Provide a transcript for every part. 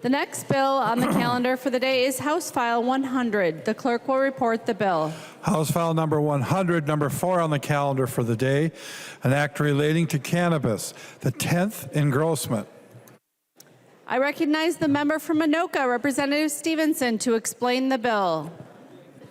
The next bill on the calendar for the day is House File 100. The clerk will report the bill. House File number 100, number 4 on the calendar for the day, an act relating to cannabis, the 10th engrossment. I recognize the member from Anoka, Representative Stephenson, to explain the bill.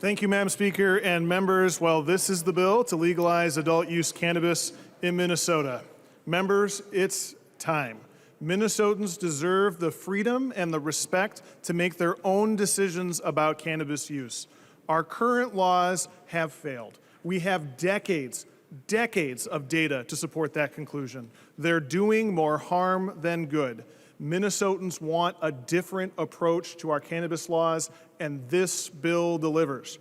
Thank you, Madam Speaker and members. Well, this is the bill to legalize adult use cannabis in Minnesota. Members, it's time. Minnesotans deserve the freedom and the respect to make their own decisions about cannabis use. Our current laws have failed. We have decades of data to support that conclusion. They're doing more harm than good. Minnesotans want a different approach to our cannabis laws, and this bill delivers.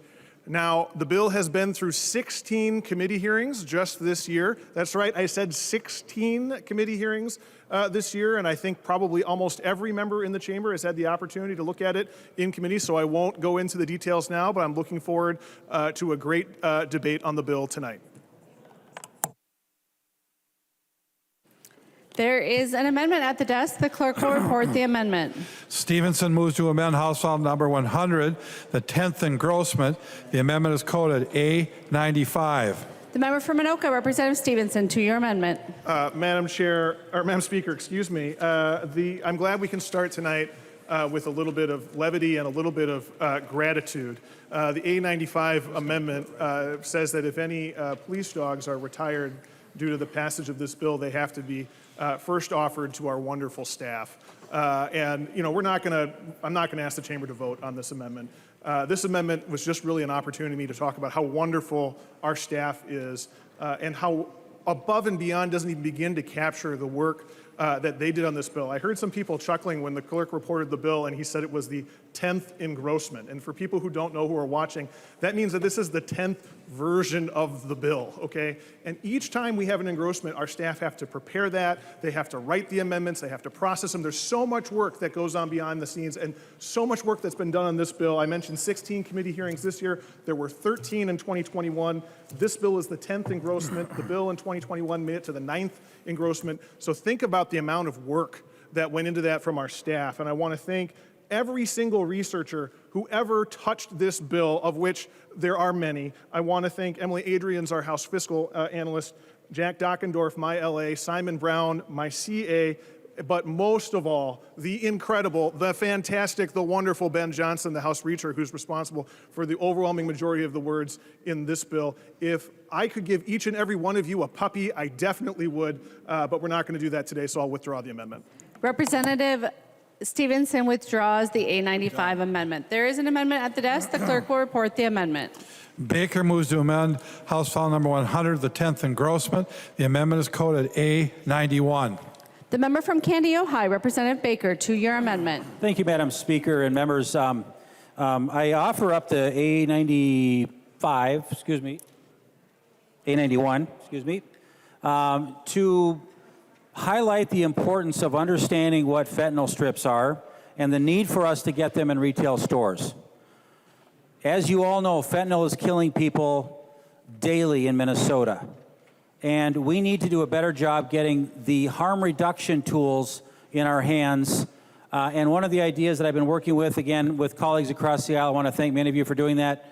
Now, the bill has been through 16 committee hearings just this year. That's right, I said 16 committee hearings this year, and I think probably almost every member in the chamber has had the opportunity to look at it in committee, so I won't go into the details now, but I'm looking forward to a great debate on the bill tonight. There is an amendment at the desk. The clerk will report the amendment. Stephenson moves to amend House File number 100, the 10th engrossment. The amendment is coded A95. The member from Anoka, Representative Stephenson, to your amendment. Madam Speaker, excuse me. I'm glad we can start tonight with a little bit of levity and a little bit of gratitude. The A95 amendment says that if any police dogs are retired due to the passage of this bill, they have to be first offered to our wonderful staff. And you know, I'm not gonna ask the chamber to vote on this amendment. This amendment was just really an opportunity to talk about how wonderful our staff is and how above and beyond doesn't even begin to capture the work that they did on this bill. I heard some people chuckling when the clerk reported the bill and he said it was the 10th engrossment. And for people who don't know, who are watching, that means that this is the 10th version of the bill, okay? And each time we have an engrossment, our staff have to prepare that, they have to write the amendments, they have to process them. There's so much work that goes on behind the scenes and so much work that's been done on this bill. I mentioned 16 committee hearings this year. There were 13 in 2021. This bill is the 10th engrossment. The bill in 2021 made it to the 9th engrossment. So think about the amount of work that went into that from our staff. And I want to thank every single researcher who ever touched this bill, of which there are many. I want to thank Emily Adrians, our House Fiscal Analyst, Jack Dockendorf, my LA, Simon Brown, my CA, but most of all, the incredible, the fantastic, the wonderful Ben Johnson, the House Reacher, who's responsible for the overwhelming majority of the words in this bill. If I could give each and every one of you a puppy, I definitely would, but we're not going to do that today, so I'll withdraw the amendment. Representative Stephenson withdraws the A95 amendment. There is an amendment at the desk. The clerk will report the amendment. Baker moves to amend House File number 100, the 10th engrossment. The amendment is coded A91. The member from Candy, Ojai, Representative Baker, to your amendment. Thank you, Madam Speaker and members. I offer up the A95, excuse me, A91, excuse me, to highlight the importance of understanding what fentanyl strips are and the need for us to get them in retail stores. As you all know, fentanyl is killing people daily in Minnesota. And we need to do a better job getting the harm reduction tools in our hands. And one of the ideas that I've been working with, again, with colleagues across the aisle, I want to thank many of you for doing that,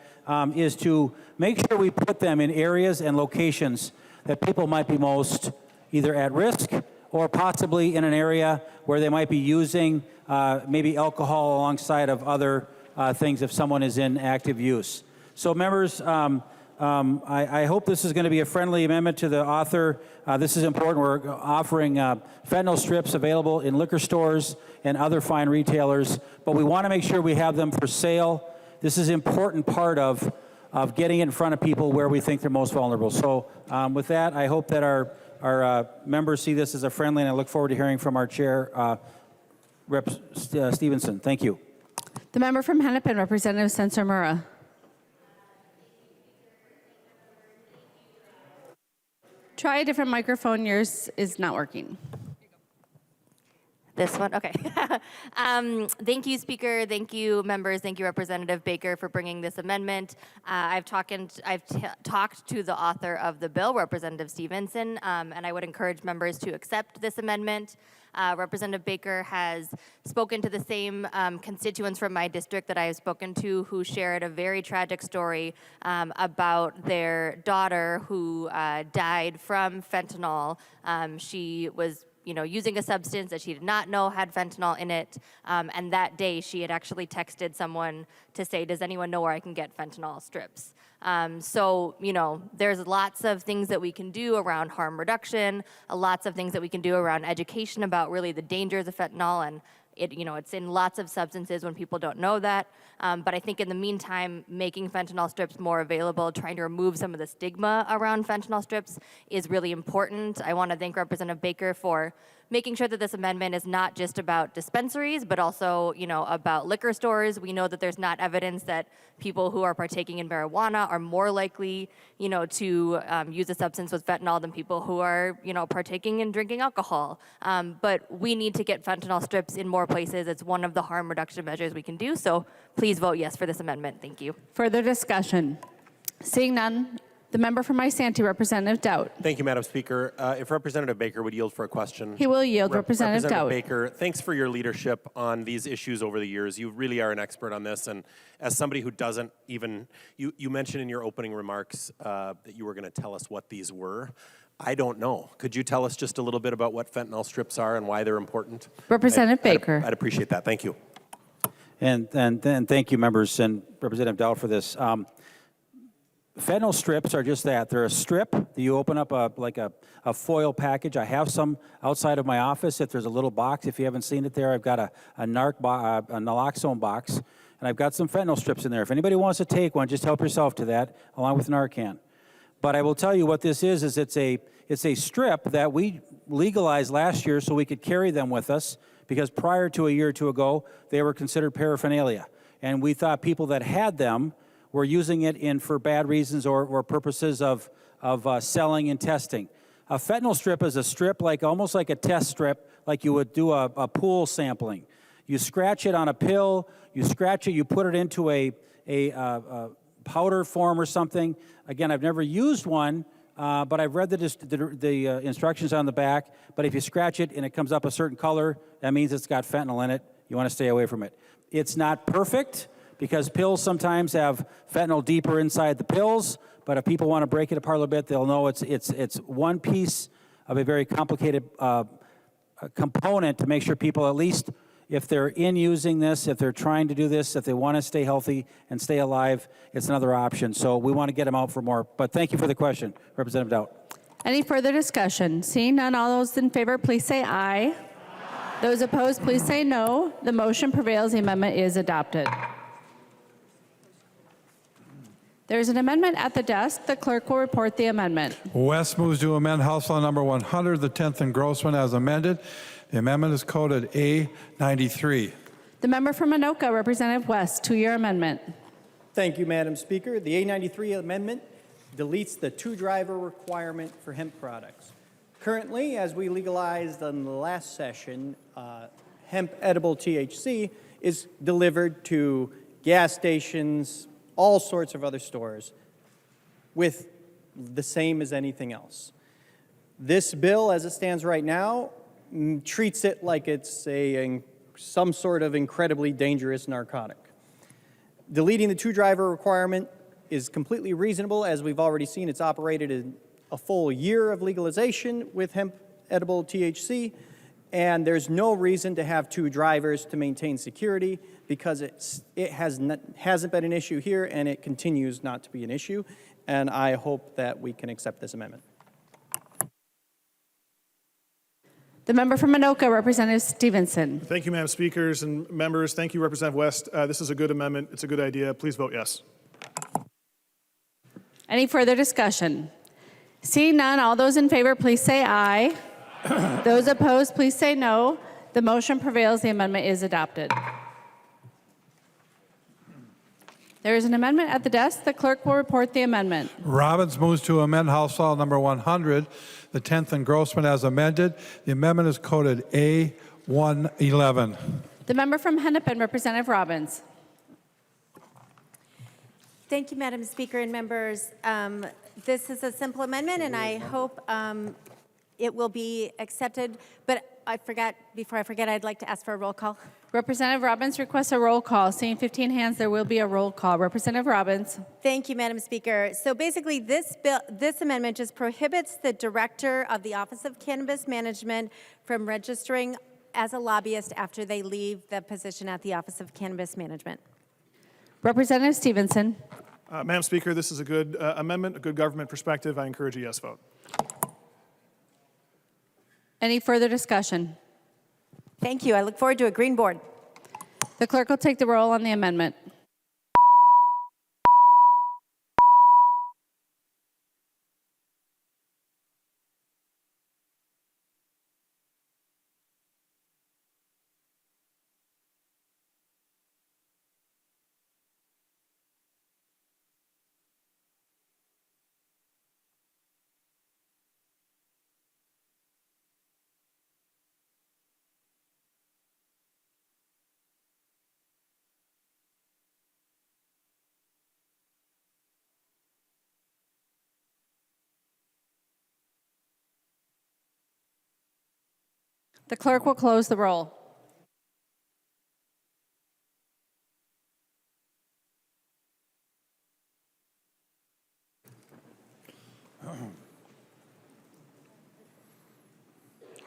is to make sure we put them in areas and locations that people might be most either at risk or possibly in an area where they might be using maybe alcohol alongside of other things if someone is in active use. So members, I hope this is going to be a friendly amendment to the author. This is important. We're offering fentanyl strips available in liquor stores and other fine retailers, but we want to make sure we have them for sale. This is an important part of getting in front of people where we think they're most vulnerable. So with that, I hope that our members see this as a friendly, and I look forward to hearing from our chair, Rep. Stephenson. Thank you. The member from Hennepin, Representative Sensor-Mura. Try a different microphone. Yours is not working. This one? Okay. Thank you, Speaker. Thank you, members. Thank you, Representative Baker, for bringing this amendment. I've talked to the author of the bill, Representative Stephenson, and I would encourage members to accept this amendment. Representative Baker has spoken to the same constituents from my district that I have spoken to who shared a very tragic story about their daughter who died from fentanyl. She was using a substance that she did not know had fentanyl in it. And that day, she had actually texted someone to say, does anyone know where I can get fentanyl strips? So, there's lots of things that we can do around harm reduction, lots of things that we can do around education about really the dangers of fentanyl, and it's in lots of substances when people don't know that. But I think in the meantime, making fentanyl strips more available, trying to remove some of the stigma around fentanyl strips is really important. I want to thank Representative Baker for making sure that this amendment is not just about dispensaries, but also, about liquor stores. We know that there's not evidence that people who are partaking in marijuana are more likely, to use a substance with fentanyl than people who are, partaking in drinking alcohol. But we need to get fentanyl strips in more places. It's one of the harm reduction measures we can do. So please vote yes for this amendment. Thank you. Further discussion? Seeing none, the member for Santee, Representative Dowd. Thank you, Madam Speaker. If Representative Baker would yield for a question. He will yield. Representative Dowd. Baker, thanks for your leadership on these issues over the years. You really are an expert on this. And as somebody who doesn't even, you mentioned in your opening remarks that you were going to tell us what these were. I don't know. Could you tell us just a little bit about what fentanyl strips are and why they're important? Representative Baker. I'd appreciate that. Thank you. And thank you, members, and Representative Dowd for this. Fentanyl strips are just that. They're a strip that you open up like a foil package. I have some outside of my office. If there's a little box, if you haven't seen it there, I've got a naloxone box, and I've got some fentanyl strips in there. If anybody wants to take one, just help yourself to that, along with Narcan. But I will tell you what this is it's a strip that we legalized last year so we could carry them with us, because prior to a year or two ago, they were considered paraphernalia. And we thought people that had them were using it for bad reasons or purposes of selling and testing. A fentanyl strip is a strip almost like a test strip, like you would do a pool sampling. You scratch it on a pill, you scratch it, you put it into a powder form or something. Again, I've never used one, but I've read the instructions on the back. But if you scratch it and it comes up a certain color, that means it's got fentanyl in it. You want to stay away from it. It's not perfect, because pills sometimes have fentanyl deeper inside the pills, but if people want to break it apart a little bit, they'll know it's one piece of a very complicated component to make sure people, at least if they're using this, if they're trying to do this, if they want to stay healthy and stay alive, it's another option. So we want to get them out for more. But thank you for the question, Representative Dowd. Any further discussion? Seeing none, all those in favor, please say aye. Those opposed, please say no. The motion prevails. The amendment is adopted. There's an amendment at the desk. The clerk will report the amendment. West moves to amend House Law Number 100, the 10th engrossment as amended. The amendment is coded A93. The member from Anoka, Representative West, two-year amendment. Thank you, Madam Speaker. The A93 amendment deletes the two-driver requirement for hemp products. Currently, as we legalized in the last session, hemp edible THC is delivered to gas stations, all sorts of other stores, with the same as anything else. This bill, as it stands right now, treats it like it's some sort of incredibly dangerous narcotic. Deleting the two-driver requirement is completely reasonable. As we've already seen, it's operated in a full year of legalization with hemp edible THC, and there's no reason to have two drivers to maintain security, because it hasn't been an issue here, and it continues not to be an issue. And I hope that we can accept this amendment. The member from Anoka, Representative Stephenson. Thank you, Madam Speakers and members. Thank you, Representative West. This is a good amendment. It's a good idea. Please vote yes. Any further discussion? Seeing none, all those in favor, please say aye. Those opposed, please say no. The motion prevails. The amendment is adopted. There is an amendment at the desk. The clerk will report the amendment. Robbins moves to amend House Law Number 100, the 10th engrossment as amended. The amendment is coded A 111. The member from Hennepin, Representative Robbins. Thank you, Madam Speaker and members. This is a simple amendment, and I hope it will be accepted. But before I forget, I'd like to ask for a roll call. Representative Robbins requests a roll call. Seeing 15 hands, there will be a roll call. Representative Robbins. Thank you, Madam Speaker. So basically, this amendment just prohibits the director of the Office of Cannabis Management from registering as a lobbyist after they leave the position at the Office of Cannabis Management. Representative Stephenson. Madam Speaker, this is a good amendment, a good government perspective. I encourage a yes vote. Any further discussion? Thank you. I look forward to a green board. The clerk will take the roll on the amendment. The clerk will close the roll.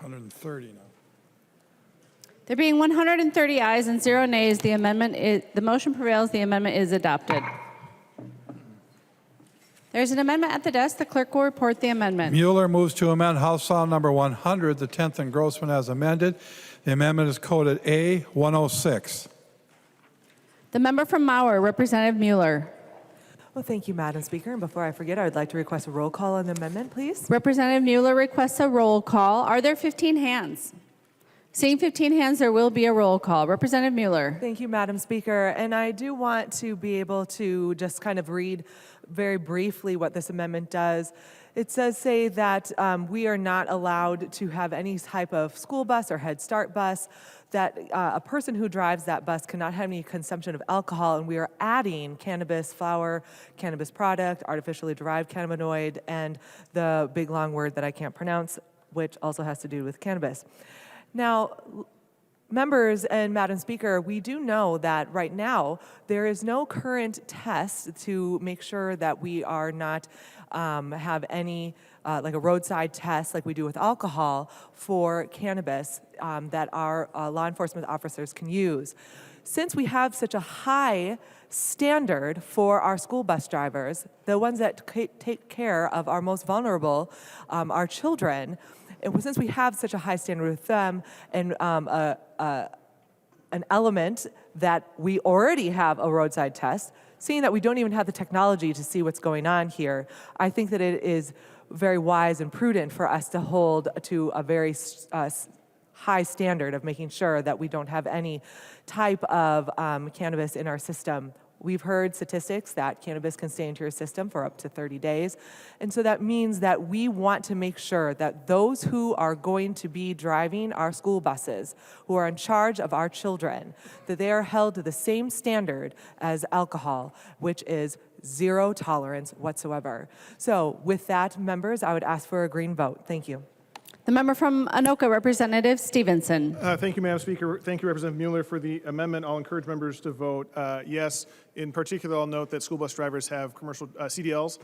$130 now. There being 130 ayes and 0 nays, the motion prevails. The amendment is adopted. There's an amendment at the desk. The clerk will report the amendment. Mueller moves to amend House File Number 100, the 10th engrossment as amended. The amendment is coded A106. The member from Mauer, Representative Mueller. Well, thank you, Madam Speaker. And before I forget, I would like to request a roll call on the amendment, please. Representative Mueller requests a roll call. Are there 15 hands? Seeing 15 hands, there will be a roll call. Representative Mueller. Thank you, Madam Speaker. And I do want to be able to just kind of read very briefly what this amendment does. It says say that we are not allowed to have any type of school bus or Head Start bus, that a person who drives that bus cannot have any consumption of alcohol, and we are adding cannabis flower, cannabis product, artificially derived cannabinoid, and the big long word that I can't pronounce, which also has to do with cannabis. Now, members and Madam Speaker, we do know that right now there is no current test to make sure that we are not have any like a roadside test like we do with alcohol for cannabis that our law enforcement officers can use. Since we have such a high standard for our school bus drivers, the ones that take care of our most vulnerable, our children, and since we have such a high standard with them, and an element that we already have a roadside test, seeing that we don't even have the technology to see what's going on here, I think that it is very wise and prudent for us to hold to a very high standard of making sure that we don't have any type of cannabis in our system. We've heard statistics that cannabis can stay into your system for up to 30 days. And so that means that we want to make sure that those who are going to be driving our school buses, who are in charge of our children, that they are held to the same standard as alcohol, which is zero tolerance whatsoever. So with that, members, I would ask for a green vote. Thank you. The member from Anoka, Representative Stephenson. Thank you, Madam Speaker. Thank you, Representative Mueller, for the amendment. I'll encourage members to vote yes. In particular, I'll note that school bus drivers have commercial CDLs,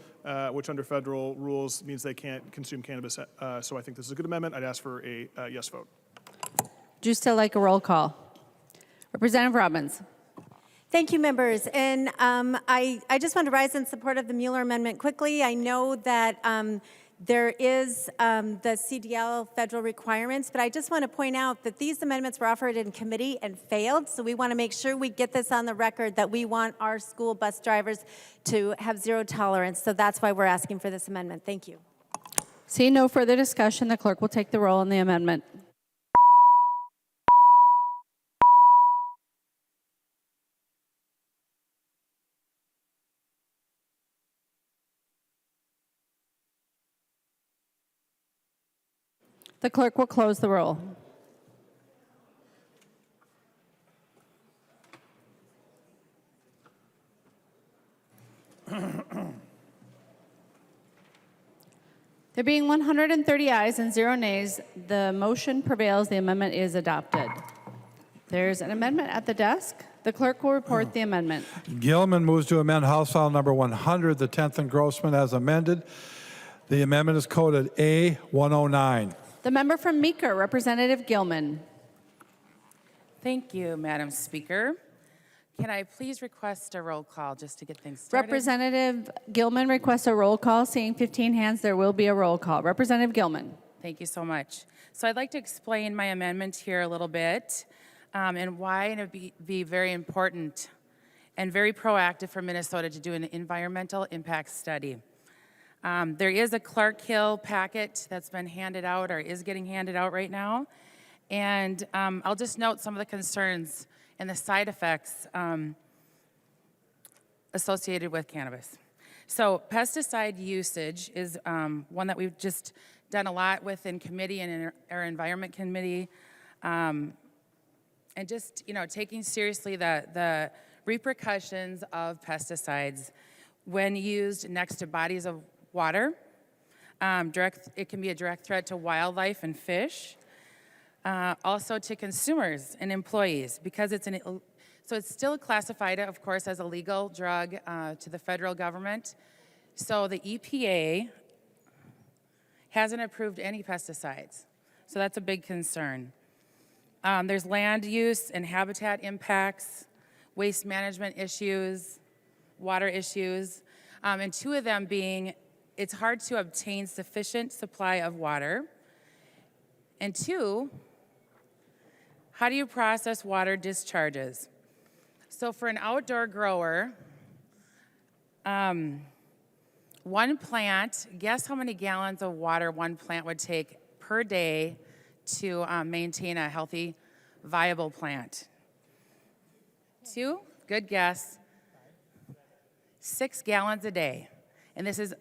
which under federal rules means they can't consume cannabis. So I think this is a good amendment. I'd ask for a yes vote. Would you still like a roll call? Representative Robbins. Thank you, members. And I just want to rise in support of the Mueller amendment quickly. I know that there is the CDL federal requirements, but I just want to point out that these amendments were offered in committee and failed, so we want to make sure we get this on the record that we want our school bus drivers to have zero tolerance, so that's why we're asking for this amendment. Thank you. Seeing no further discussion, the clerk will take the roll on the amendment. The clerk will close the roll. There being 130 ayes and 0 nays, the motion prevails. The amendment is adopted. There's an amendment at the desk. The clerk will report the amendment. Gilman moves to amend House File Number 100, the 10th engrossment as amended. The amendment is coded A109. The member from Meeker, Representative Gilman. Thank you, Madam Speaker. Can I please request a roll call just to get things started? Representative Gilman requests a roll call. Seeing 15 hands, there will be a roll call. Representative Gilman. Thank you so much. So I'd like to explain my amendment here a little bit and why it would be very important and very proactive for Minnesota to do an environmental impact study. There is a Clark Hill packet that's been handed out or is getting handed out right now. And I'll just note some of the concerns and the side effects associated with cannabis. So pesticide usage is one that we've just done a lot with in committee and in our environment committee. And just, taking seriously the repercussions of pesticides when used next to bodies of water. It can be a direct threat to wildlife and fish. Also to consumers and employees, because it's still classified, of course, as a legal drug to the federal government. So the EPA hasn't approved any pesticides. So that's a big concern. There's land use and habitat impacts, waste management issues, water issues, and two of them being it's hard to obtain sufficient supply of water, and two, how do you process water discharges? So for an outdoor grower, one plant, guess how many gallons of water one plant would take per day to maintain a healthy, viable plant? 2? Good guess. 6 gallons a day. And this is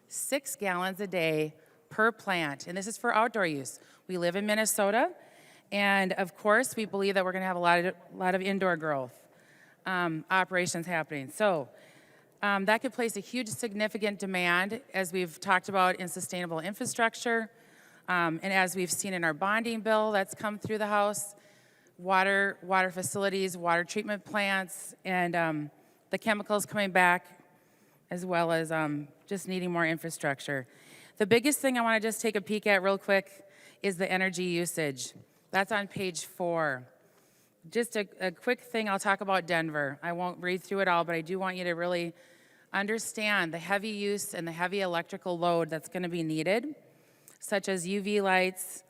6 gallons a day per plant. And this is for outdoor use. We live in Minnesota. And of course, we believe that we're going to have a lot of indoor growth operations happening. So that could place a huge significant demand, as we've talked about, in sustainable infrastructure. And as we've seen in our bonding bill that's come through the House, water facilities, water treatment plants, and the chemicals coming back, as well as just needing more infrastructure. The biggest thing I want to just take a peek at real quick is the energy usage. That's on page 4. Just a quick thing, I'll talk about Denver. I won't read through it all, but I do want you to really understand the heavy use and the heavy electrical load that's going to be needed, such as UV lights,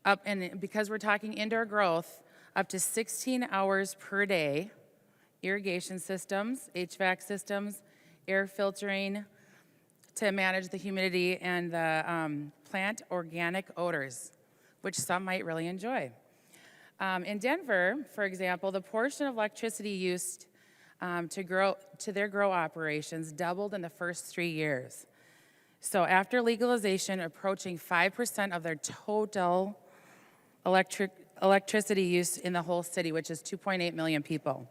and because we're talking indoor growth, up to 16 hours per day, irrigation systems, HVAC systems, air filtering to manage the humidity and the plant organic odors, which some might really enjoy. In Denver, for example, the portion of electricity used to their grow operations doubled in the first 3 years. So after legalization, approaching 5% of their total electricity use in the whole city, which is 2.8 million people.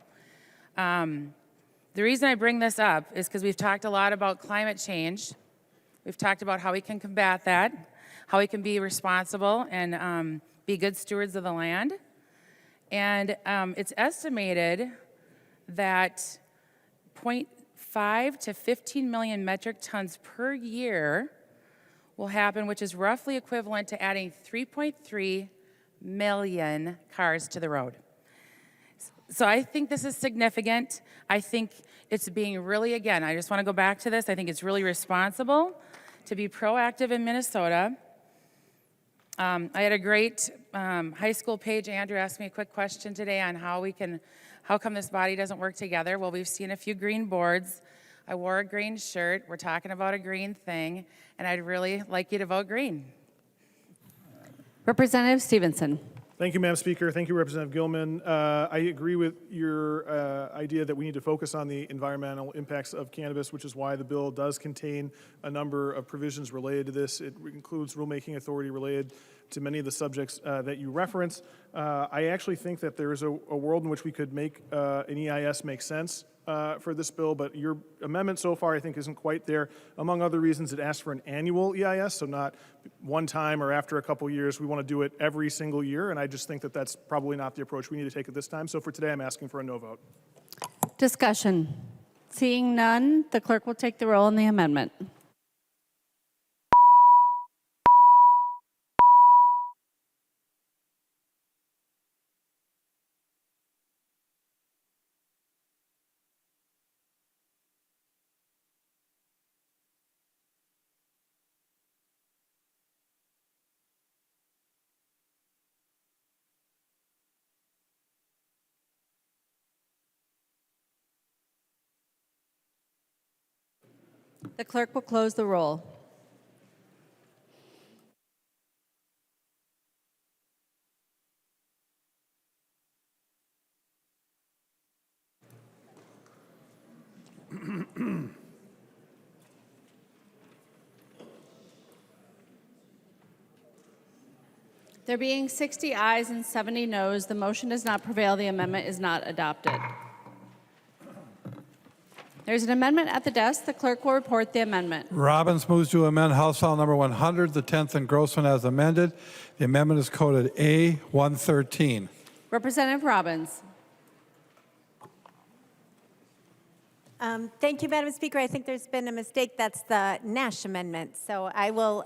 The reason I bring this up is because we've talked a lot about climate change. We've talked about how we can combat that, how we can be responsible and be good stewards of the land. And it's estimated that 0.5 to 15 million metric tons per year will happen, which is roughly equivalent to adding 3.3 million cars to the road. So I think this is significant. I think it's being really, again, I just want to go back to this. I think it's really responsible to be proactive in Minnesota. I had a great high school page. Andrew asked me a quick question today on how come this body doesn't work together? Well, we've seen a few green boards. I wore a green shirt. We're talking about a green thing, and I'd really like you to vote green. Representative Stephenson. Thank you, Madam Speaker. Thank you, Representative Gilman. I agree with your idea that we need to focus on the environmental impacts of cannabis, which is why the bill does contain a number of provisions related to this. It includes rulemaking authority related to many of the subjects that you reference. I actually think that there is a world in which we could make an EIS make sense for this bill, but your amendment so far I think isn't quite there. Among other reasons, it asks for an annual EIS, so not one time or after a couple years. We want to do it every single year, and I just think that that's probably not the approach we need to take at this time. So for today, I'm asking for a no vote. Discussion. Seeing none, the clerk will take the roll on the amendment. The clerk will close the roll. There being 60 ayes and 70 noes, the motion does not prevail. The amendment is not adopted. There's an amendment at the desk. The clerk will report the amendment. Robbins moves to amend House File Number 100, the 10th engrossment as amended. The amendment is coded A113. Representative Robbins. Thank you, Madam Speaker. I think there's been a mistake. That's the Nash amendment. So I will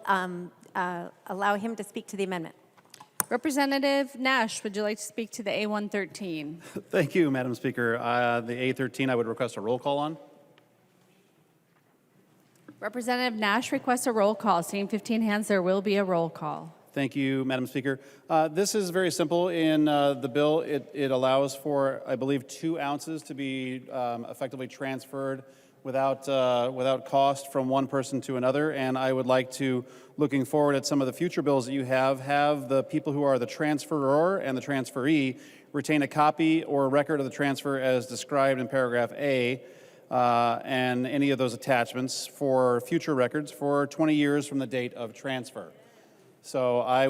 allow him to speak to the amendment. Representative Nash, would you like to speak to the A113? Thank you, Madam Speaker. The A13 I would request a roll call on. Representative Nash requests a roll call. Seeing 15 hands, there will be a roll call. Thank you, Madam Speaker. This is very simple. In the bill, it allows for, I believe, 2 ounces to be effectively transferred without cost from one person to another. And I would like to, looking forward at some of the future bills that you have the people who are the transferor and the transferee retain a copy or record of the transfer as described in paragraph A, and any of those attachments for future records for 20 years from the date of transfer. So I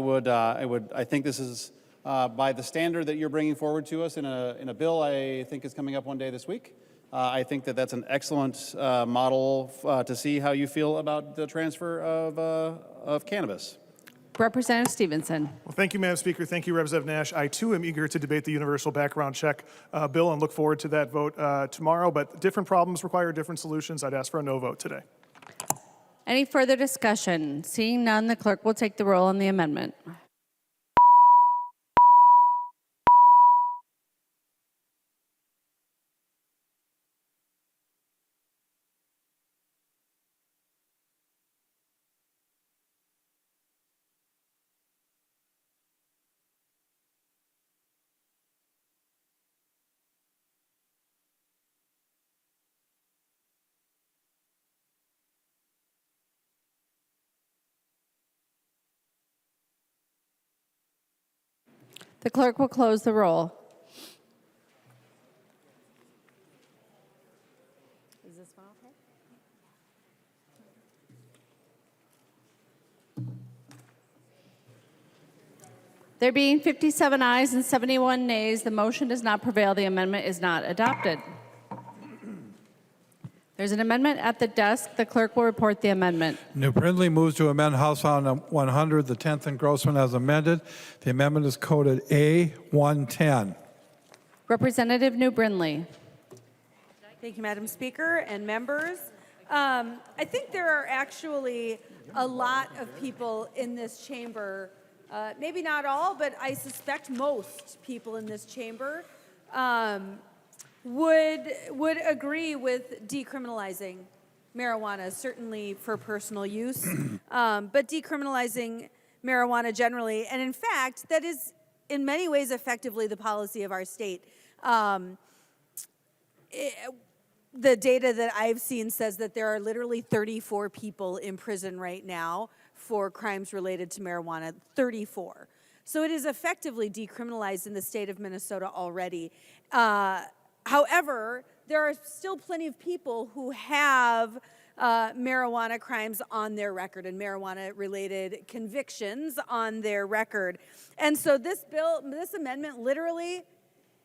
think this is by the standard that you're bringing forward to us in a bill I think is coming up one day this week. I think that that's an excellent model to see how you feel about the transfer of cannabis. Representative Stephenson. Well, thank you, Madam Speaker. Thank you, Representative Nash. I, too, am eager to debate the universal background check bill and look forward to that vote tomorrow. But different problems require different solutions. I'd ask for a no vote today. Any further discussion? Seeing none, the clerk will take the roll on the amendment. The clerk will close the roll. Is this one okay? There being 57 ayes and 71 nays, the motion does not prevail. The amendment is not adopted. There's an amendment at the desk. The clerk will report the amendment. New Brindley moves to amend House File 100, the 10th engrossment as amended. The amendment is coded A110. Representative New Brindley. Thank you, Madam Speaker and members. I think there are actually a lot of people in this chamber, maybe not all, but I suspect most people in this chamber would agree with decriminalizing marijuana, certainly for personal use, but decriminalizing marijuana generally. And in fact, that is in many ways effectively the policy of our state. The data that I've seen says that there are literally 34 people in prison right now for crimes related to marijuana, 34. So it is effectively decriminalized in the state of Minnesota already. However, there are still plenty of people who have marijuana crimes on their record and marijuana-related convictions on their record. And so this amendment literally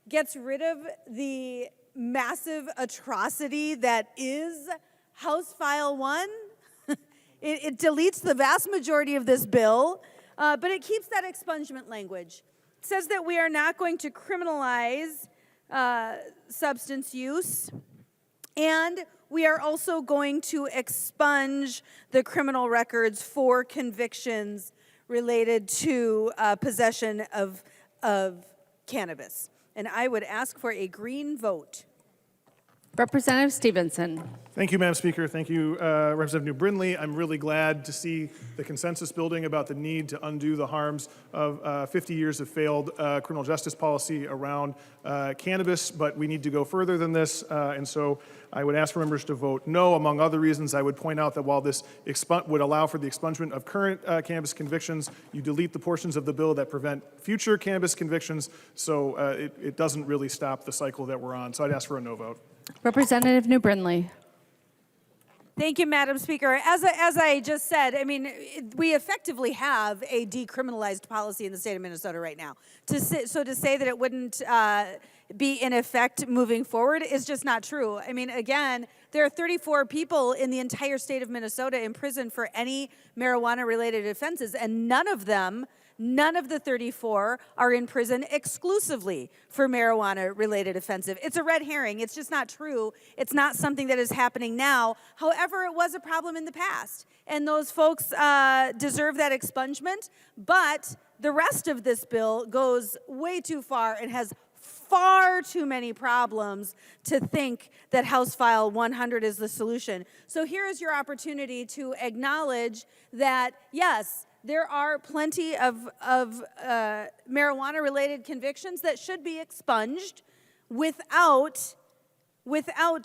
gets rid of the massive atrocity that is House File 1. It deletes the vast majority of this bill, but it keeps that expungement language. It says that we are not going to criminalize substance use, and we are also going to expunge the criminal records for convictions related to possession of cannabis. And I would ask for a green vote. Representative Stephenson. Thank you, Madam Speaker. Thank you, Representative New Brindley. I'm really glad to see the consensus building about the need to undo the harms of 50 years of failed criminal justice policy around cannabis, but we need to go further than this, and so I would ask for members to vote no. Among other reasons, I would point out that while this would allow for the expungement of current cannabis convictions, you delete the portions of the bill that prevent future cannabis convictions, so it doesn't really stop the cycle that we're on. So I'd ask for a no vote. Representative New Brindley. Thank you, Madam Speaker. As I just said, I mean, we effectively have a decriminalized policy in the state of Minnesota right now. So to say that it wouldn't be in effect moving forward is just not true. I mean, again, there are 34 people in the entire state of Minnesota in prison for any marijuana-related offenses, and none of the 34 are in prison exclusively for marijuana-related offensive. It's a red herring. It's just not true. It's not something that is happening now. However, it was a problem in the past, and those folks deserve that expungement, but the rest of this bill goes way too far and has far too many problems to think that House File 100 is the solution. So here is your opportunity to acknowledge that, yes, there are plenty of marijuana-related convictions that should be expunged without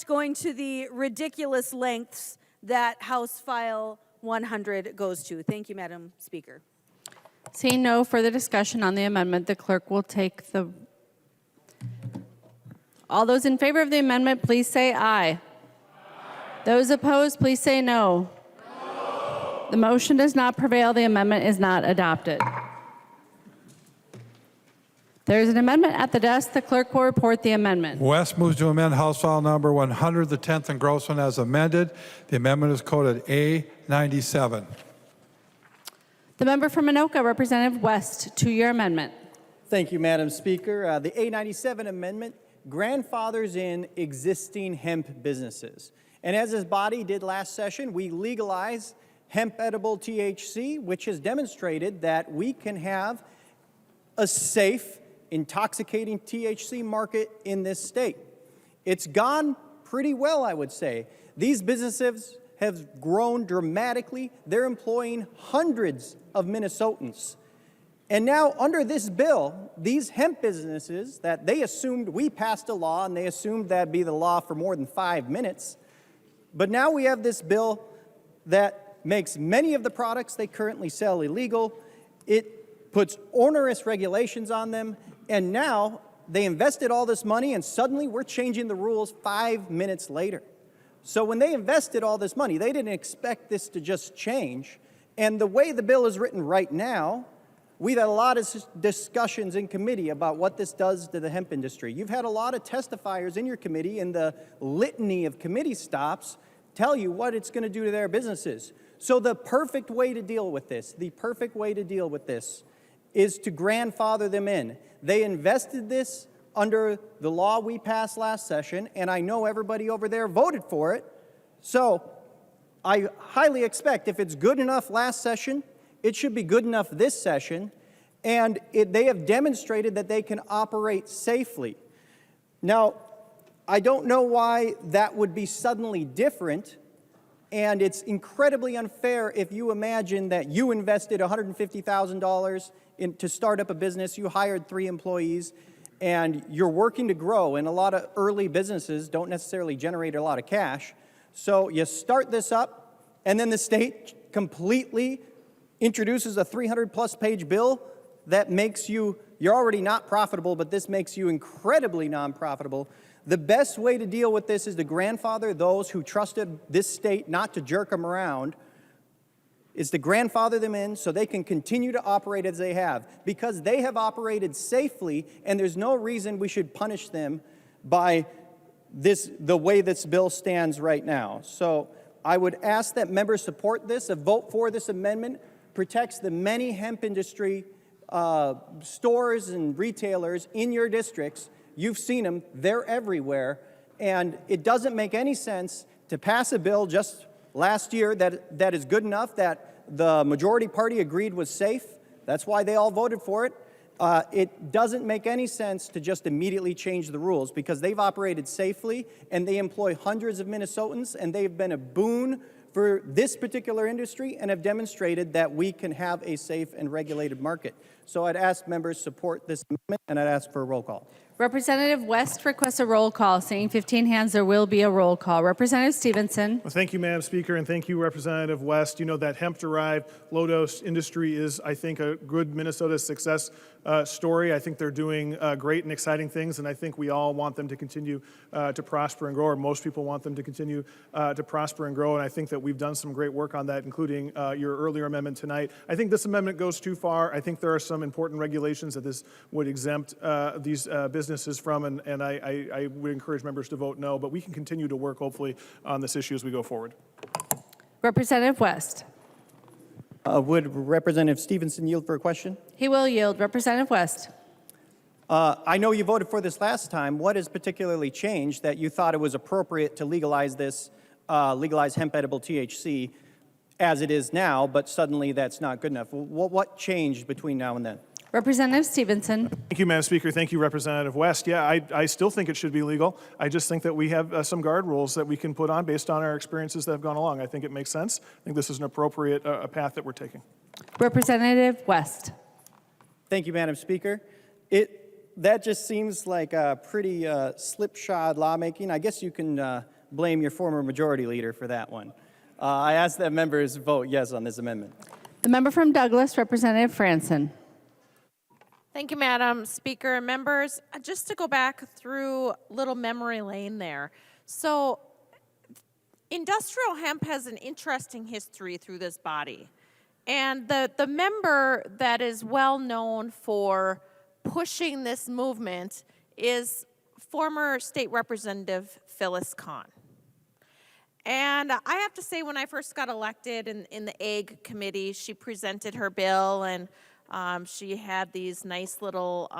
going to the ridiculous lengths that House File 100 goes to. Thank you, Madam Speaker. Seeing no further discussion on the amendment, the clerk will take the... All those in favor of the amendment, please say aye. Aye. Those opposed, please say no. The motion does not prevail. The amendment is not adopted. There is an amendment at the desk. The clerk will report the amendment. West moves to amend House File Number 100, the 10th engrossment as amended. The amendment is coded A97. The member from Anoka, Representative West, to your amendment. Thank you, Madam Speaker. The A97 amendment grandfathers in existing hemp businesses. And as this body did last session, we legalize hemp edible THC, which has demonstrated that we can have a safe, intoxicating THC market in this state. It's gone pretty well, I would say. These businesses have grown dramatically. They're employing hundreds of Minnesotans. And now, under this bill, these hemp businesses that they assumed we passed a law, and they assumed that'd be the law for more than 5 minutes, but now we have this bill that makes many of the products they currently sell illegal. It puts onerous regulations on them, and now they invested all this money, and suddenly we're changing the rules 5 minutes later. So when they invested all this money, they didn't expect this to just change. And the way the bill is written right now, we've had a lot of discussions in committee about what this does to the hemp industry. You've had a lot of testifiers in your committee, and the litany of committee stops tell you what it's going to do to their businesses. So the perfect way to deal with this, is to grandfather them in. They invested this under the law we passed last session, and I know everybody over there voted for it. So I highly expect if it's good enough last session, it should be good enough this session, and they have demonstrated that they can operate safely. Now, I don't know why that would be suddenly different, and it's incredibly unfair if you imagine that you invested $150,000 to start up a business, you hired 3 employees, and you're working to grow, and a lot of early businesses don't necessarily generate a lot of cash. So you start this up, and then the state completely introduces a 300-plus page bill that makes you You're already not profitable, but this makes you incredibly non-profitable. The best way to deal with this is to grandfather those who trusted this state not to jerk them around, is to grandfather them in so they can continue to operate as they have, because they have operated safely, and there's no reason we should punish them by the way this bill stands right now. So I would ask that members support this. A vote for this amendment protects the many hemp industry stores and retailers in your districts. You've seen them, they're everywhere, and it doesn't make any sense to pass a bill just last year that is good enough, that the majority party agreed was safe. That's why they all voted for it. It doesn't make any sense to just immediately change the rules, because they've operated safely and they employ hundreds of Minnesotans, and they've been a boon for this particular industry and have demonstrated that we can have a safe and regulated market. So I'd ask members support this amendment, and I'd ask for a roll call. Representative West requests a roll call. Seeing 15 hands, there will be a roll call. Representative Stephenson. Well, thank you, Madam Speaker, and thank you, Representative West. You know, that hemp-derived low-dose industry is, I think, a good Minnesota success story. I think they're doing great and exciting things, and I think we all want them to continue to prosper and grow, or most people want them to continue to prosper and grow, and I think that we've done some great work on that, including your earlier amendment tonight. I think this amendment goes too far. I think there are some important regulations that this would exempt these businesses from, and I would encourage members to vote no, but we can continue to work, hopefully, on this issue as we go forward. Representative West. Would Representative Stephenson yield for a question? He will yield. Representative West. I know you voted for this last time. What has particularly changed that you thought it was appropriate to legalize this, legalize hemp edible THC as it is now, but suddenly that's not good enough? What changed between now and then? Representative Stephenson. Thank you, Madam Speaker. Thank you, Representative West. Yeah, I still think it should be legal. I just think that we have some guard rules that we can put on based on our experiences that have gone along. I think it makes sense. I think this is an appropriate path that we're taking. Representative West. Thank you, Madam Speaker. That just seems like a pretty slipshod lawmaking. I guess you can blame your former majority leader for that one. I ask that members vote yes on this amendment. The member from Douglas, Representative Franson. Thank you, Madam Speaker and members. Just to go back through little memory lane there. So industrial hemp has an interesting history through this body. And the member that is well known for pushing this movement is former State Representative Phyllis Kahn. And I have to say, when I first got elected in the Ag Committee, she presented her bill, and she had these nice little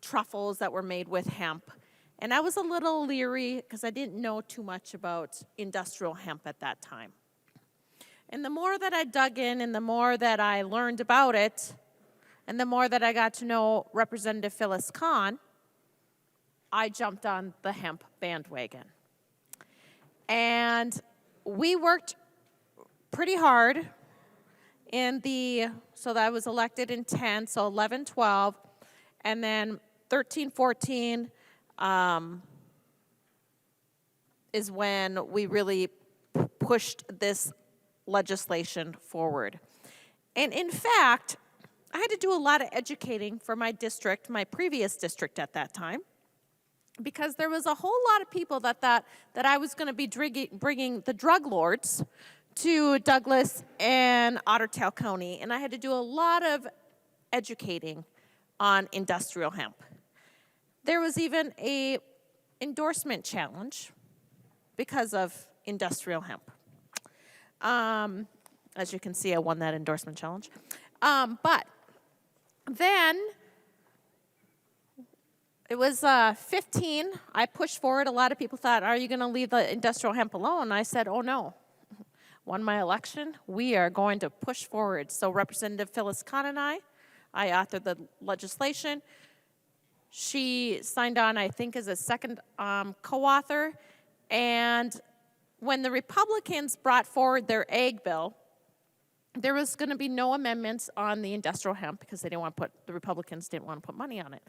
truffles that were made with hemp. And I was a little leery because I didn't know too much about industrial hemp at that time. And the more that I dug in and the more that I learned about it, and the more that I got to know Representative Phyllis Kahn, I jumped on the hemp bandwagon. And we worked pretty hard so that I was elected in 10, so 11, 12, and then 13, 14 is when we really pushed this legislation forward. And in fact, I had to do a lot of educating for my district, my previous district at that time, because there was a whole lot of people that thought that I was going to be bringing the drug lords to Douglas and Otter Tail County, and I had to do a lot of educating on industrial hemp. There was even a endorsement challenge because of industrial hemp. As you can see, I won that endorsement challenge. But then it was 15. I pushed forward. A lot of people thought, are you going to leave the industrial hemp alone? I said, oh, no. Won my election. We are going to push forward. So Representative Phyllis Kahn and I authored the legislation. She signed on, I think, as a second co-author. And when the Republicans brought forward their ag bill, there was going to be no amendments on the industrial hemp because the Republicans didn't want to put money on it.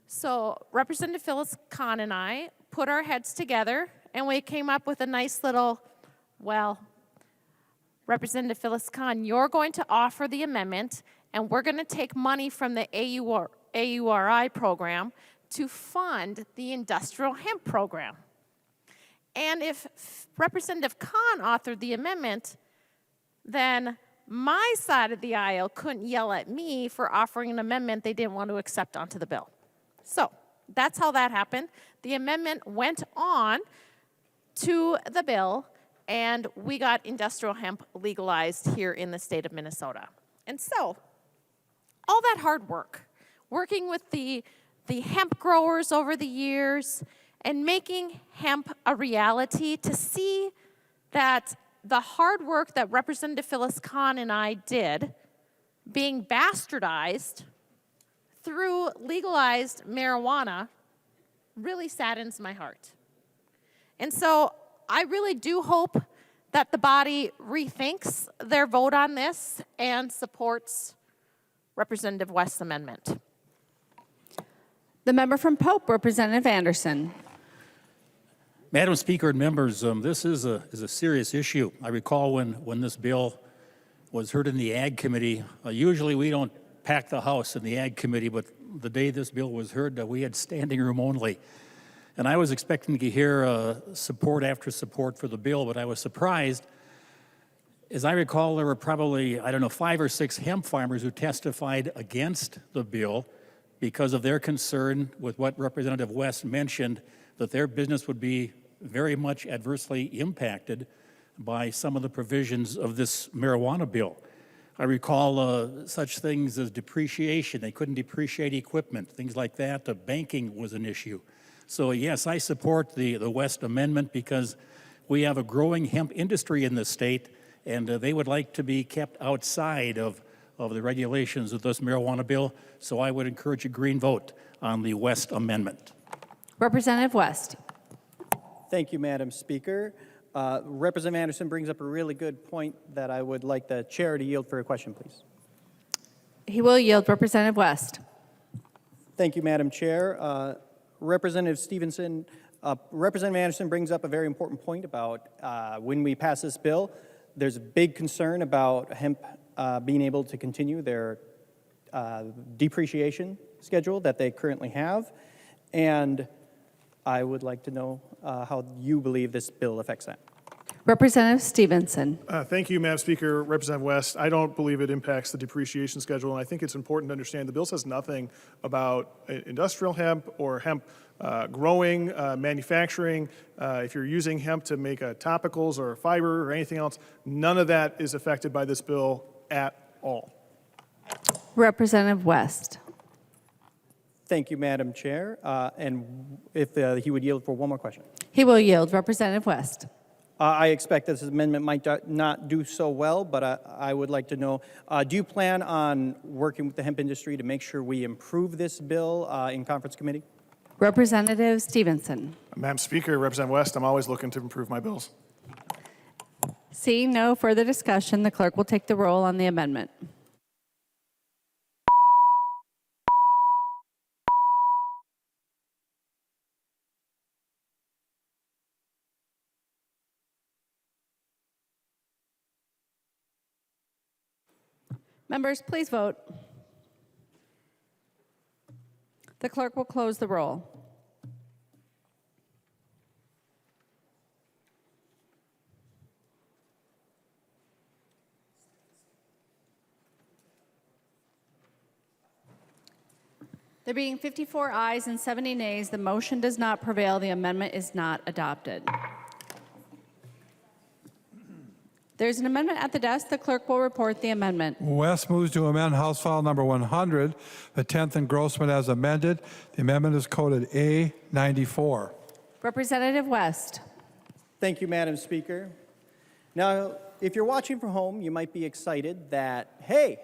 So Representative Phyllis Kahn and I put our heads together, and we came up with a nice little, Representative Phyllis Kahn, you're going to offer the amendment, and we're going to take money from the AURI program to fund the industrial hemp program. And if Representative Khan authored the amendment, then my side of the aisle couldn't yell at me for offering an amendment they didn't want to accept onto the bill. So that's how that happened. The amendment went on to the bill, and we got industrial hemp legalized here in the state of Minnesota. And so all that hard work, working with the hemp growers over the years and making hemp a reality, to see that the hard work that Representative Phyllis Khan and I did being bastardized through legalized marijuana really saddens my heart. And so I really do hope that the body rethinks their vote on this and supports Representative West's amendment. The member from Pope, Representative Anderson. Madam Speaker and members, this is a serious issue. I recall when this bill was heard in the Ag Committee. Usually we don't pack the House in the Ag Committee, but the day this bill was heard, we had standing room only. And I was expecting to hear support after support for the bill, but I was surprised. As I recall, there were probably, 5 or 6 hemp farmers who testified against the bill because of their concern with what Representative West mentioned, that their business would be very much adversely impacted by some of the provisions of this marijuana bill. I recall such things as depreciation. They couldn't depreciate equipment, things like that. Banking was an issue. So yes, I support the West amendment because we have a growing hemp industry in the state, and they would like to be kept outside of the regulations of this marijuana bill. So I would encourage a green vote on the West amendment. Representative West. Thank you, Madam Speaker. Representative Anderson brings up a really good point that I would like the chair to yield for a question, please. He will yield. Representative West. Thank you, Madam Chair. Representative Stephenson, Representative Anderson brings up a very important point about when we pass this bill, there's a big concern about hemp being able to continue their depreciation schedule that they currently have. And I would like to know how you believe this bill affects that. Representative Stephenson. Thank you, Madam Speaker. Representative West, I don't believe it impacts the depreciation schedule, and I think it's important to understand the bill says nothing about industrial hemp or hemp growing, manufacturing. If you're using hemp to make topicals or fiber or anything else, none of that is affected by this bill at all. Representative West. Thank you, Madam Chair. And if he would yield for one more question. He will yield. Representative West. I expect this amendment might not do so well, but I would like to know, do you plan on working with the hemp industry to make sure we improve this bill in conference committee? Representative Stephenson. Madam Speaker, Representative West, I'm always looking to improve my bills. Seeing no further discussion, the clerk will take the roll on the amendment. Members, please vote. The clerk will close the roll. There being 54 ayes and 70 nays, the motion does not prevail. The amendment is not adopted. There's an amendment at the desk. The clerk will report the amendment. West moves to amend House File number 100, the 10th engrossment as amended. The amendment is coded A94. Representative West. Thank you, Madam Speaker. Now, if you're watching from home, you might be excited that, hey,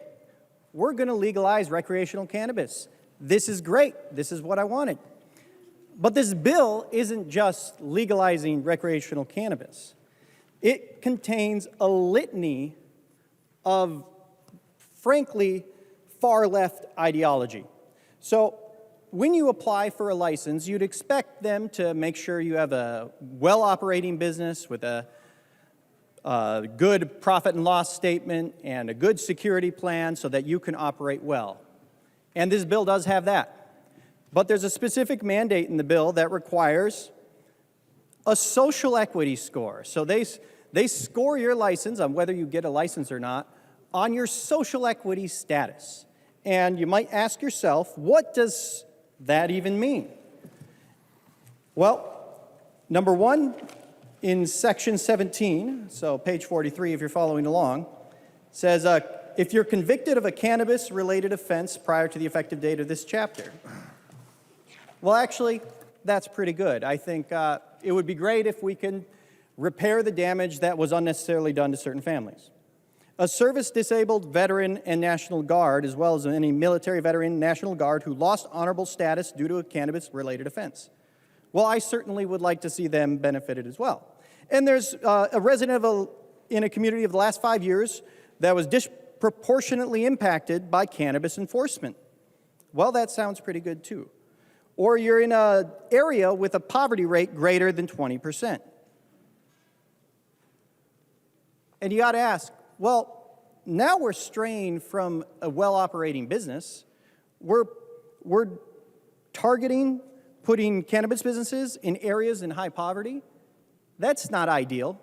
we're going to legalize recreational cannabis. This is great. This is what I wanted. But this bill isn't just legalizing recreational cannabis. It contains a litany of, frankly, far-left ideology. So when you apply for a license, you'd expect them to make sure you have a well-operating business with a good profit and loss statement and a good security plan so that you can operate well. And this bill does have that. But there's a specific mandate in the bill that requires a social equity score. So they score your license on whether you get a license or not on your social equity status. And you might ask yourself, what does that even mean? Well, number one, in section 17, so page 43 if you're following along, says if you're convicted of a cannabis-related offense prior to the effective date of this chapter. Well, actually, that's pretty good. I think it would be great if we can repair the damage that was unnecessarily done to certain families. A service-disabled veteran and National Guard, as well as any military veteran National Guard who lost honorable status due to a cannabis-related offense. Well, I certainly would like to see them benefited as well. And there's a resident in a community of the last 5 years that was disproportionately impacted by cannabis enforcement. Well, that sounds pretty good too. Or you're in an area with a poverty rate greater than 20%. And you got to ask, well, now we're straying from a well-operating business. We're targeting putting cannabis businesses in areas in high poverty. That's not ideal.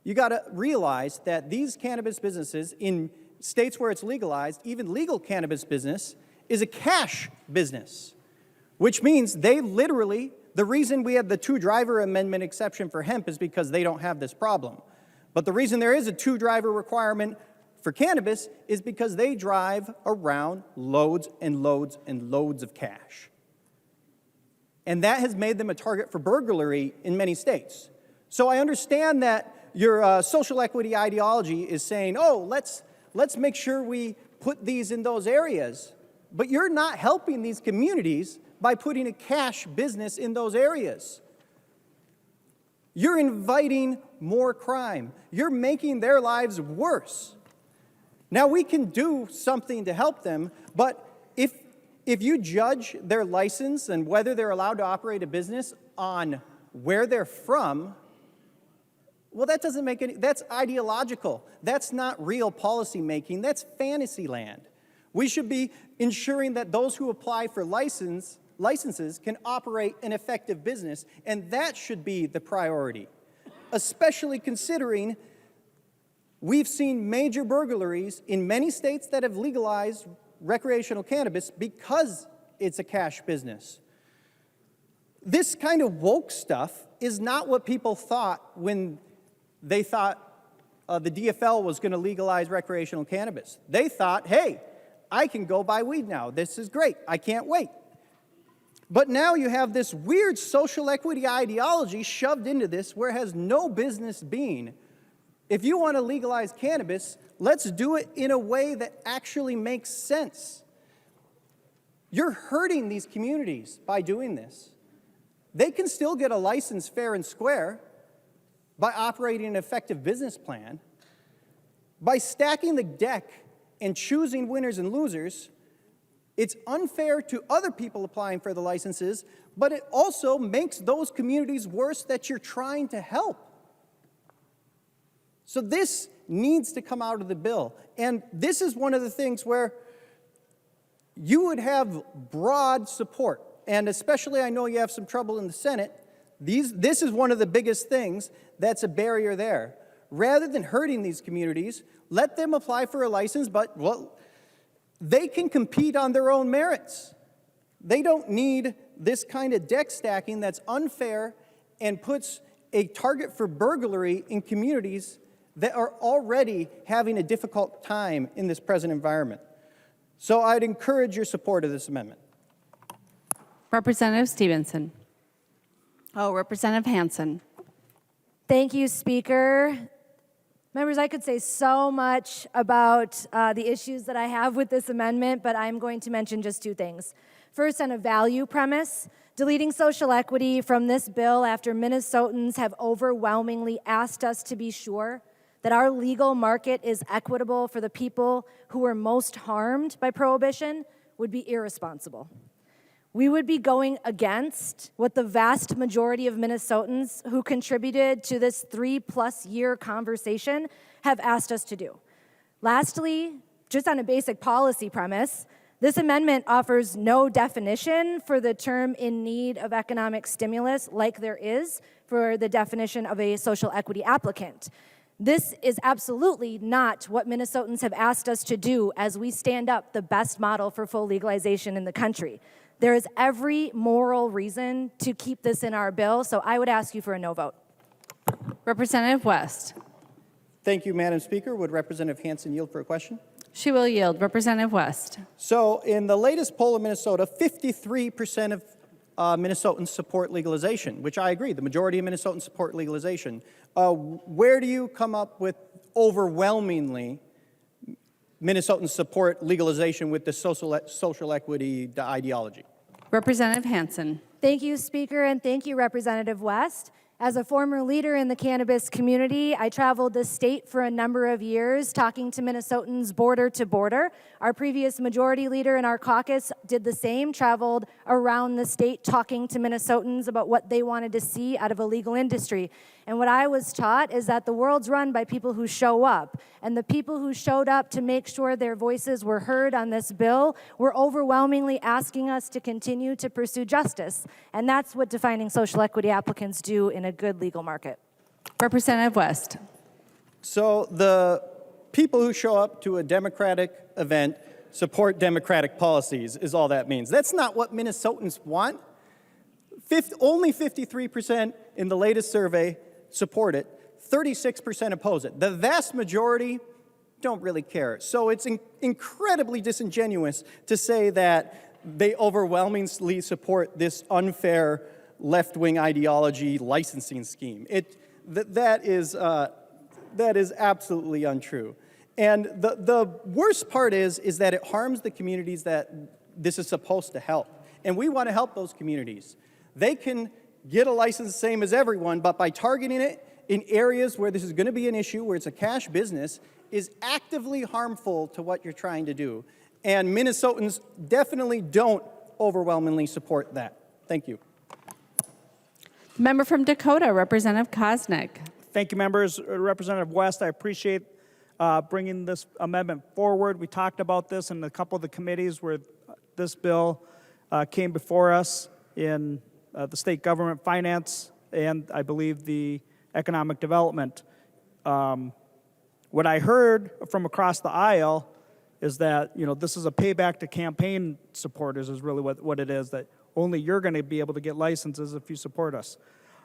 You got to realize that these cannabis businesses in states where it's legalized, even legal cannabis business, is a cash business, which means they literally, the reason we have the two-driver amendment exception for hemp is because they don't have this problem. But the reason there is a two-driver requirement for cannabis is because they drive around loads and loads and loads of cash. And that has made them a target for burglary in many states. So I understand that your social equity ideology is saying, oh, let's make sure we put these in those areas. But you're not helping these communities by putting a cash business in those areas. You're inviting more crime. You're making their lives worse. Now, we can do something to help them, but if you judge their license and whether they're allowed to operate a business on where they're from, well, that doesn't make any, that's ideological. That's not real policy making. That's fantasy land. We should be ensuring that those who apply for licenses can operate an effective business, and that should be the priority, especially considering we've seen major burglaries in many states that have legalized recreational cannabis because it's a cash business. This kind of woke stuff is not what people thought when they thought the DFL was going to legalize recreational cannabis. They thought, hey, I can go buy weed now. This is great. I can't wait. But now you have this weird social equity ideology shoved into this where it has no business being. If you want to legalize cannabis, let's do it in a way that actually makes sense. You're hurting these communities by doing this. They can still get a license fair and square by operating an effective business plan. By stacking the deck and choosing winners and losers, it's unfair to other people applying for the licenses, but it also makes those communities worse that you're trying to help. So this needs to come out of the bill. And this is one of the things where you would have broad support. And especially, I know you have some trouble in the Senate. This is one of the biggest things that's a barrier there. Rather than hurting these communities, let them apply for a license, but, well, they can compete on their own merits. They don't need this kind of deck stacking that's unfair and puts a target for burglary in communities that are already having a difficult time in this present environment. So I'd encourage your support of this amendment. Representative Stephenson. Oh, Representative Hansen. Thank you, Speaker. Members, I could say so much about the issues that I have with this amendment, but I'm going to mention just two things. First, on a value premise, deleting social equity from this bill after Minnesotans have overwhelmingly asked us to be sure that our legal market is equitable for the people who were most harmed by prohibition would be irresponsible. We would be going against what the vast majority of Minnesotans who contributed to this 3+ year conversation have asked us to do. Lastly, just on a basic policy premise, This amendment offers no definition for the term in need of economic stimulus like there is for the definition of a social equity applicant. This is absolutely not what Minnesotans have asked us to do as we stand up the best model for full legalization in the country. There is every moral reason to keep this in our bill, so I would ask you for a no vote. Representative West. Thank you, Madam Speaker. Would Representative Hansen yield for a question? She will yield. Representative West. So in the latest poll of Minnesota, 53% of Minnesotans support legalization, which I agree. The majority of Minnesotans support legalization. Where do you come up with overwhelmingly Minnesotans support legalization with the social equity ideology? Representative Hansen. Thank you, Speaker, and thank you, Representative West. As a former leader in the cannabis community, I traveled the state for a number of years talking to Minnesotans border to border. Our previous majority leader in our caucus did the same, traveled around the state talking to Minnesotans about what they wanted to see out of a legal industry. And what I was taught is that the world's run by people who show up. And the people who showed up to make sure their voices were heard on this bill were overwhelmingly asking us to continue to pursue justice. And that's what defining social equity applicants do in a good legal market. Representative West. So the people who show up to a Democratic event support Democratic policies is all that means. That's not what Minnesotans want. Only 53% in the latest survey support it. 36% oppose it. The vast majority don't really care. So it's incredibly disingenuous to say that they overwhelmingly support this unfair left-wing ideology licensing scheme. That is absolutely untrue. And the worst part is that it harms the communities that this is supposed to help. And we want to help those communities. They can get a license the same as everyone, but by targeting it in areas where this is going to be an issue, where it's a cash business, is actively harmful to what you're trying to do. And Minnesotans definitely don't overwhelmingly support that. Thank you. Member from Dakota, Representative Koznick. Thank you, members. Representative West, I appreciate bringing this amendment forward. We talked about this in a couple of the committees where this bill came before us in the state government finance and I believe the economic development. What I heard from across the aisle is that, this is a payback to campaign supporters is really what it is, that only you're going to be able to get licenses if you support us.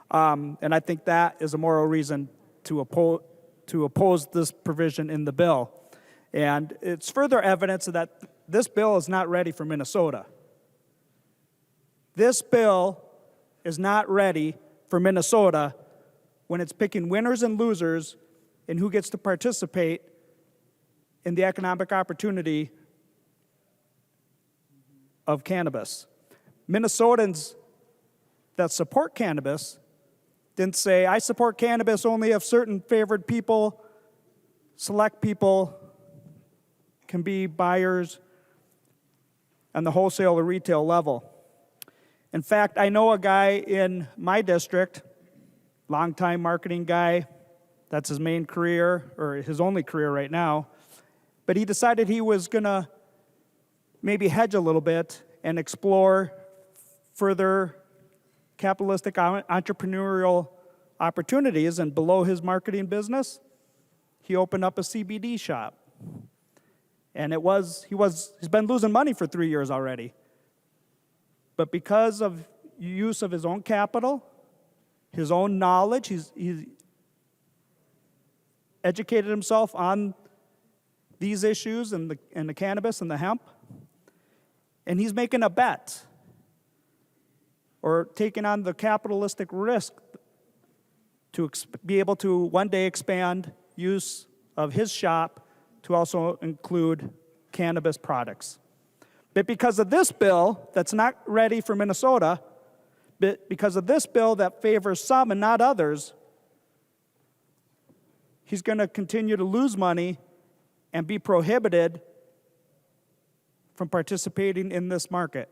And I think that is a moral reason to oppose this provision in the bill. And it's further evidence that this bill is not ready for Minnesota. This bill is not ready for Minnesota when it's picking winners and losers in who gets to participate in the economic opportunity of cannabis. Minnesotans that support cannabis didn't say, I support cannabis only if certain favored people, select people, can be buyers on the wholesale or retail level. In fact, I know a guy in my district, longtime marketing guy, that's his main career, or his only career right now, but he decided he was gonna maybe hedge a little bit and explore further capitalistic entrepreneurial opportunities, and below his marketing business, he opened up a CBD shop. And he's been losing money for 3 years already. But because of use of his own capital, his own knowledge, he's educated himself on these issues and the cannabis and the hemp, and he's making a bet or taking on the capitalistic risk to be able to one day expand use of his shop to also include cannabis products. But because of this bill that's not ready for Minnesota, but because of this bill that favors some and not others, he's going to continue to lose money and be prohibited from participating in this market.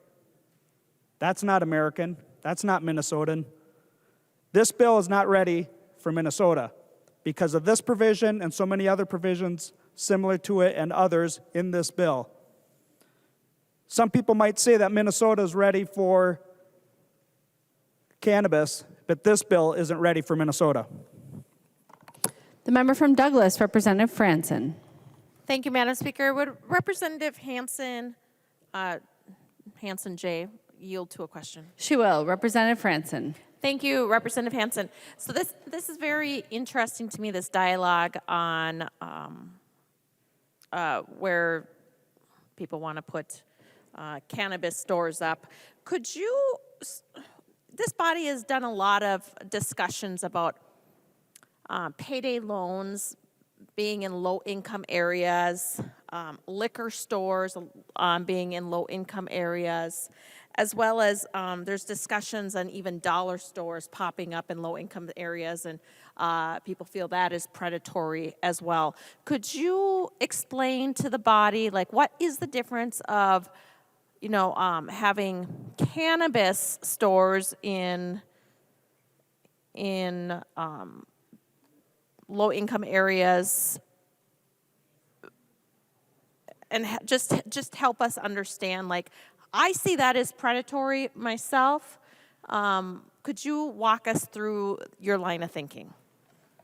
That's not American. That's not Minnesotan. This bill is not ready for Minnesota because of this provision and so many other provisions similar to it and others in this bill. Some people might say that Minnesota is ready for cannabis, but this bill isn't ready for Minnesota. The member from Douglas, Representative Franson. Thank you, Madam Speaker. Would Representative Hanson J. yield to a question? She will. Representative Franson. Thank you, Representative Hanson. So this is very interesting to me, this dialogue on where people want to put cannabis stores up. Could you, this body has done a lot of discussions about payday loans being in low-income areas, liquor stores being in low-income areas, as well as there's discussions on even dollar stores popping up in low-income areas, and people feel that is predatory as well. Could you explain to the body, like, what is the difference of, having cannabis stores in low-income areas, and just help us understand, like, I see that as predatory myself. Could you walk us through your line of thinking?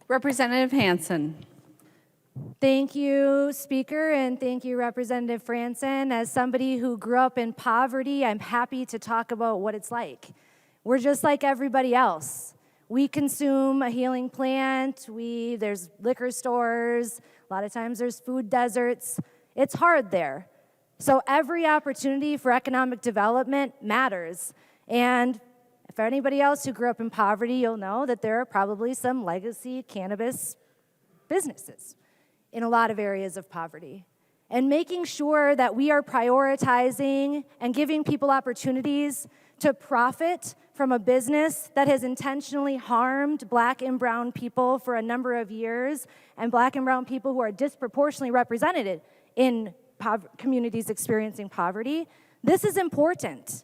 Representative Hanson. Thank you, Speaker, and thank you, Representative Franson. As somebody who grew up in poverty, I'm happy to talk about what it's like. We're just like everybody else. We consume a healing plant, there's liquor stores, a lot of times there's food deserts. It's hard there. So every opportunity for economic development matters. And for anybody else who grew up in poverty, you'll know that there are probably some legacy cannabis businesses in a lot of areas of poverty. And making sure that we are prioritizing and giving people opportunities to profit from a business that has intentionally harmed Black and brown people for a number of years, and Black and brown people who are disproportionately represented in communities experiencing poverty. This is important.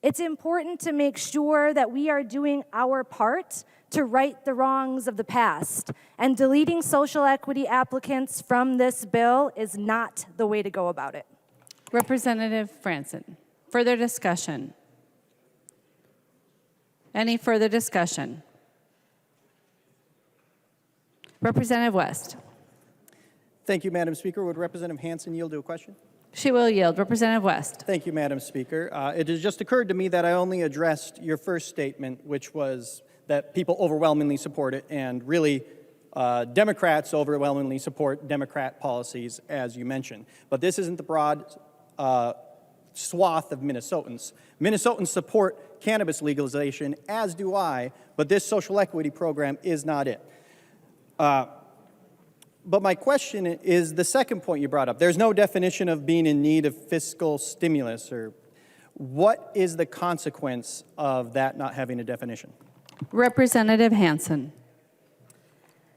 It's important to make sure that we are doing our part to right the wrongs of the past. And deleting social equity applicants from this bill is not the way to go about it. Representative Franson. Further discussion? Any further discussion? Representative West. Thank you, Madam Speaker. Would Representative Hanson yield to a question? She will yield. Representative West. Thank you, Madam Speaker. It has just occurred to me that I only addressed your first statement, which was that people overwhelmingly support it, and really Democrats overwhelmingly support Democrat policies, as you mentioned. But this isn't the broad swath of Minnesotans. Minnesotans support cannabis legalization, as do I, but this social equity program is not it. But my question is the second point you brought up. There's no definition of being in need of fiscal stimulus, or what is the consequence of that not having a definition? Representative Hanson.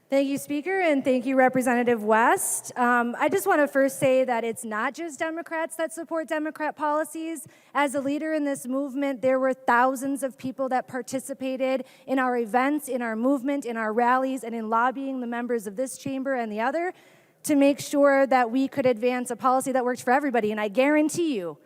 Thank you, Speaker, and thank you, Representative West. I just want to first say that it's not just Democrats that support Democrat policies. As a leader in this movement, there were thousands of people that participated in our events, in our movement, in our rallies, and in lobbying the members of this chamber and the other to make sure that we could advance a policy that worked for everybody. And I guarantee you,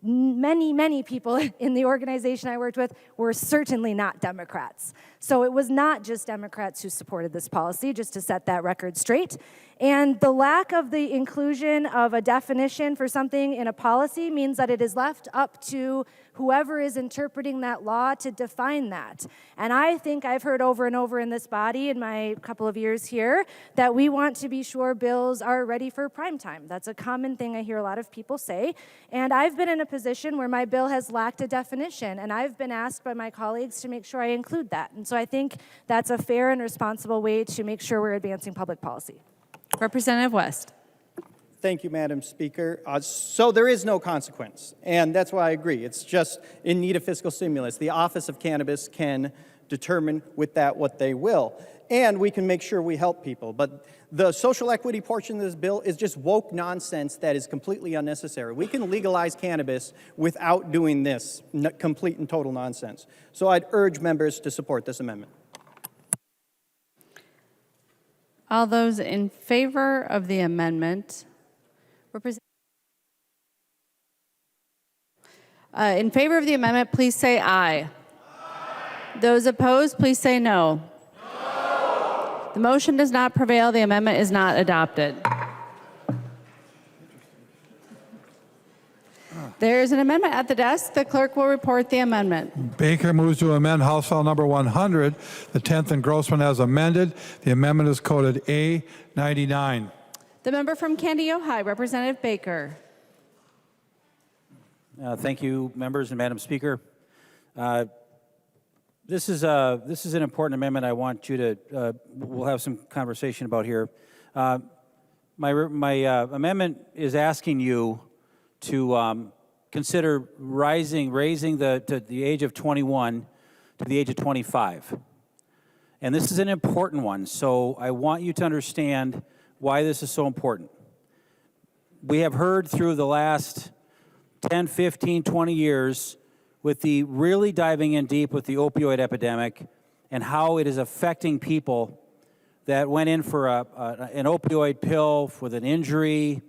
many people in the organization I worked with were certainly not Democrats. So it was not just Democrats who supported this policy, just to set that record straight. And the lack of the inclusion of a definition for something in a policy means that it is left up to whoever is interpreting that law to define that. And I think I've heard over and over in this body in my couple of years here that we want to be sure bills are ready for prime time. That's a common thing I hear a lot of people say. And I've been in a position where my bill has lacked a definition, and I've been asked by my colleagues to make sure I include that. And so I think that's a fair and responsible way to make sure we're advancing public policy. Representative West. Thank you, Madam Speaker. So there is no consequence, and that's why I agree. It's just in need of fiscal stimulus. The Office of Cannabis can determine with that what they will, and we can make sure we help people. But the social equity portion of this bill is just woke nonsense that is completely unnecessary. We can legalize cannabis without doing this complete and total nonsense. So I'd urge members to support this amendment. All those in favor of the amendment, In favor of the amendment, please say aye. Those opposed, please say no. The motion does not prevail. The amendment is not adopted. There is an amendment at the desk. The clerk will report the amendment. Baker moves to amend House File Number 100, the 10th engrossment as amended. The amendment is coded A99. The member from Candy, Ojai, Representative Baker. Thank you, members and Madam Speaker. This is an important amendment I want you to, we'll have some conversation about here. My amendment is asking you to consider raising the age of 21 to the age of 25. And this is an important one, so I want you to understand why this is so important. We have heard through the last 10, 15, 20 years with the really diving in deep with the opioid epidemic and how it is affecting people that went in for an opioid pill with an injury,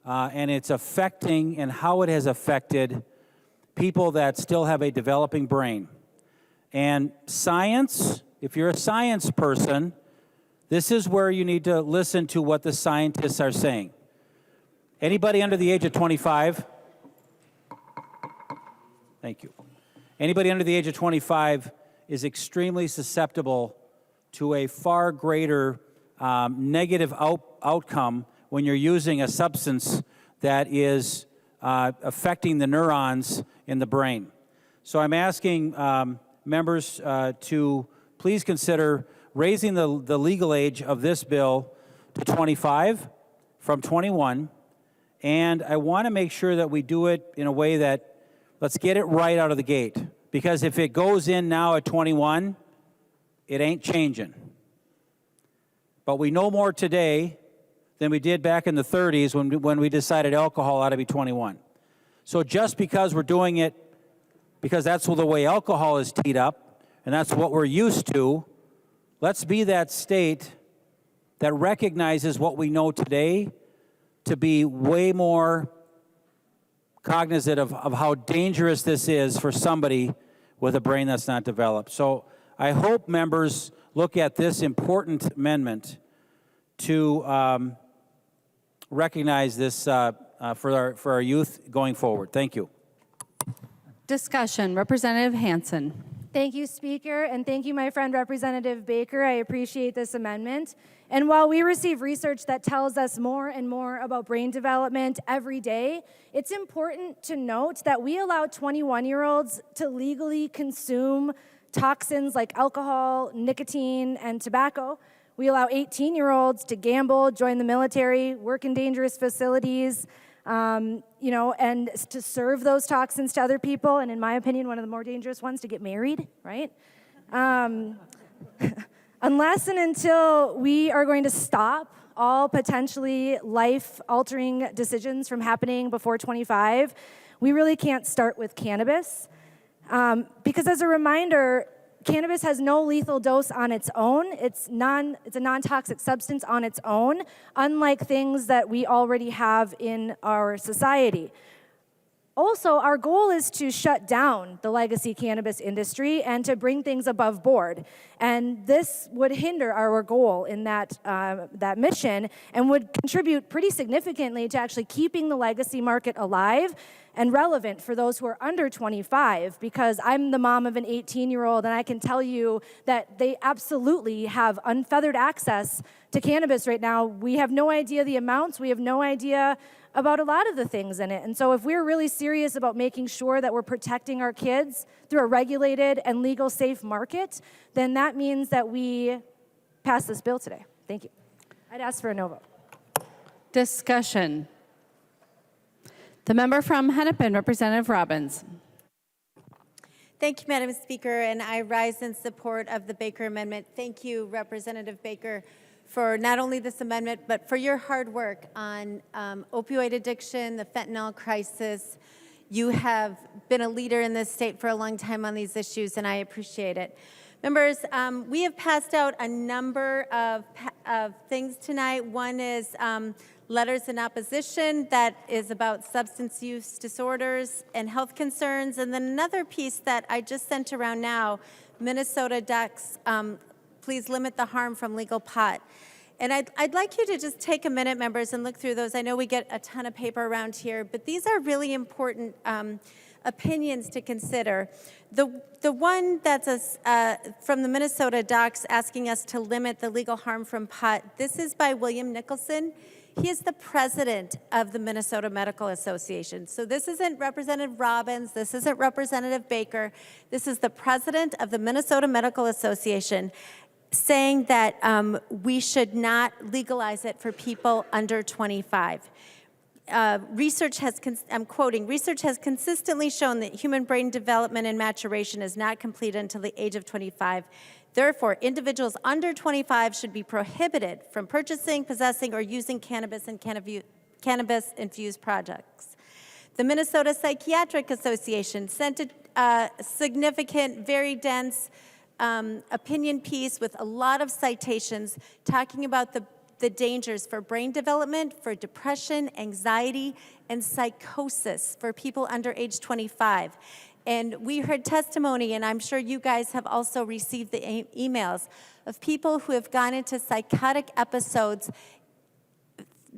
and it's affecting and how it has affected people that still have a developing brain. And science, if you're a science person, this is where you need to listen to what the scientists are saying. Anybody under the age of 25? Thank you. Anybody under the age of 25 is extremely susceptible to a far greater negative outcome when you're using a substance that is affecting the neurons in the brain. So I'm asking members to please consider raising the legal age of this bill to 25 from 21. And I want to make sure that we do it in a way that let's get it right out of the gate. Because if it goes in now at 21, it ain't changing. But we know more today than we did back in the 30s when we decided alcohol ought to be 21. So just because we're doing it, because that's the way alcohol is teed up, and that's what we're used to, let's be that state that recognizes what we know today to be way more cognizant of how dangerous this is for somebody with a brain that's not developed. So I hope members look at this important amendment to recognize this for our youth going forward. Thank you. Discussion. Representative Hansen. Thank you, Speaker, and thank you, my friend Representative Baker. I appreciate this amendment. And while we receive research that tells us more and more about brain development every day, it's important to note that we allow 21-year-olds to legally consume toxins like alcohol, nicotine, and tobacco. We allow 18-year-olds to gamble, join the military, work in dangerous facilities, and to serve those toxins to other people, and in my opinion, one of the more dangerous ones, to get married, right? Unless and until we are going to stop all potentially life-altering decisions from happening before 25, we really can't start with cannabis. Because as a reminder, cannabis has no lethal dose on its own. It's a non-toxic substance on its own, unlike things that we already have in our society. Also, our goal is to shut down the legacy cannabis industry and to bring things above board. And this would hinder our goal in that mission and would contribute pretty significantly to actually keeping the legacy market alive and relevant for those who are under 25, because I'm the mom of an 18-year-old, and I can tell you that they absolutely have unfeathered access to cannabis right now. We have no idea the amounts. We have no idea about a lot of the things in it. And so if we're really serious about making sure that we're protecting our kids through a regulated and legal safe market, then that means that we pass this bill today. Thank you. I'd ask for a no vote. Discussion. The member from Hennepin, Representative Robbins. Thank you, Madam Speaker, and I rise in support of the Baker Amendment. Thank you, Representative Baker, for not only this amendment, but for your hard work on opioid addiction, the fentanyl crisis. You have been a leader in this state for a long time on these issues, and I appreciate it. Members, we have passed out a number of things tonight. One is letters in opposition that is about substance use disorders and health concerns. And then another piece that I just sent around now, Minnesota ducks, please limit the harm from legal pot. And I'd like you to just take a minute, members, and look through those. I know we get a ton of paper around here, but these are really important opinions to consider. The one that's from the Minnesota docs asking us to limit the legal harm from pot, this is by William Nicholson. He is the president of the Minnesota Medical Association. So this isn't Representative Robbins, this isn't Representative Baker, this is the president of the Minnesota Medical Association saying that we should not legalize it for people under 25. Research has, I'm quoting, research has consistently shown that human brain development and maturation is not complete until the age of 25. Therefore, individuals under 25 should be prohibited from purchasing, possessing, or using cannabis and cannabis-infused products. The Minnesota Psychiatric Association sent a significant, very dense opinion piece with a lot of citations talking about the dangers for brain development, for depression, anxiety, and psychosis for people under age 25. And we heard testimony, and I'm sure you guys have also received the emails of people who have gone into psychotic episodes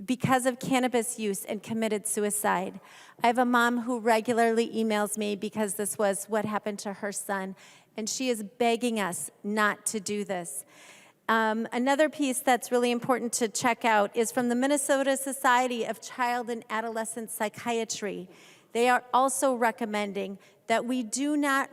because of cannabis use and committed suicide. I have a mom who regularly emails me because this was what happened to her son, and she is begging us not to do this. Another piece that's really important to check out is from the Minnesota Society of Child and Adolescent Psychiatry. They are also recommending that we do not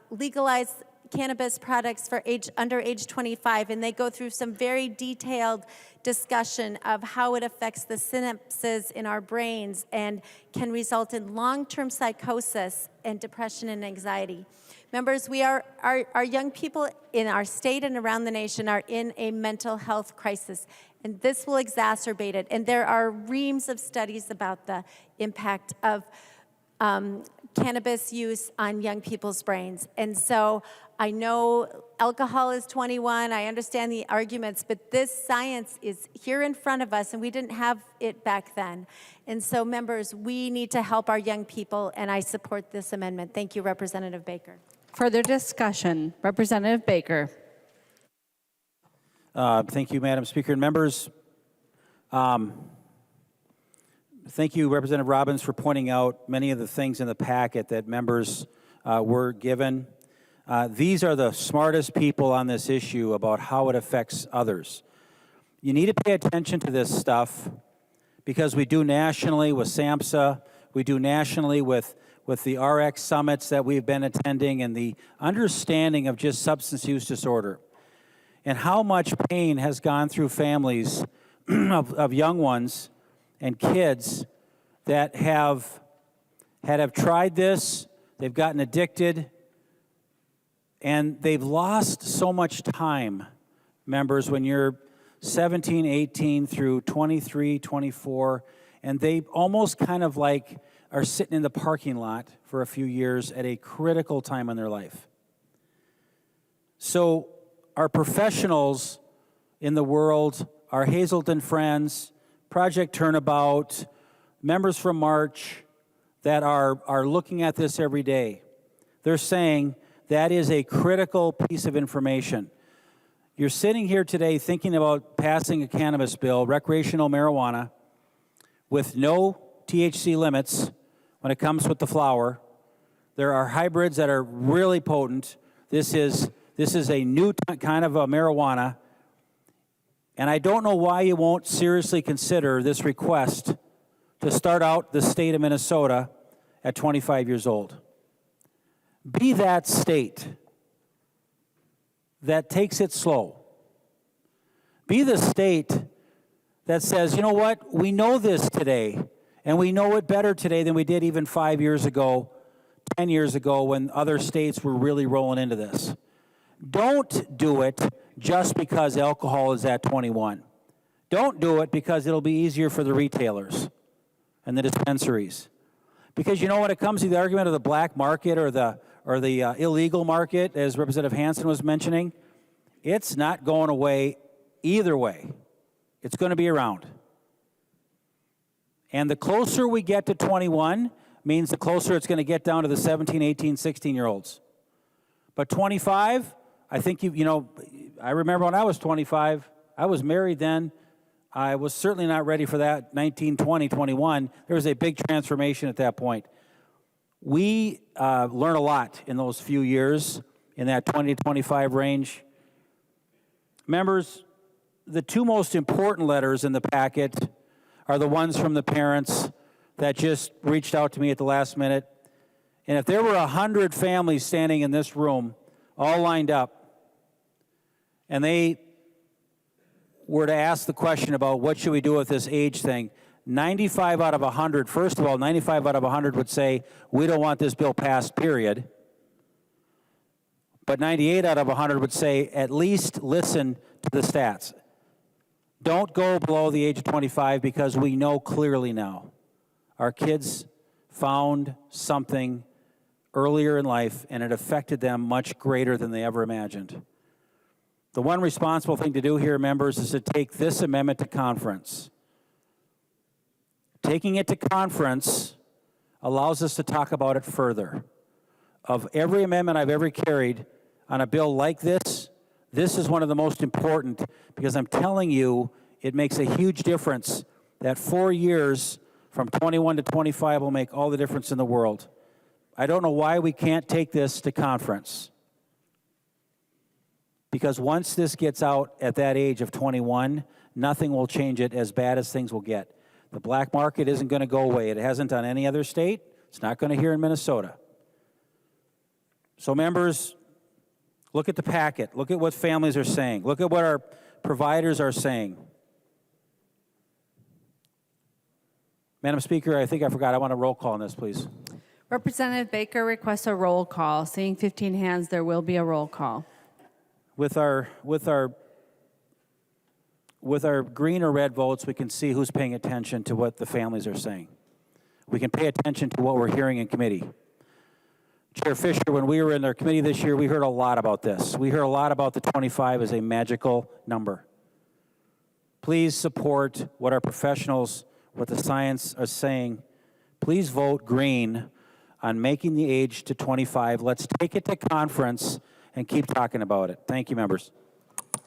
legalize cannabis products for under age 25, and they go through some very detailed discussion of how it affects the synapses in our brains and can result in long-term psychosis and depression and anxiety. Members, our young people in our state and around the nation are in a mental health crisis, and this will exacerbate it. And there are reams of studies about the impact of cannabis use on young people's brains. And so I know alcohol is 21, I understand the arguments, but this science is here in front of us, and we didn't have it back then. And so, members, we need to help our young people, and I support this amendment. Thank you, Representative Baker. Further discussion, Representative Baker. Thank you, Madam Speaker and members. Thank you, Representative Robbins, for pointing out many of the things in the packet that members were given. These are the smartest people on this issue about how it affects others. You need to pay attention to this stuff because we do nationally with SAMHSA, we do nationally with the RX summits that we've been attending, and the understanding of just substance use disorder and how much pain has gone through families of young ones and kids that have tried this, they've gotten addicted, and they've lost so much time, members, when you're 17, 18 through 23, 24, and they almost kind of like are sitting in the parking lot for a few years at a critical time in their life. So our professionals in the world, our Hazelton friends, Project Turnabout, members from March that are looking at this every day, they're saying that is a critical piece of information. You're sitting here today thinking about passing a cannabis bill, recreational marijuana, with no THC limits when it comes with the flower. There are hybrids that are really potent. This is a new kind of a marijuana. And I don't know why you won't seriously consider this request to start out the state of Minnesota at 25 years old. Be that state that takes it slow. Be the state that says, you know what, we know this today, and we know it better today than we did even 5 years ago, 10 years ago, when other states were really rolling into this. Don't do it just because alcohol is at 21. Don't do it because it'll be easier for the retailers and the dispensaries. Because you know when it comes to the argument of the black market or the illegal market, as Representative Hansen was mentioning, it's not going away either way. It's going to be around. And the closer we get to 21 means the closer it's going to get down to the 17, 18, 16-year-olds. But 25, I think I remember when I was 25, I was married then. I was certainly not ready for that 19, 20, 21. There was a big transformation at that point. We learned a lot in those few years in that 20 to 25 range. Members, the two most important letters in the packet are the ones from the parents that just reached out to me at the last minute. And if there were 100 families standing in this room, all lined up, and they were to ask the question about what should we do with this age thing, 95 out of 100, first of all, 95 out of 100 would say, we don't want this bill passed, period. But 98 out of 100 would say, at least listen to the stats. Don't go below the age of 25 because we know clearly now our kids found something earlier in life and it affected them much greater than they ever imagined. The one responsible thing to do here, members, is to take this amendment to conference. Taking it to conference allows us to talk about it further. Of every amendment I've ever carried on a bill like this, this is one of the most important because I'm telling you, it makes a huge difference. That 4 years from 21 to 25 will make all the difference in the world. I don't know why we can't take this to conference. Because once this gets out at that age of 21, nothing will change it as bad as things will get. The black market isn't going to go away. It hasn't on any other state. It's not going to here in Minnesota. So members, look at the packet. Look at what families are saying. Look at what our providers are saying. Madam Speaker, I think I forgot. I want a roll call on this, please. Representative Baker requests a roll call. Seeing 15 hands, there will be a roll call. With our green or red votes, we can see who's paying attention to what the families are saying. We can pay attention to what we're hearing in committee. Chair Fisher, when we were in our committee this year, we heard a lot about this. We heard a lot about the 25 as a magical number. Please support what our professionals, what the science are saying. Please vote green on making the age to 25. Let's take it to conference and keep talking about it. Thank you, members.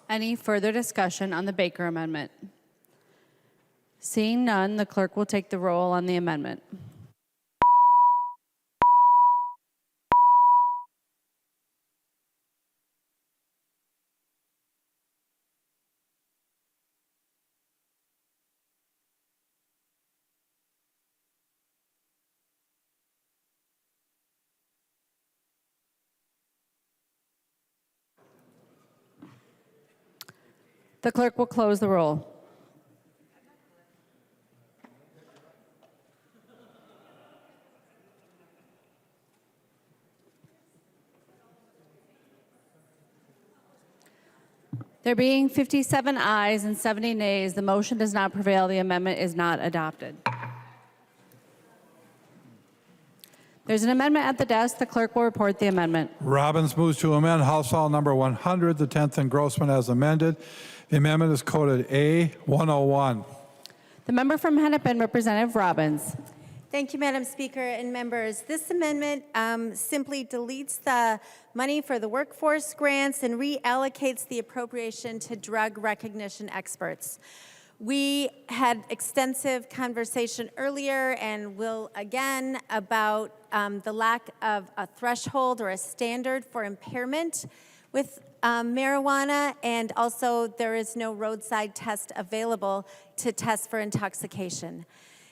Any further discussion on the Baker amendment? Seeing none, the clerk will take the roll on the amendment. The clerk will close the roll. There being 57 ayes and 70 nays, the motion does not prevail. The amendment is not adopted. There's an amendment at the desk. The clerk will report the amendment. Robbins moves to amend House File Number 100, the 10th engrossment as amended. The amendment is coded A101. The member from Hennepin, Representative Robbins. Thank you, Madam Speaker and members. This amendment simply deletes the money for the workforce grants and reallocates the appropriation to drug recognition experts. We had extensive conversation earlier and will again about the lack of a threshold or a standard for impairment with marijuana, and also there is no roadside test available to test for intoxication.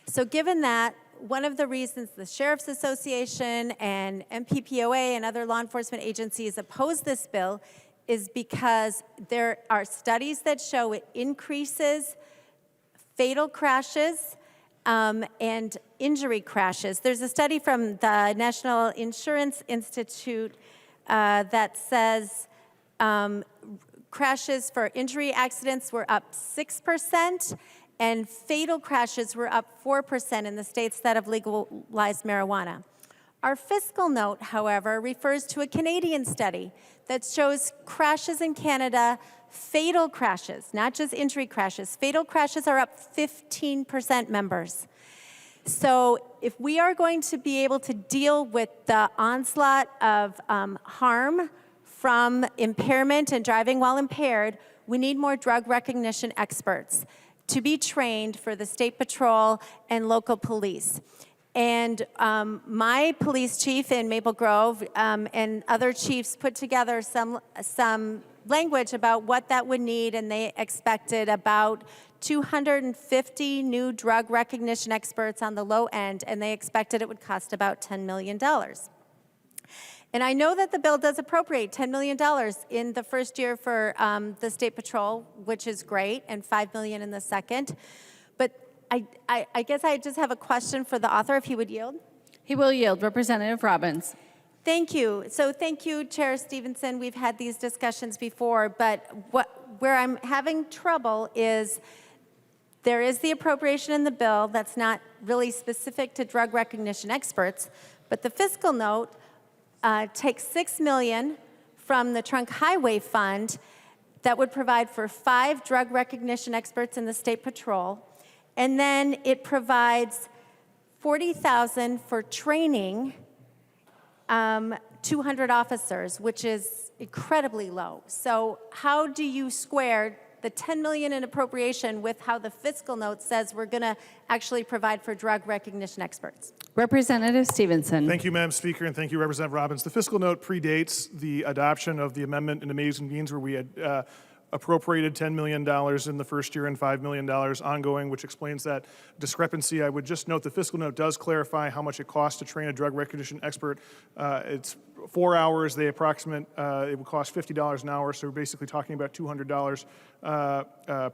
So given that, one of the reasons the Sheriff's Association and MPPOA and other law enforcement agencies oppose this bill is because there are studies that show it increases fatal crashes and injury crashes. There's a study from the National Insurance Institute that says crashes for injury accidents were up 6%, and fatal crashes were up 4% in the states that have legalized marijuana. Our fiscal note, however, refers to a Canadian study that shows crashes in Canada, fatal crashes, not just injury crashes. Fatal crashes are up 15%, members. So if we are going to be able to deal with the onslaught of harm from impairment and driving while impaired, we need more drug recognition experts to be trained for the State Patrol and local police. And my police chief in Maple Grove and other chiefs put together some language about what that would need, and they expected about 250 new drug recognition experts on the low end, and they expected it would cost about $10 million. And I know that the bill does appropriate $10 million in the first year for the State Patrol, which is great, and $5 million in the second. But I guess I just have a question for the author, if he would yield. He will yield. Representative Robbins. Thank you. So thank you, Chair Stephenson. We've had these discussions before, but where I'm having trouble is there is the appropriation in the bill that's not really specific to drug recognition experts, but the fiscal note takes $6 million from the Trunk Highway Fund that would provide for 5 drug recognition experts in the State Patrol, and then it provides $40,000 for training 200 officers, which is incredibly low. So how do you square the $10 million in appropriation with how the fiscal note says we're going to actually provide for drug recognition experts? Representative Stephenson. Thank you, Madam Speaker, and thank you, Representative Robbins. The fiscal note predates the adoption of the amendment in Amazing Means, where we had appropriated $10 million in the first year and $5 million ongoing, which explains that discrepancy. I would just note the fiscal note does clarify how much it costs to train a drug recognition expert. It's 4 hours. They approximate it would cost $50 an hour, so we're basically talking about $200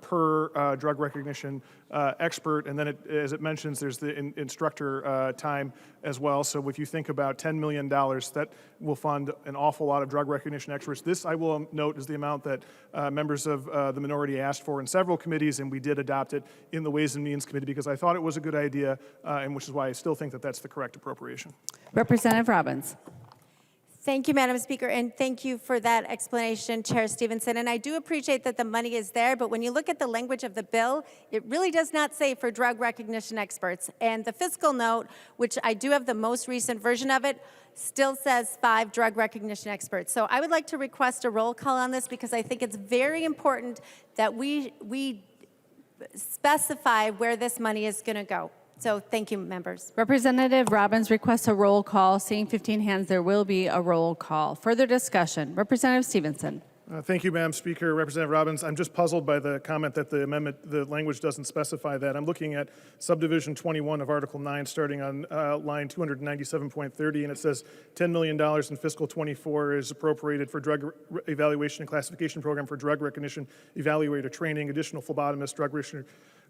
per drug recognition expert. And then, as it mentions, there's the instructor time as well. So if you think about $10 million, that will fund an awful lot of drug recognition experts. This, I will note, is the amount that members of the minority asked for in several committees, and we did adopt it in the Ways and Means Committee because I thought it was a good idea, and which is why I still think that that's the correct appropriation. Representative Robbins. Thank you, Madam Speaker, and thank you for that explanation, Chair Stephenson. And I do appreciate that the money is there, but when you look at the language of the bill, it really does not say for drug recognition experts. And the fiscal note, which I do have the most recent version of it, still says 5 drug recognition experts. So I would like to request a roll call on this because I think it's very important that we specify where this money is going to go. So thank you, members. Representative Robbins requests a roll call. Seeing 15 hands, there will be a roll call. Further discussion. Representative Stephenson. Thank you, Madam Speaker. Representative Robbins, I'm just puzzled by the comment that the amendment, the language doesn't specify that. I'm looking at subdivision 21 of Article 9, starting on line 297.30, and it says $10 million in fiscal 24 is appropriated for drug evaluation and classification program for drug recognition evaluator training, additional phlebotomist, drug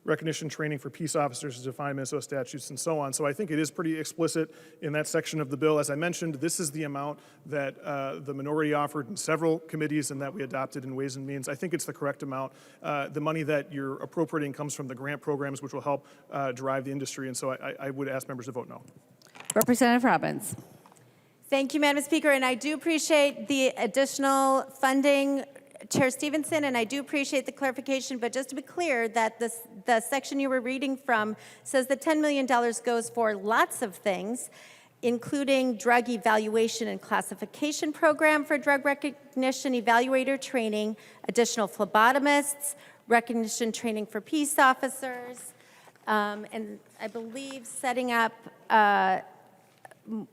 recognition training for peace officers as defined in Minnesota statutes, and so on. So I think it is pretty explicit in that section of the bill. As I mentioned, this is the amount that the minority offered in several committees and that we adopted in Ways and Means. I think it's the correct amount. The money that you're appropriating comes from the grant programs, which will help drive the industry, and so I would ask members to vote no. Representative Robbins. Thank you, Madam Speaker, and I do appreciate the additional funding, Chair Stephenson, and I do appreciate the clarification, but just to be clear that the section you were reading from says that $10 million goes for lots of things, including drug evaluation and classification program for drug recognition evaluator training, additional phlebotomists, recognition training for peace officers, and I believe setting up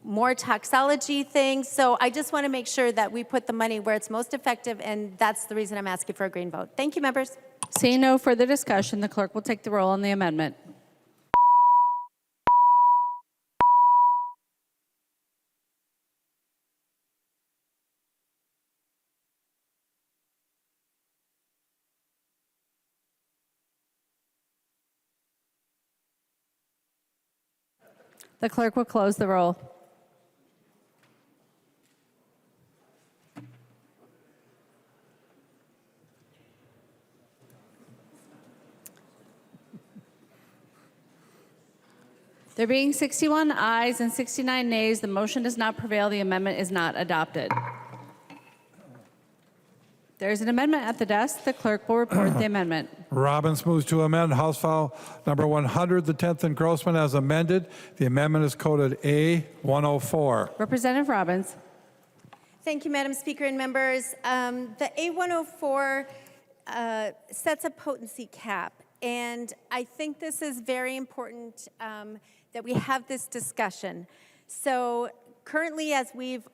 more toxology things. So I just want to make sure that we put the money where it's most effective, and that's the reason I'm asking for a green vote. Thank you, members. Seeing no further discussion, the clerk will take the roll on the amendment. The clerk will close the roll. There being 61 ayes and 69 nays, the motion does not prevail. The amendment is not adopted. There is an amendment at the desk. The clerk will report the amendment. Robbins moves to amend House File number 100, the 10th engrossment as amended. The amendment is coded A104. Representative Robbins. Thank you, Madam Speaker and members. The A104 sets a potency cap, and I think this is very important that we have this discussion. So currently, as we've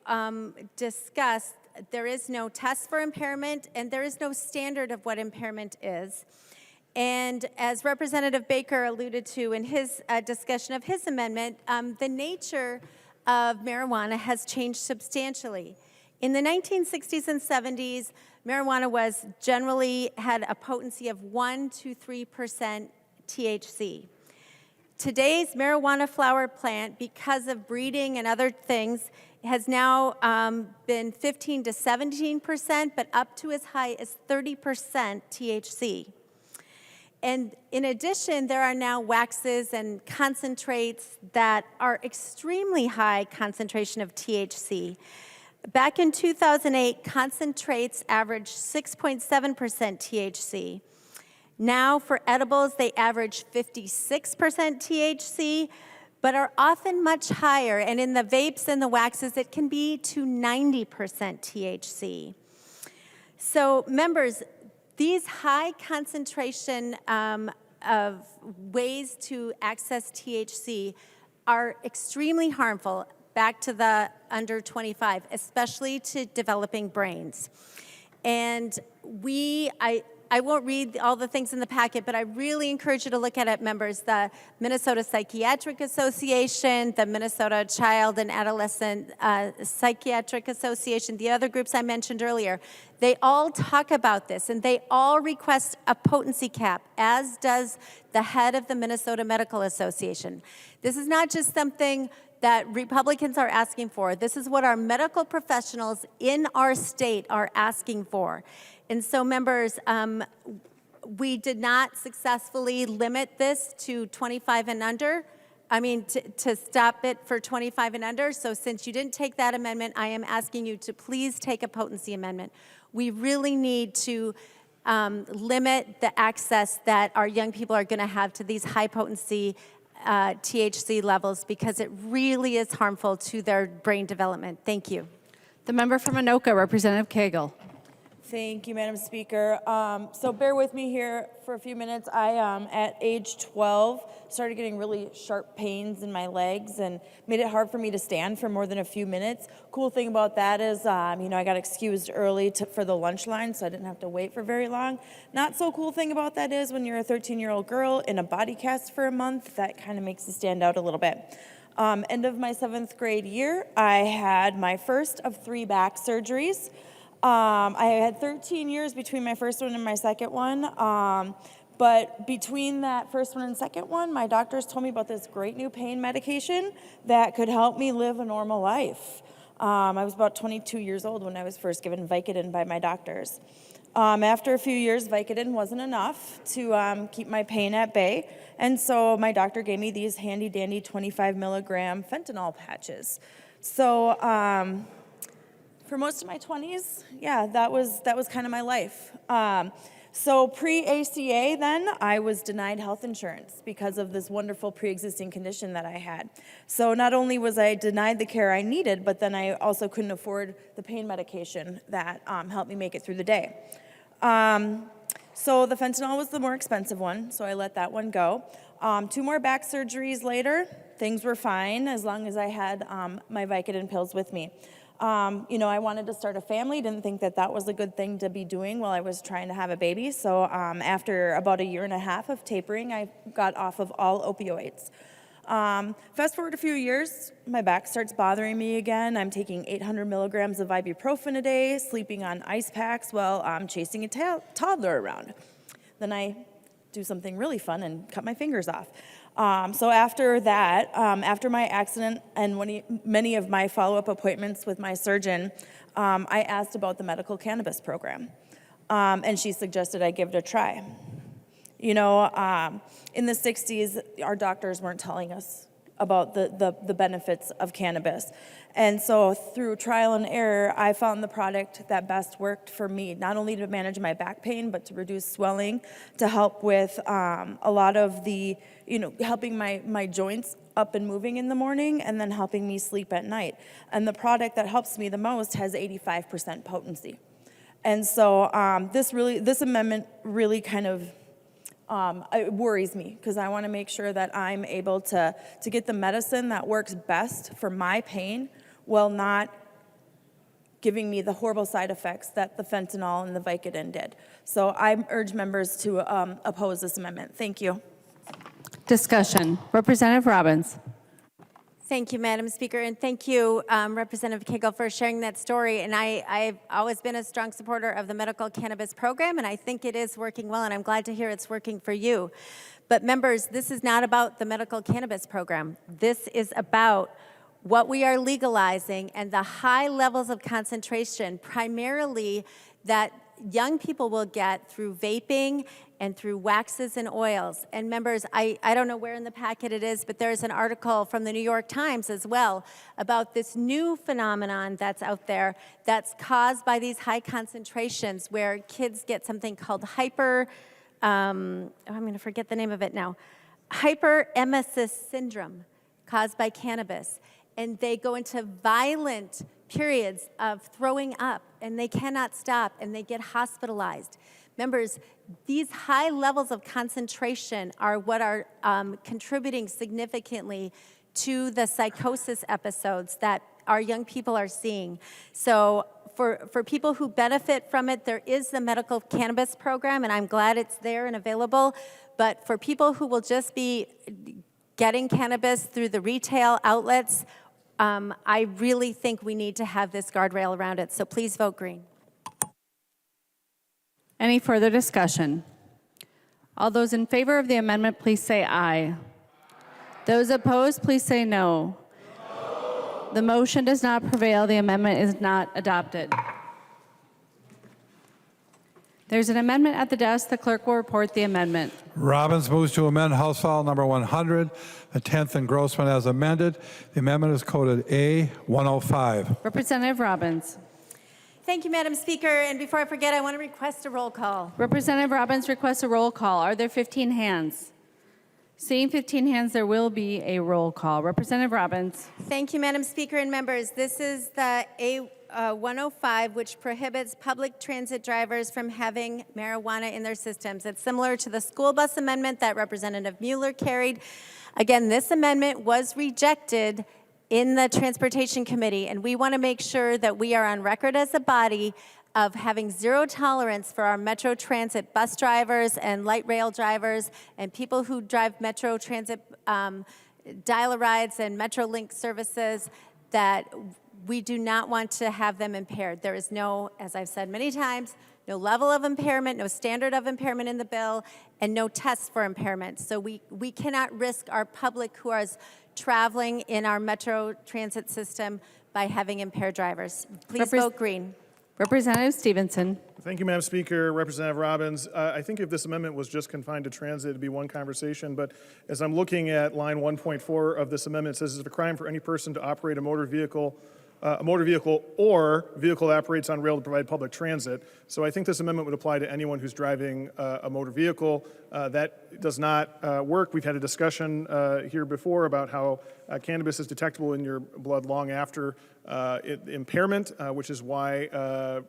discussed, there is no test for impairment, and there is no standard of what impairment is. And as Representative Baker alluded to in his discussion of his amendment, the nature of marijuana has changed substantially. In the 1960s and 70s, marijuana was generally had a potency of 1 to 3% THC. Today's marijuana flower plant, because of breeding and other things, has now been 15 to 17%, but up to as high as 30% THC. And in addition, there are now waxes and concentrates that are extremely high concentration of THC. Back in 2008, concentrates averaged 6.7% THC. Now for edibles, they average 56% THC, but are often much higher. And in the vapes and the waxes, it can be to 90% THC. So members, these high concentration of ways to access THC are extremely harmful, back to the under 25, especially to developing brains. And I won't read all the things in the packet, but I really encourage you to look at it, members. The Minnesota Psychiatric Association, the Minnesota Child and Adolescent Psychiatric Association, the other groups I mentioned earlier, they all talk about this, and they all request a potency cap, as does the head of the Minnesota Medical Association. This is not just something that Republicans are asking for. This is what our medical professionals in our state are asking for. And so, members, we did not successfully limit this to 25 and under. To stop it for 25 and under. So since you didn't take that amendment, I am asking you to please take a potency amendment. We really need to limit the access that our young people are going to have to these high potency THC levels, because it really is harmful to their brain development. Thank you. The member from Anoka, Representative Cagle. Thank you, Madam Speaker. So bear with me here for a few minutes. I, at age 12, started getting really sharp pains in my legs and made it hard for me to stand for more than a few minutes. Cool thing about that is, I got excused early for the lunch line, so I didn't have to wait for very long. Not so cool thing about that is when you're a 13-year-old girl in a body cast for a month, that kind of makes you stand out a little bit. End of my 7th grade year, I had my first of 3 back surgeries. I had 13 years between my first one and my second one, but between that first one and second one, my doctors told me about this great new pain medication that could help me live a normal life. I was about 22 years old when I was first given Vicodin by my doctors. After a few years, Vicodin wasn't enough to keep my pain at bay, and so my doctor gave me these handy-dandy 25 milligram fentanyl patches. So, for most of my 20s, yeah, that was kind of my life. So pre-ACA then, I was denied health insurance because of this wonderful pre-existing condition that I had. So not only was I denied the care I needed, but then I also couldn't afford the pain medication that helped me make it through the day. So the fentanyl was the more expensive one, so I let that one go. 2 more back surgeries later, things were fine as long as I had my Vicodin pills with me. I wanted to start a family, didn't think that was a good thing to be doing while I was trying to have a baby. So after about a year and a half of tapering, I got off of all opioids. Fast forward a few years, my back starts bothering me again. I'm taking 800 milligrams of ibuprofen a day, sleeping on ice packs while I'm chasing a toddler around. Then I do something really fun and cut my fingers off. So after that, after my accident and many of my follow-up appointments with my surgeon, I asked about the medical cannabis program, and she suggested I give it a try. In the 60s, our doctors weren't telling us about the benefits of cannabis. And so through trial and error, I found the product that best worked for me, not only to manage my back pain, but to reduce swelling, to help with a lot of the, helping my joints up and moving in the morning, and then helping me sleep at night. And the product that helps me the most has 85% potency. And so this amendment really kind of it worries me, because I want to make sure that I'm able to get the medicine that works best for my pain while not giving me the horrible side effects that the fentanyl and the Vicodin did. So I urge members to oppose this amendment. Thank you. Discussion. Representative Robbins. Thank you, Madam Speaker, and thank you, Representative Cagle, for sharing that story. And I've always been a strong supporter of the medical cannabis program, and I think it is working well, and I'm glad to hear it's working for you. But members, this is not about the medical cannabis program. This is about what we are legalizing and the high levels of concentration, primarily that young people will get through vaping and through waxes and oils. And members, I don't know where in the packet it is, but there's an article from the New York Times as well about this new phenomenon that's out there that's caused by these high concentrations where kids get something called I'm going to forget the name of it now, hyperemesis syndrome caused by cannabis. And they go into violent periods of throwing up, and they cannot stop, and they get hospitalized. Members, these high levels of concentration are what are contributing significantly to the psychosis episodes that our young people are seeing. So for people who benefit from it, there is the medical cannabis program, and I'm glad it's there and available. But for people who will just be getting cannabis through the retail outlets, I really think we need to have this guardrail around it. So please vote green. Any further discussion? All those in favor of the amendment, please say aye. Those opposed, please say no. The motion does not prevail. The amendment is not adopted. There's an amendment at the desk. The clerk will report the amendment. Robbins moves to amend House File number 100, the 10th engrossment as amended. The amendment is coded A105. Representative Robbins. Thank you, Madam Speaker. And before I forget, I want to request a roll call. Representative Robbins requests a roll call. Are there 15 hands? Seeing 15 hands, there will be a roll call. Representative Robbins. Thank you, Madam Speaker and members. This is the A105, which prohibits public transit drivers from having marijuana in their systems. It's similar to the school bus amendment that Representative Mueller carried. Again, this amendment was rejected in the Transportation Committee, and we want to make sure that we are on record as a body of having zero tolerance for our Metro Transit bus drivers and light rail drivers and people who drive Metro Transit dial-a-rides and Metrolink services, that we do not want to have them impaired. There is no, as I've said many times, no level of impairment, no standard of impairment in the bill, and no tests for impairment. So we cannot risk our public who are traveling in our Metro Transit system by having impaired drivers. Please vote green. Representative Stephenson. Thank you, Madam Speaker. Representative Robbins, I think if this amendment was just confined to transit, it'd be one conversation. But as I'm looking at line 1.4 of this amendment, it says it's a crime for any person to operate a motor vehicle or vehicle that operates on rail to provide public transit. So I think this amendment would apply to anyone who's driving a motor vehicle. That does not work. We've had a discussion here before about how cannabis is detectable in your blood long after impairment, which is why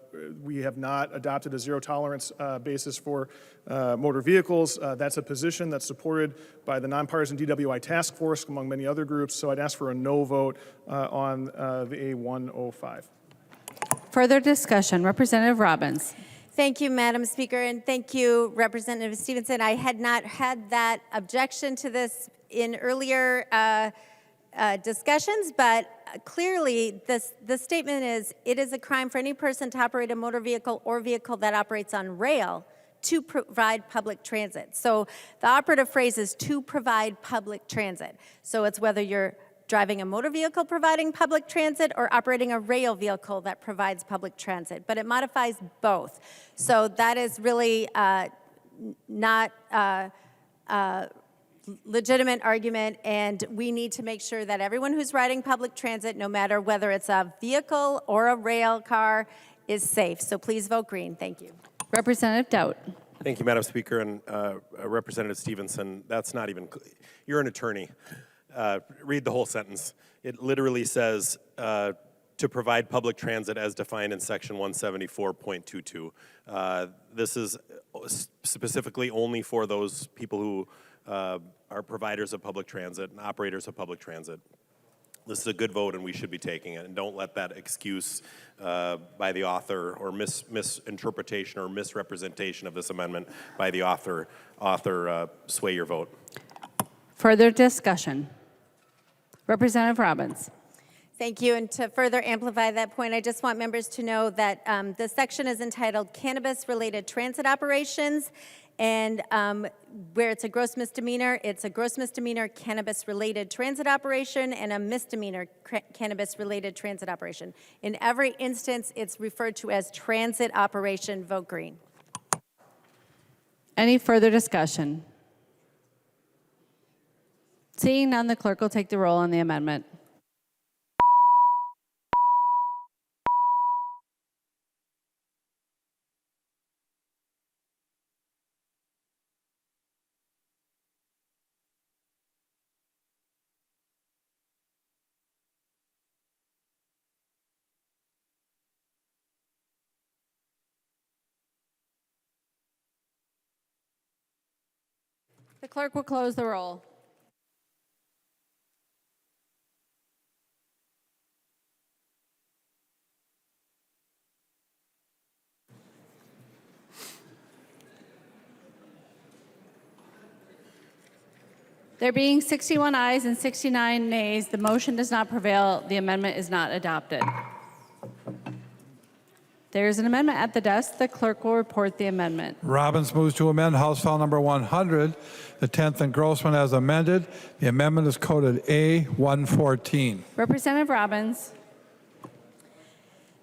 we have not adopted a zero tolerance basis for motor vehicles. That's a position that's supported by the nonpartisan DWI task force, among many other groups. So I'd ask for a no vote on the A105. Further discussion. Representative Robbins. Thank you, Madam Speaker, and thank you, Representative Stephenson. I had not had that objection to this in earlier discussions, but clearly the statement is, it is a crime for any person to operate a motor vehicle or vehicle that operates on rail to provide public transit. So the operative phrase is to provide public transit. So it's whether you're driving a motor vehicle providing public transit or operating a rail vehicle that provides public transit, but it modifies both. So that is really not legitimate argument, and we need to make sure that everyone who's riding public transit, no matter whether it's a vehicle or a rail car, is safe. So please vote green. Thank you. Representative Dowd. Thank you, Madam Speaker, and Representative Stephenson. That's not even, you're an attorney. Read the whole sentence. It literally says to provide public transit as defined in section 174.22. This is specifically only for those people who are providers of public transit and operators of public transit. This is a good vote, and we should be taking it. And don't let that excuse by the author or misinterpretation or misrepresentation of this amendment by the author sway your vote. Further discussion. Representative Robbins. Thank you. And to further amplify that point, I just want members to know that the section is entitled Cannabis-Related Transit Operations, and where it's a gross misdemeanor cannabis-related transit operation and a misdemeanor cannabis-related transit operation. In every instance, it's referred to as transit operation. Vote green. Any further discussion? Seeing none, the clerk will take the roll on the amendment. The clerk will close the roll. There being 61 ayes and 69 nays, the motion does not prevail. The amendment is not adopted. There is an amendment at the desk. The clerk will report the amendment. Robbins moves to amend House File Number 100, the 10th engrossment as amended. The amendment is coded A114. Representative Robbins.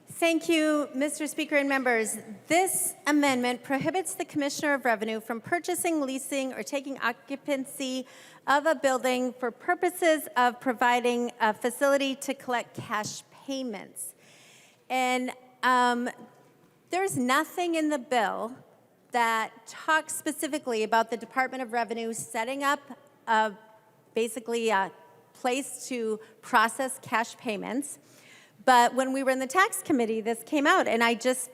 Thank you, Mr. Speaker and members. This amendment prohibits the Commissioner of Revenue from purchasing, leasing, or taking occupancy of a building for purposes of providing a facility to collect cash payments. And there's nothing in the bill that talks specifically about the Department of Revenue setting up basically a place to process cash payments. But when we were in the tax committee, this came out, and I just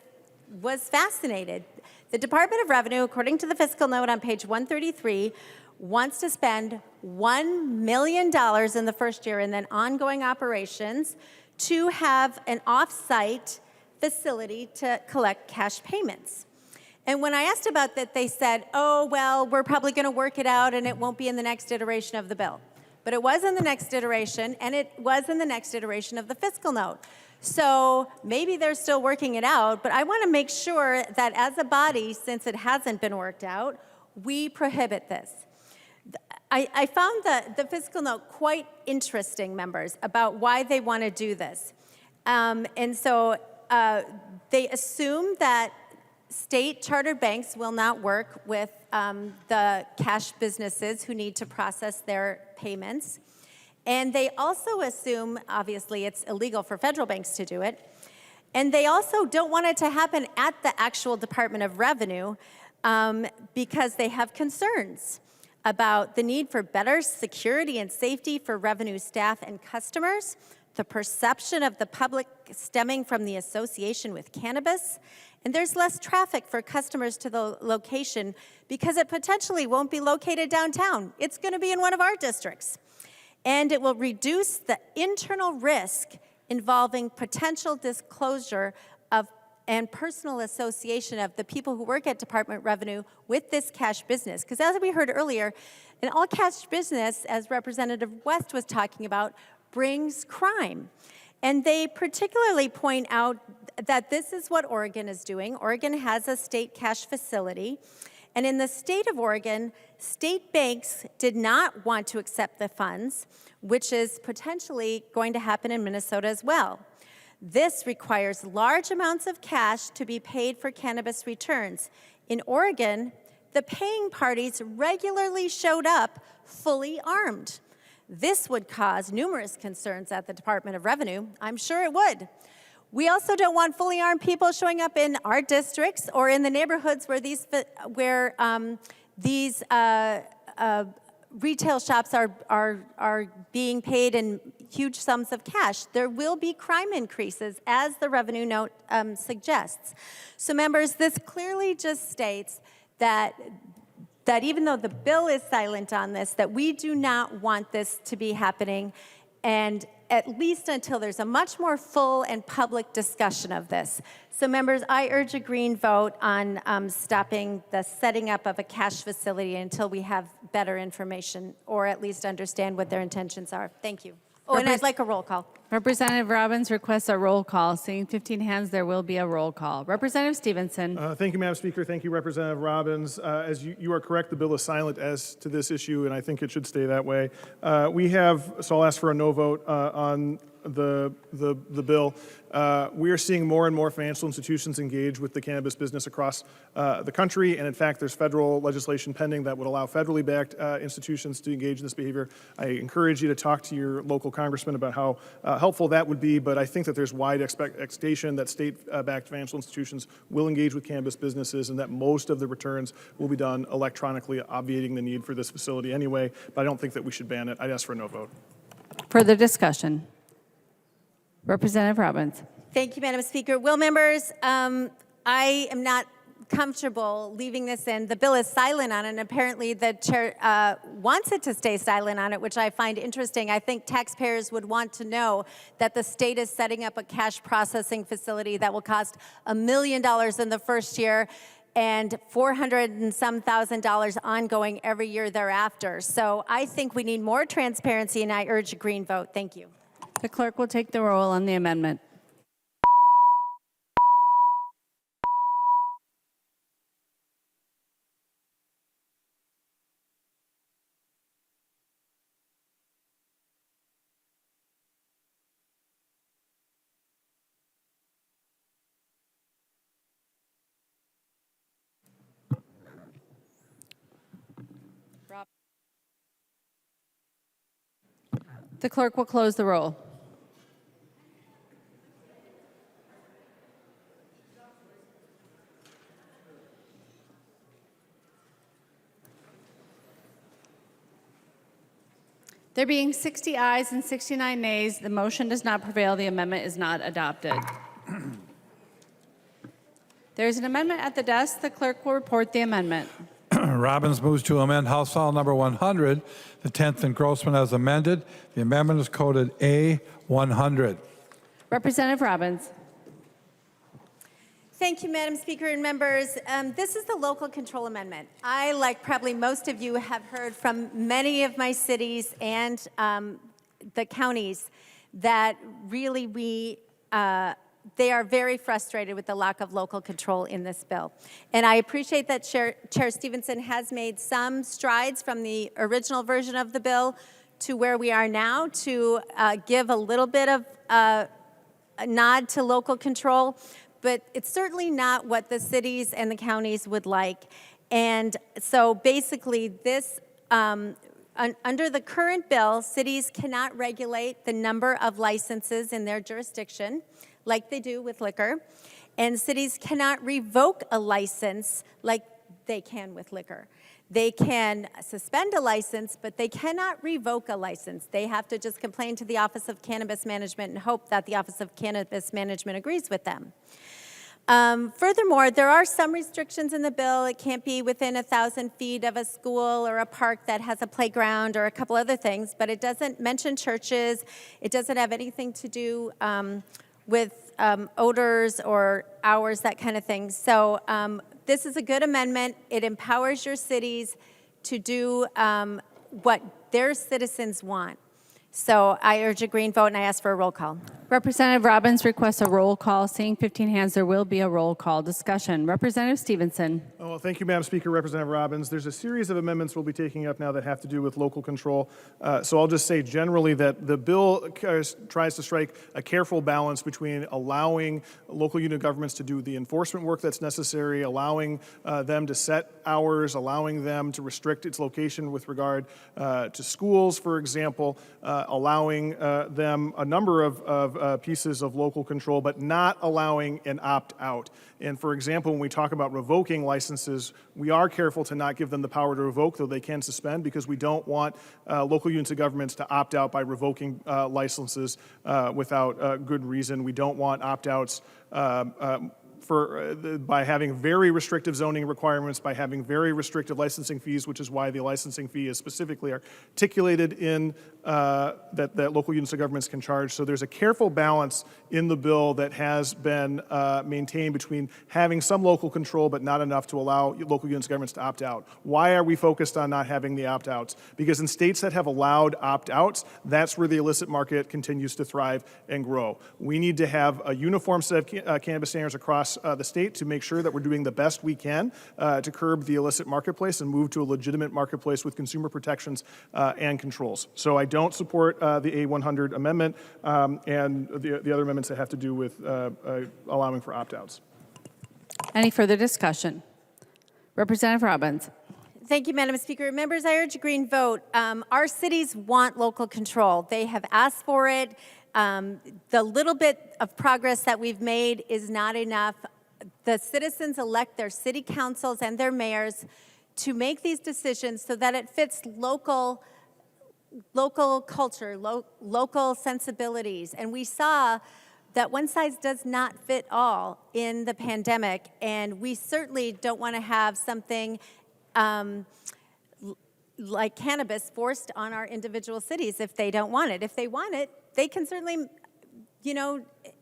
was fascinated. The Department of Revenue, according to the fiscal note on page 133, wants to spend $1 million in the first year and then ongoing operations to have an off-site facility to collect cash payments. And when I asked about that, they said, oh, well, we're probably going to work it out and it won't be in the next iteration of the bill. But it was in the next iteration, and it was in the next iteration of the fiscal note. So maybe they're still working it out, but I want to make sure that as a body, since it hasn't been worked out, we prohibit this. I found the fiscal note quite interesting, members, about why they want to do this. And so they assume that state chartered banks will not work with the cash businesses who need to process their payments. And they also assume, obviously, it's illegal for federal banks to do it. And they also don't want it to happen at the actual Department of Revenue because they have concerns about the need for better security and safety for revenue staff and customers, the perception of the public stemming from the association with cannabis, and there's less traffic for customers to the location because it potentially won't be located downtown. It's going to be in one of our districts. And it will reduce the internal risk involving potential disclosure of and personal association of the people who work at Department of Revenue with this cash business. Because as we heard earlier, an all-cash business, as Representative West was talking about, brings crime. And they particularly point out that this is what Oregon is doing. Oregon has a state cash facility. And in the state of Oregon, state banks did not want to accept the funds, which is potentially going to happen in Minnesota as well. This requires large amounts of cash to be paid for cannabis returns. In Oregon, the paying parties regularly showed up fully armed. This would cause numerous concerns at the Department of Revenue. I'm sure it would. We also don't want fully armed people showing up in our districts or in the neighborhoods where these retail shops are being paid in huge sums of cash. There will be crime increases, as the revenue note suggests. So members, this clearly just states that even though the bill is silent on this, that we do not want this to be happening, and at least until there's a much more full and public discussion of this. So members, I urge a green vote on stopping the setting up of a cash facility until we have better information, or at least understand what their intentions are. Thank you. Oh, and I'd like a roll call. Representative Robbins requests a roll call. Seeing 15 hands, there will be a roll call. Representative Stephenson. Thank you, Madam Speaker. Thank you, Representative Robbins. As you are correct, the bill is silent as to this issue, and I think it should stay that way. So I'll ask for a no vote on the bill. We are seeing more and more financial institutions engage with the cannabis business across the country, and in fact, there's federal legislation pending that would allow federally backed institutions to engage in this behavior. I encourage you to talk to your local congressman about how helpful that would be, but I think that there's wide expectation that state-backed financial institutions will engage with cannabis businesses, and that most of the returns will be done electronically, obviating the need for this facility anyway, but I don't think that we should ban it. I'd ask for a no vote. Further discussion. Representative Robbins. Thank you, Madam Speaker. Will members, I am not comfortable leaving this in. The bill is silent on it, and apparently the chair wants it to stay silent on it, which I find interesting. I think taxpayers would want to know that the state is setting up a cash processing facility that will cost $1 million in the first year and $400,000 and some ongoing every year thereafter. So I think we need more transparency, and I urge a green vote. Thank you. The clerk will take the roll on the amendment. The clerk will close the roll. There being 60 ayes and 69 nays, the motion does not prevail. The amendment is not adopted. There is an amendment at the desk. The clerk will report the amendment. Robbins moves to amend House File Number 100, the 10th engrossment as amended. The amendment is coded A100. Representative Robbins. Thank you, Madam Speaker and members. This is the local control amendment. I, like probably most of you, have heard from many of my cities and the counties that really they are very frustrated with the lack of local control in this bill. And I appreciate that Chair Stephenson has made some strides from the original version of the bill to where we are now to give a little bit of a nod to local control. But it's certainly not what the cities and the counties would like. And so basically this, under the current bill, cities cannot regulate the number of licenses in their jurisdiction like they do with liquor. And cities cannot revoke a license like they can with liquor. They can suspend a license, but they cannot revoke a license. They have to just complain to the Office of Cannabis Management and hope that the Office of Cannabis Management agrees with them. Furthermore, there are some restrictions in the bill. It can't be within 1,000 feet of a school or a park that has a playground or a couple other things, but it doesn't mention churches. It doesn't have anything to do with odors or hours, that kind of thing. So this is a good amendment. It empowers your cities to do what their citizens want. So I urge a green vote, and I ask for a roll call. Representative Robbins requests a roll call. Seeing 15 hands, there will be a roll call. Discussion. Representative Stephenson. Oh, well, thank you, Madam Speaker, Representative Robbins. There's a series of amendments we'll be taking up now that have to do with local control. So I'll just say generally that the bill tries to strike a careful balance between allowing local unit governments to do the enforcement work that's necessary, allowing them to set hours, allowing them to restrict its location with regard to schools, for example, allowing them a number of pieces of local control, but not allowing an opt-out. And for example, when we talk about revoking licenses, we are careful to not give them the power to revoke, though they can suspend, because we don't want local units of governments to opt out by revoking licenses without good reason. We don't want opt-outs by having very restrictive zoning requirements, by having very restrictive licensing fees, which is why the licensing fee is specifically articulated in that local units of governments can charge. So there's a careful balance in the bill that has been maintained between having some local control but not enough to allow local units of governments to opt out. Why are we focused on not having the opt-outs? Because in states that have allowed opt-outs, that's where the illicit market continues to thrive and grow. We need to have a uniform set of cannabis standards across the state to make sure that we're doing the best we can to curb the illicit marketplace and move to a legitimate marketplace with consumer protections and controls. So I don't support the A100 amendment and the other amendments that have to do with allowing for opt-outs. Any further discussion? Representative Robbins. Thank you, Madam Speaker. Members, I urge a green vote. Our cities want local control. They have asked for it. The little bit of progress that we've made is not enough. The citizens elect their city councils and their mayors to make these decisions so that it fits local culture, local sensibilities. And we saw that one size does not fit all in the pandemic, and we certainly don't want to have something like cannabis forced on our individual cities if they don't want it. If they want it, they can certainly,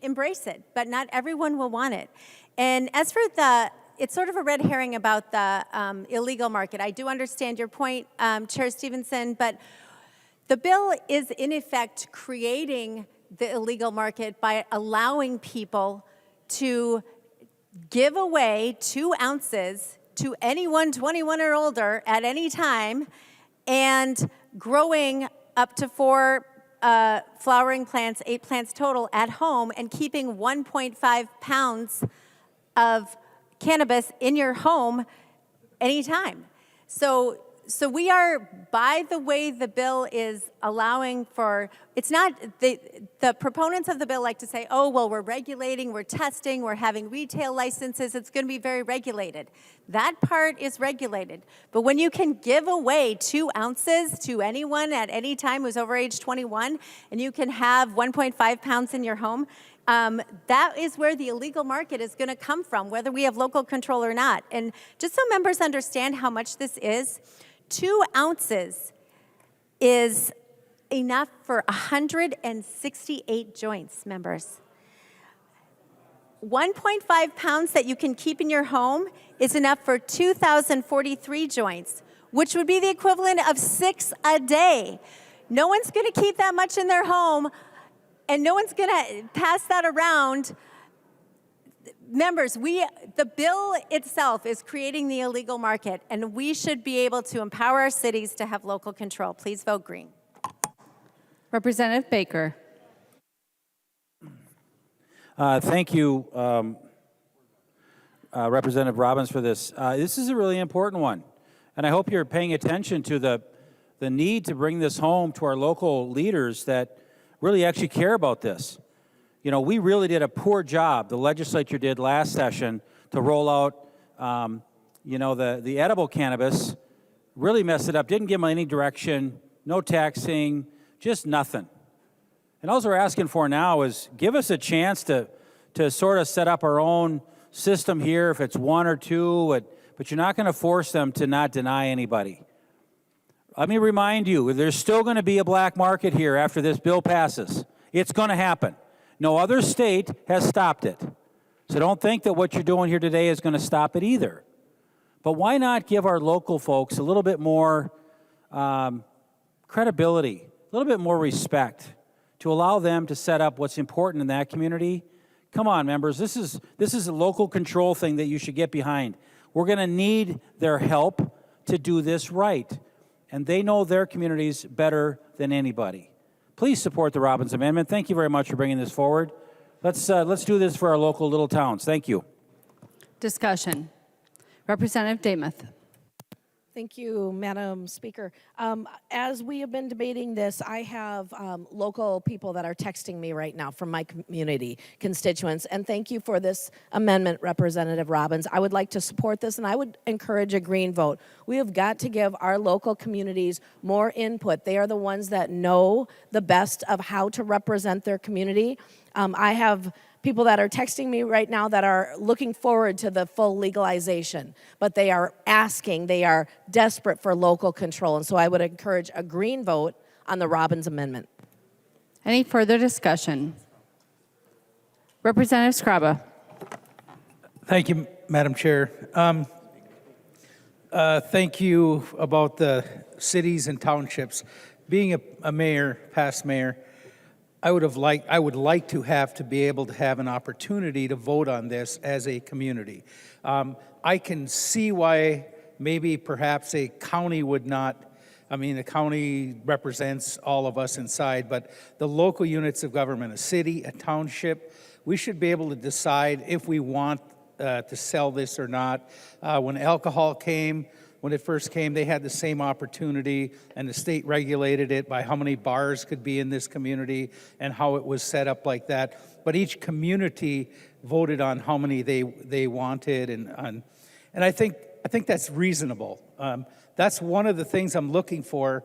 embrace it, but not everyone will want it. And as for it's sort of a red herring about the illegal market. I do understand your point, Chair Stephenson, but the bill is in effect creating the illegal market by allowing people to give away 2 ounces to anyone 21 or older at any time and growing up to 4 flowering plants, 8 plants total at home, and keeping 1.5 pounds of cannabis in your home anytime. So we are, by the way the bill is allowing for, it's not, the proponents of the bill like to say, oh, well, we're regulating, we're testing, we're having retail licenses, it's going to be very regulated. That part is regulated. But when you can give away 2 ounces to anyone at any time who's over age 21, and you can have 1.5 pounds in your home, that is where the illegal market is going to come from, whether we have local control or not. And just so members understand how much this is, 2 ounces is enough for 168 joints, members. 1.5 pounds that you can keep in your home is enough for 2,043 joints, which would be the equivalent of 6 a day. No one's going to keep that much in their home, and no one's going to pass that around. Members, the bill itself is creating the illegal market, and we should be able to empower our cities to have local control. Please vote green. Representative Baker. Thank you, Representative Robbins, for this. This is a really important one, and I hope you're paying attention to the need to bring this home to our local leaders that really actually care about this. We really did a poor job, the legislature did last session, to roll out, the edible cannabis, really messed it up, didn't give them any direction, no taxing, just nothing. And all we're asking for now is give us a chance to sort of set up our own system here, if it's 1 or 2, but you're not going to force them to not deny anybody. Let me remind you, there's still going to be a black market here after this bill passes. It's going to happen. No other state has stopped it. So don't think that what you're doing here today is going to stop it either. But why not give our local folks a little bit more credibility, a little bit more respect, to allow them to set up what's important in that community. Come on, members, this is a local control thing that you should get behind. We're going to need their help to do this right, and they know their communities better than anybody. Please support the Robbins Amendment. Thank you very much for bringing this forward. Let's do this for our local little towns. Thank you. Discussion. Representative Demuth. Thank you, Madam Speaker. As we have been debating this, I have local people that are texting me right now from my community, constituents, and thank you for this amendment, Representative Robbins. I would like to support this, and I would encourage a green vote. We have got to give our local communities more input. They are the ones that know the best of how to represent their community. I have people that are texting me right now that are looking forward to the full legalization, but they are desperate for local control. And so I would encourage a green vote on the Robbins Amendment. Any further discussion? Representative Scraba. Thank you, Madam Chair. Thank you about the cities and townships. Being a mayor, past mayor, I would like to be able to have an opportunity to vote on this as a community. I can see why maybe perhaps a county would not. I mean, the county represents all of us inside, but the local units of government, a city, a township, we should be able to decide if we want to sell this or not. When alcohol came, when it first came, they had the same opportunity, and the state regulated it by how many bars could be in this community and how it was set up like that. But each community voted on how many they wanted, and I think that's reasonable. That's one of the things I'm looking for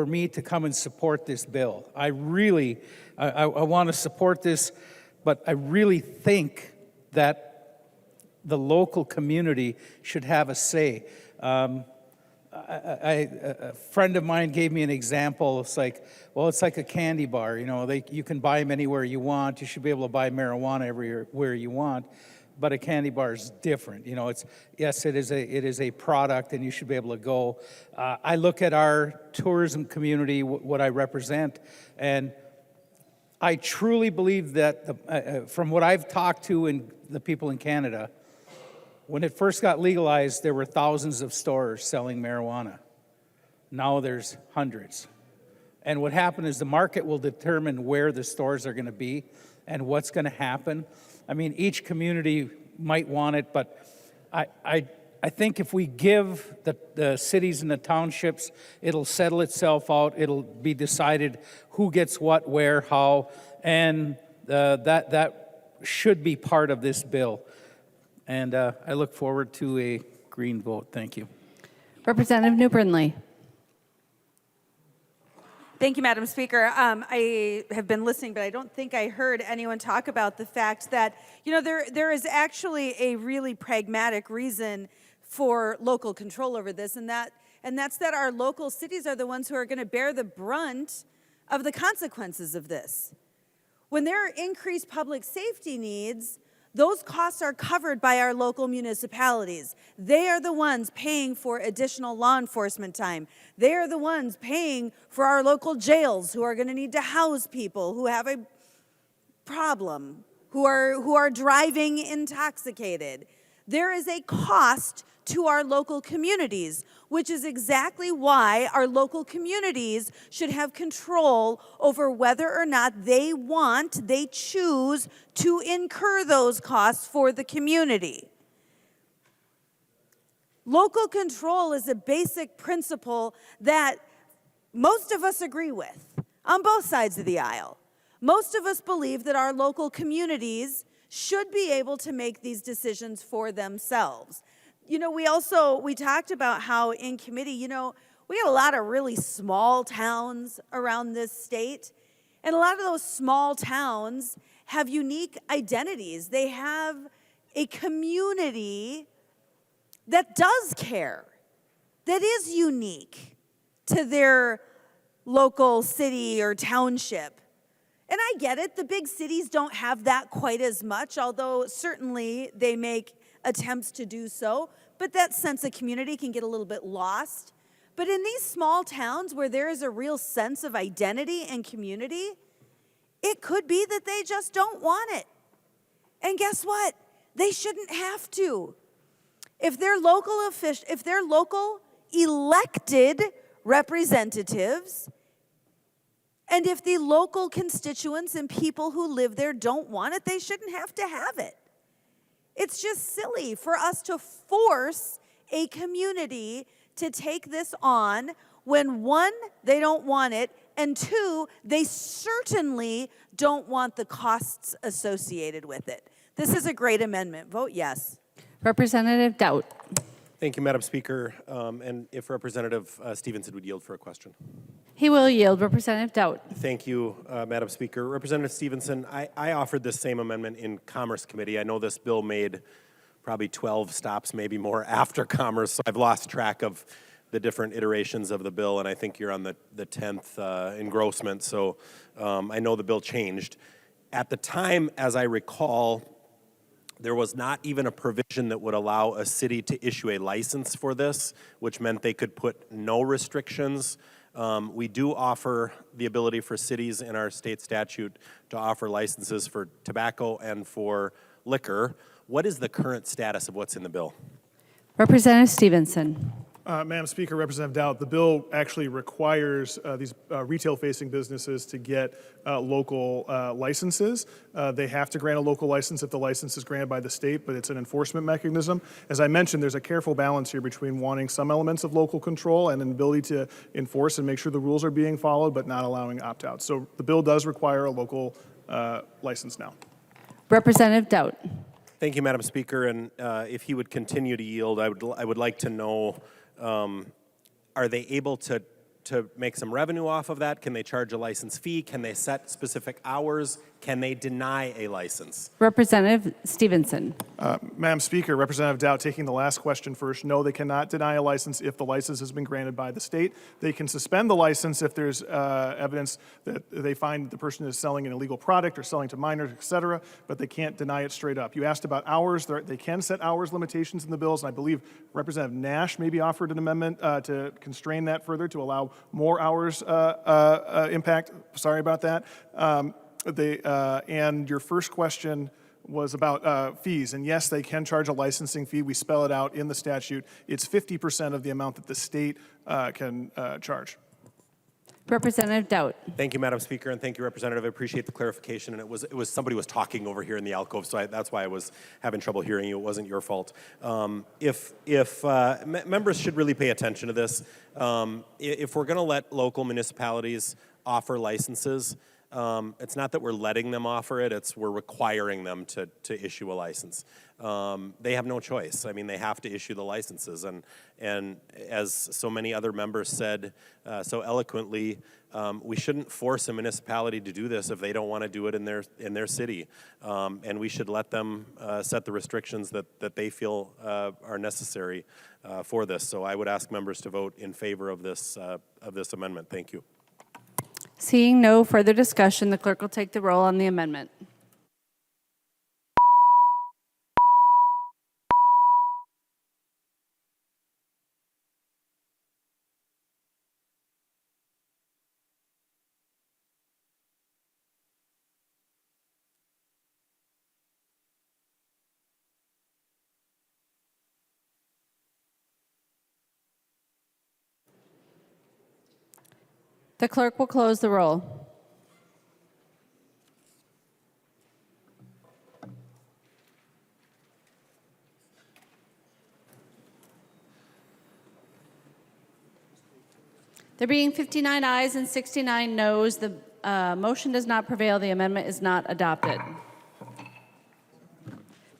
me to come and support this bill. I want to support this, but I really think that the local community should have a say. A friend of mine gave me an example. It's like a candy bar. You know, you can buy them anywhere you want. You should be able to buy marijuana everywhere you want. But a candy bar is different. You know, it is a product, and you should be able to go. I look at our tourism community, what I represent, and I truly believe that from what I've talked to and the people in Canada, when it first got legalized, there were thousands of stores selling marijuana. Now there's hundreds. And what happened is the market will determine where the stores are going to be and what's going to happen. I mean, each community might want it, but I think if we give the cities and the townships, it'll settle itself out. It'll be decided who gets what, where, how, and that should be part of this bill. And I look forward to a green vote. Thank you. Representative New Brindley. Thank you, Madam Speaker. I have been listening, but I don't think I heard anyone talk about the fact that, you know, there is actually a really pragmatic reason for local control over this, and that's that our local cities are the ones who are going to bear the brunt of the consequences of this. When there are increased public safety needs, those costs are covered by our local municipalities. They are the ones paying for additional law enforcement time. They are the ones paying for our local jails who are going to need to house people who have a problem, who are driving intoxicated. There is a cost to our local communities, which is exactly why our local communities should have control over whether or not they choose to incur those costs for the community. Local control is a basic principle that most of us agree with on both sides of the aisle. Most of us believe that our local communities should be able to make these decisions for themselves. You know, we talked about how in committee, you know, we have a lot of really small towns around this state, and a lot of those small towns have unique identities. They have a community that does care, that is unique to their local city or township. And I get it, the big cities don't have that quite as much, although certainly they make attempts to do so, but that sense of community can get a little bit lost. But in these small towns where there is a real sense of identity and community, it could be that they just don't want it. And guess what? They shouldn't have to. If their local elected representatives, and if the local constituents and people who live there don't want it, they shouldn't have to have it. It's just silly for us to force a community to take this on when, one, they don't want it, and two, they certainly don't want the costs associated with it. This is a great amendment. Vote yes. Representative Dowd. Thank you, Madam Speaker. And if Representative Stephenson would yield for a question. He will yield. Representative Dowd. Thank you, Madam Speaker. Representative Stephenson, I offered this same amendment in Commerce Committee. I know this bill made probably 12 stops, maybe more, after Commerce, so I've lost track of the different iterations of the bill, and I think you're on the 10th engrossment, so I know the bill changed. At the time, as I recall, there was not even a provision that would allow a city to issue a license for this, which meant they could put no restrictions. We do offer the ability for cities in our state statute to offer licenses for tobacco and for liquor. What is the current status of what's in the bill? Representative Stephenson. Madam Speaker, Representative Dowd, the bill actually requires these retail-facing businesses to get local licenses. They have to grant a local license if the license is granted by the state, but it's an enforcement mechanism. As I mentioned, there's a careful balance here between wanting some elements of local control and an ability to enforce and make sure the rules are being followed, but not allowing opt-outs. So the bill does require a local license now. Representative Dowd. Thank you, Madam Speaker, and if he would continue to yield, I would like to know, are they able to make some revenue off of that? Can they charge a license fee? Can they set specific hours? Can they deny a license? Representative Stephenson. Madam Speaker, Representative Dowd, taking the last question first. No, they cannot deny a license if the license has been granted by the state. They can suspend the license if there's evidence that they find the person is selling an illegal product or selling to minors, et cetera, but they can't deny it straight up. You asked about hours. They can set hours limitations in the bills, and I believe Representative Nash maybe offered an amendment to constrain that further to allow more hours impact. Sorry about that. And your first question was about fees, and yes, they can charge a licensing fee. We spell it out in the statute. It's 50% of the amount that the state can charge. Representative Dowd. Thank you, Madam Speaker, and thank you, Representative. I appreciate the clarification. And it was somebody was talking over here in the alcove, so that's why I was having trouble hearing you. It wasn't your fault. Members should really pay attention to this. If we're going to let local municipalities offer licenses, it's not that we're letting them offer it, it's we're requiring them to issue a license. They have no choice. I mean, they have to issue the licenses. And as so many other members said so eloquently, we shouldn't force a municipality to do this if they don't want to do it in their city. And we should let them set the restrictions that they feel are necessary for this. So I would ask members to vote in favor of this amendment. Thank you. Seeing no further discussion, the clerk will take the roll on the amendment. The clerk will close the roll. There being 59 ayes and 69 noes, the motion does not prevail. The amendment is not adopted.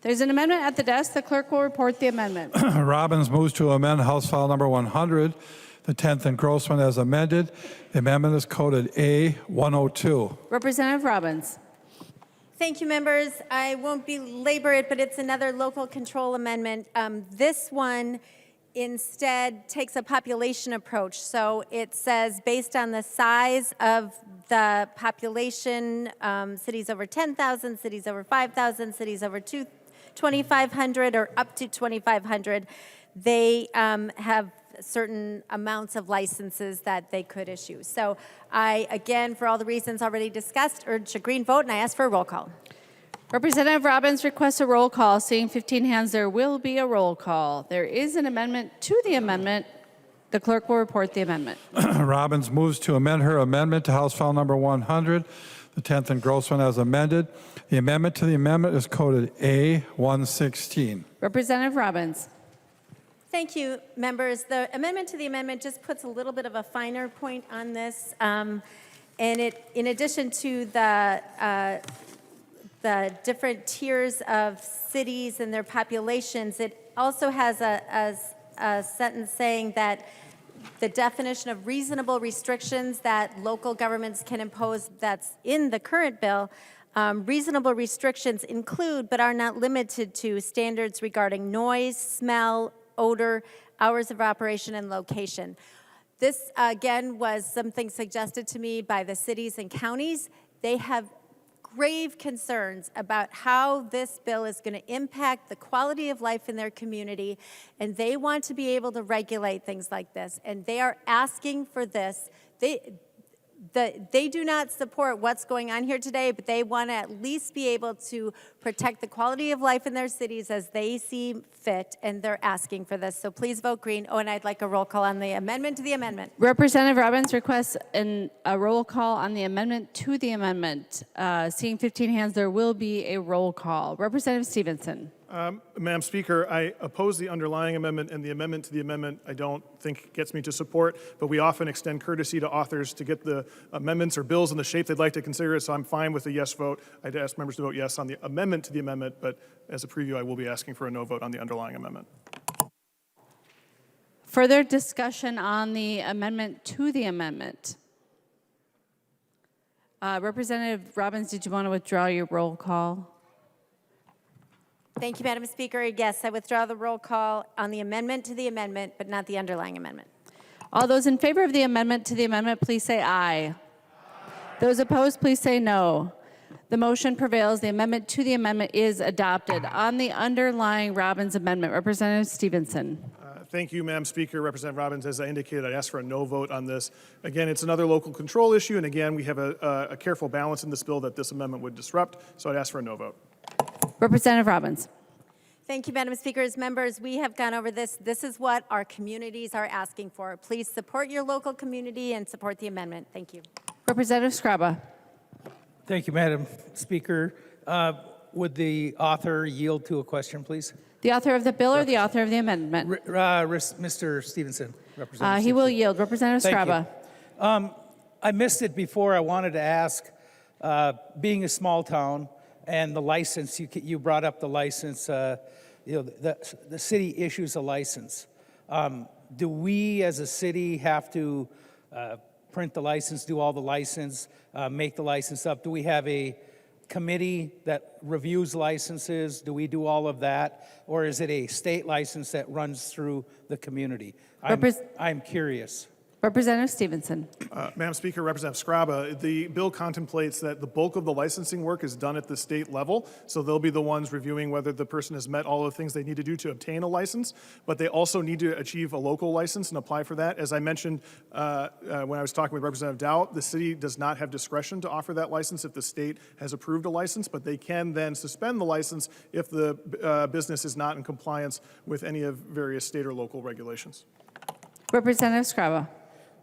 There's an amendment at the desk. The clerk will report the amendment. Robbins moves to amend House File Number 100, the 10th engrossment as amended. The amendment is coded A102. Representative Robbins. Thank you, members. I won't belabor it, but it's another local control amendment. This one instead takes a population approach. So it says based on the size of the population, cities over 10,000, cities over 5,000, cities over 2,500 or up to 2,500, they have certain amounts of licenses that they could issue. So I, again, for all the reasons already discussed, urge a green vote, and I ask for a roll call. Representative Robbins requests a roll call. Seeing 15 hands, there will be a roll call. There is an amendment to the amendment. The clerk will report the amendment. Robbins moves to amend her amendment to House File Number 100, the 10th engrossment as amended. The amendment to the amendment is coded A116. Representative Robbins. Thank you, members. The amendment to the amendment just puts a little bit of a finer point on this. And it, in addition to the different tiers of cities and their populations, it also has a sentence saying that the definition of reasonable restrictions that local governments can impose that's in the current bill, reasonable restrictions include but are not limited to standards regarding noise, smell, odor, hours of operation, and location. This, again, was something suggested to me by the cities and counties. They have grave concerns about how this bill is going to impact the quality of life in their community, and they want to be able to regulate things like this, and they are asking for this. They do not support what's going on here today, but they want to at least be able to protect the quality of life in their cities as they see fit, and they're asking for this. So please vote green. Oh, and I'd like a roll call on the amendment to the amendment. Representative Robbins requests a roll call on the amendment to the amendment. Seeing 15 hands, there will be a roll call. Representative Stephenson. Madam Speaker, I oppose the underlying amendment, and the amendment to the amendment I don't think gets me to support, but we often extend courtesy to authors to get the amendments or bills in the shape they'd like to consider it, so I'm fine with a yes vote. I'd ask members to vote yes on the amendment to the amendment, but as a preview, I will be asking for a no vote on the underlying amendment. Further discussion on the amendment to the amendment. Representative Robbins, did you want to withdraw your roll call? Thank you, Madam Speaker. Yes, I withdraw the roll call on the amendment to the amendment, but not the underlying amendment. All those in favor of the amendment to the amendment, please say aye. Those opposed, please say no. The motion prevails. The amendment to the amendment is adopted. On the underlying Robbins amendment, Representative Stephenson. Thank you, Madam Speaker. Representative Robbins, as I indicated, I asked for a no vote on this. Again, it's another local control issue, and again, we have a careful balance in this bill that this amendment would disrupt, so I'd ask for a no vote. Representative Robbins. Thank you, Madam Speaker. As members, we have gone over this. This is what our communities are asking for. Please support your local community and support the amendment. Thank you. Representative Scraba. Thank you, Madam Speaker. Would the author yield to a question, please? The author of the bill or the author of the amendment? Mr. Stevenson. Representative He will yield. Representative Scraba. I missed it before. I wanted to ask, being a small town and the license, you brought up the license, the city issues a license. Do we as a city have to print the license, do all the license, make the license up? Do we have a committee that reviews licenses? Do we do all of that? Or is it a state license that runs through the community? I'm curious. Representative Stephenson. Madam Speaker, Representative Scraba, the bill contemplates that the bulk of the licensing work is done at the state level, so they'll be the ones reviewing whether the person has met all of the things they need to do to obtain a license, but they also need to achieve a local license and apply for that. As I mentioned when I was talking with Representative Dow, the city does not have discretion to offer that license if the state has approved a license, but they can then suspend the license if the business is not in compliance with any of various state or local regulations. Representative Scraba.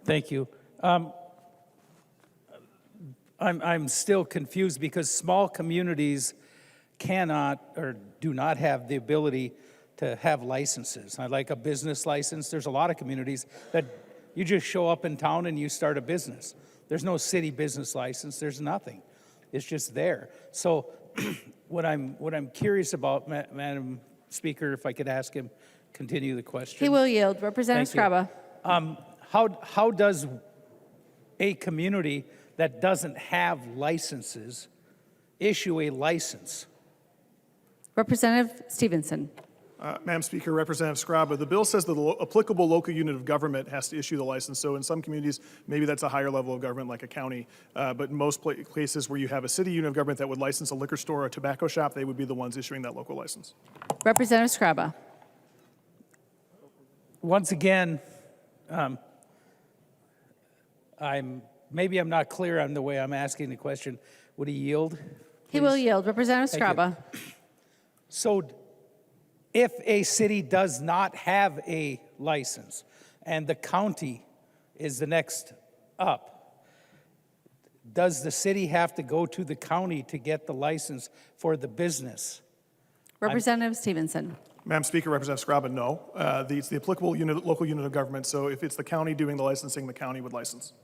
Thank you. I'm still confused because small communities cannot or do not have the ability to have licenses. I like a business license. There's a lot of communities that you just show up in town and you start a business. There's no city business license. There's nothing. It's just there. So what I'm curious about, Madam Speaker, if I could ask him, continue the question. He will yield. Representative Scraba. How does a community that doesn't have licenses issue a license? Representative Stephenson. Madam Speaker, Representative Scraba, the bill says that the applicable local unit of government has to issue the license. So in some communities, maybe that's a higher level of government like a county. But in most places where you have a city unit of government that would license a liquor store or a tobacco shop, they would be the ones issuing that local license. Representative Scraba. Once again, Maybe I'm not clear on the way I'm asking the question. Would he yield? He will yield. Representative Thank you. Scraba. So if a city does not have a license and the county is the next up, does the city have to go to the county to get the license for the business? Representative Stevenson. Madam Speaker, Representative Scraba, no. It's the applicable unit, local unit of government, so if it's the county doing the licensing, the county would license.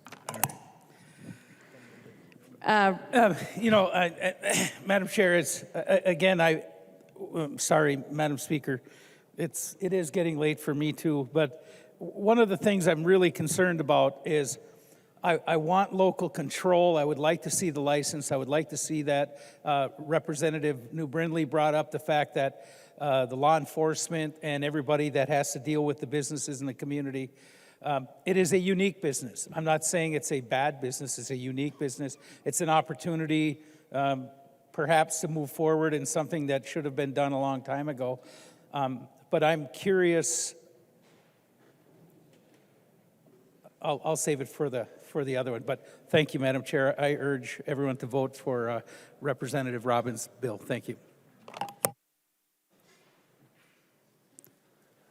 Madam Chair, it's, again, I'm sorry, Madam Speaker, it is getting late for me too, but one of the things I'm really concerned about is I want local control. I would like to see the license. I would like to see that. Representative New Brindley brought up the fact that the law enforcement and everybody that has to deal with the businesses in the community, it is a unique business. I'm not saying it's a bad business. It's a unique business. It's an opportunity perhaps to move forward in something that should have been done a long time ago. But I'm curious. I'll save it for the other one. But thank you, Madam Chair. I urge everyone to vote for Representative Robbins' bill. Thank you.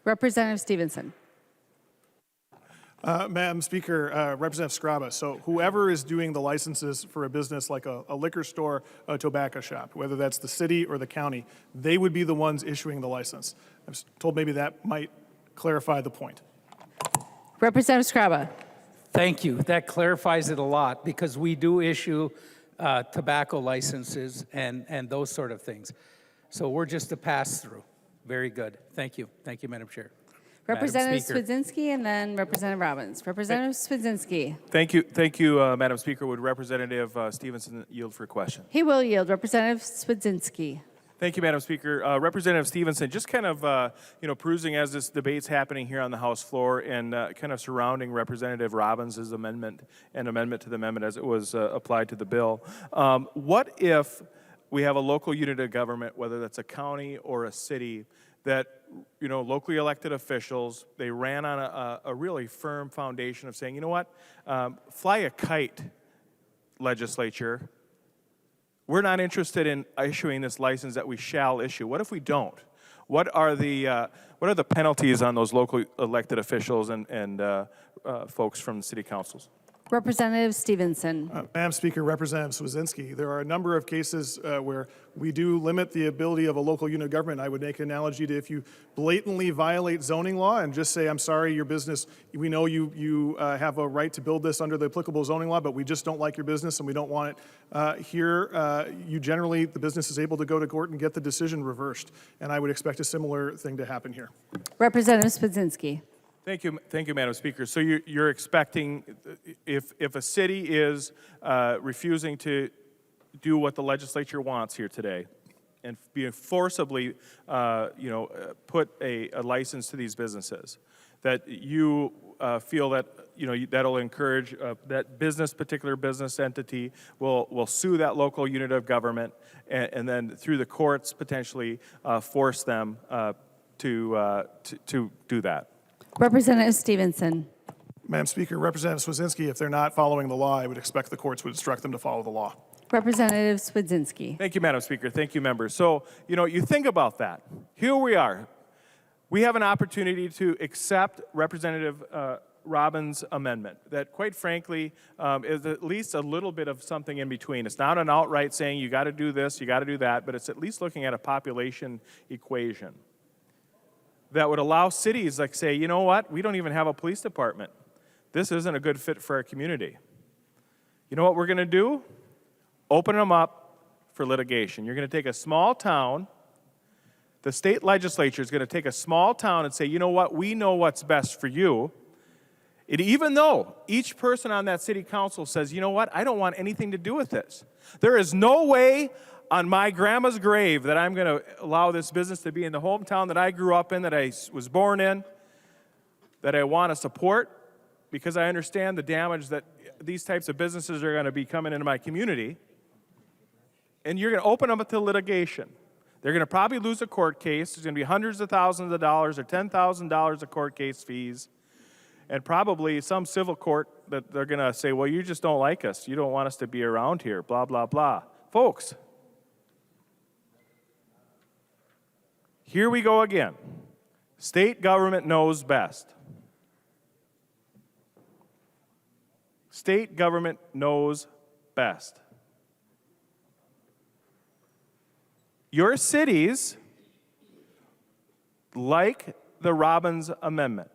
Representative Stevenson. Madam Speaker, Representative Scraba, so whoever is doing the licenses for a business like a liquor store, a tobacco shop, whether that's the city or the county, they would be the ones issuing the license. I was told maybe that might clarify the point. Representative Scraba. Thank you. That clarifies it a lot because we do issue tobacco licenses and those sort of things. So we're just a pass-through. Very good. Thank you. Thank you, Madam Chair. Representative Swedzinski and then Representative Robbins. Representative Swedzinski. Thank you, Madam Speaker. Would Representative Stevenson yield for question? He will yield. Representative Swedzinski. Thank you, Madam Speaker. Representative Stevenson, just kind of, perusing as this debate's happening here on the House floor and kind of surrounding Representative Robbins' amendment and amendment to the amendment as it was applied to the bill. What if we have a local unit of government, whether that's a county or a city, that, locally elected officials, they ran on a really firm foundation of saying, you know what, fly a kite, legislature. We're not interested in issuing this license that we shall issue. What if we don't? What are the penalties on those local elected officials and folks from the city councils? Representative Stevenson. Madam Speaker, Representative Swedzinski, there are a number of cases where we do limit the ability of a local unit of government. I would make an analogy to if you blatantly violate zoning law and just say, I'm sorry, your business, we know you have a right to build this under the applicable zoning law, but we just don't like your business and we don't want it here. The business is able to go to court and get the decision reversed. And I would expect a similar thing to happen here. Representative Swedzinski. Thank you, Madam Speaker. So you're expecting, if a city is refusing to do what the legislature wants here today, and being forcibly, put a license to these businesses, that you feel that that'll encourage that particular business entity will sue that local unit of government, and then through the courts potentially force them to do that. Representative Stevenson. Madam Speaker, Representative Swedzinski, if they're not following the law, I would expect the courts would instruct them to follow the law. Representative Swedzinski. Thank you, Madam Speaker. Thank you, members. So, you think about that. Here we are. We have an opportunity to accept Representative Robbins' amendment that, quite frankly, is at least a little bit of something in between. It's not an outright saying you got to do this, you got to do that, but it's at least looking at a population equation that would allow cities like say, you know what, we don't even have a police department. This isn't a good fit for our community. You know what we're going to do? Open them up for litigation. You're going to take a small town, the state legislature is going to take a small town and say, you know what, we know what's best for you. And even though each person on that city council says, you know what, I don't want anything to do with this. There is no way on my grandma's grave that I'm going to allow this business to be in the hometown that I grew up in, that I was born in, that I want to support, because I understand the damage that these types of businesses are going to be coming into my community. And you're going to open them up to litigation. They're going to probably lose a court case. There's going to be hundreds of thousands of dollars or $10,000 of court case fees. and probably some civil court that they're going to say, well, you just don't like us. You don't want us to be around here, blah, blah, blah. Folks, here we go again. State government knows best. State government knows best. Your cities like the Robbins Amendment.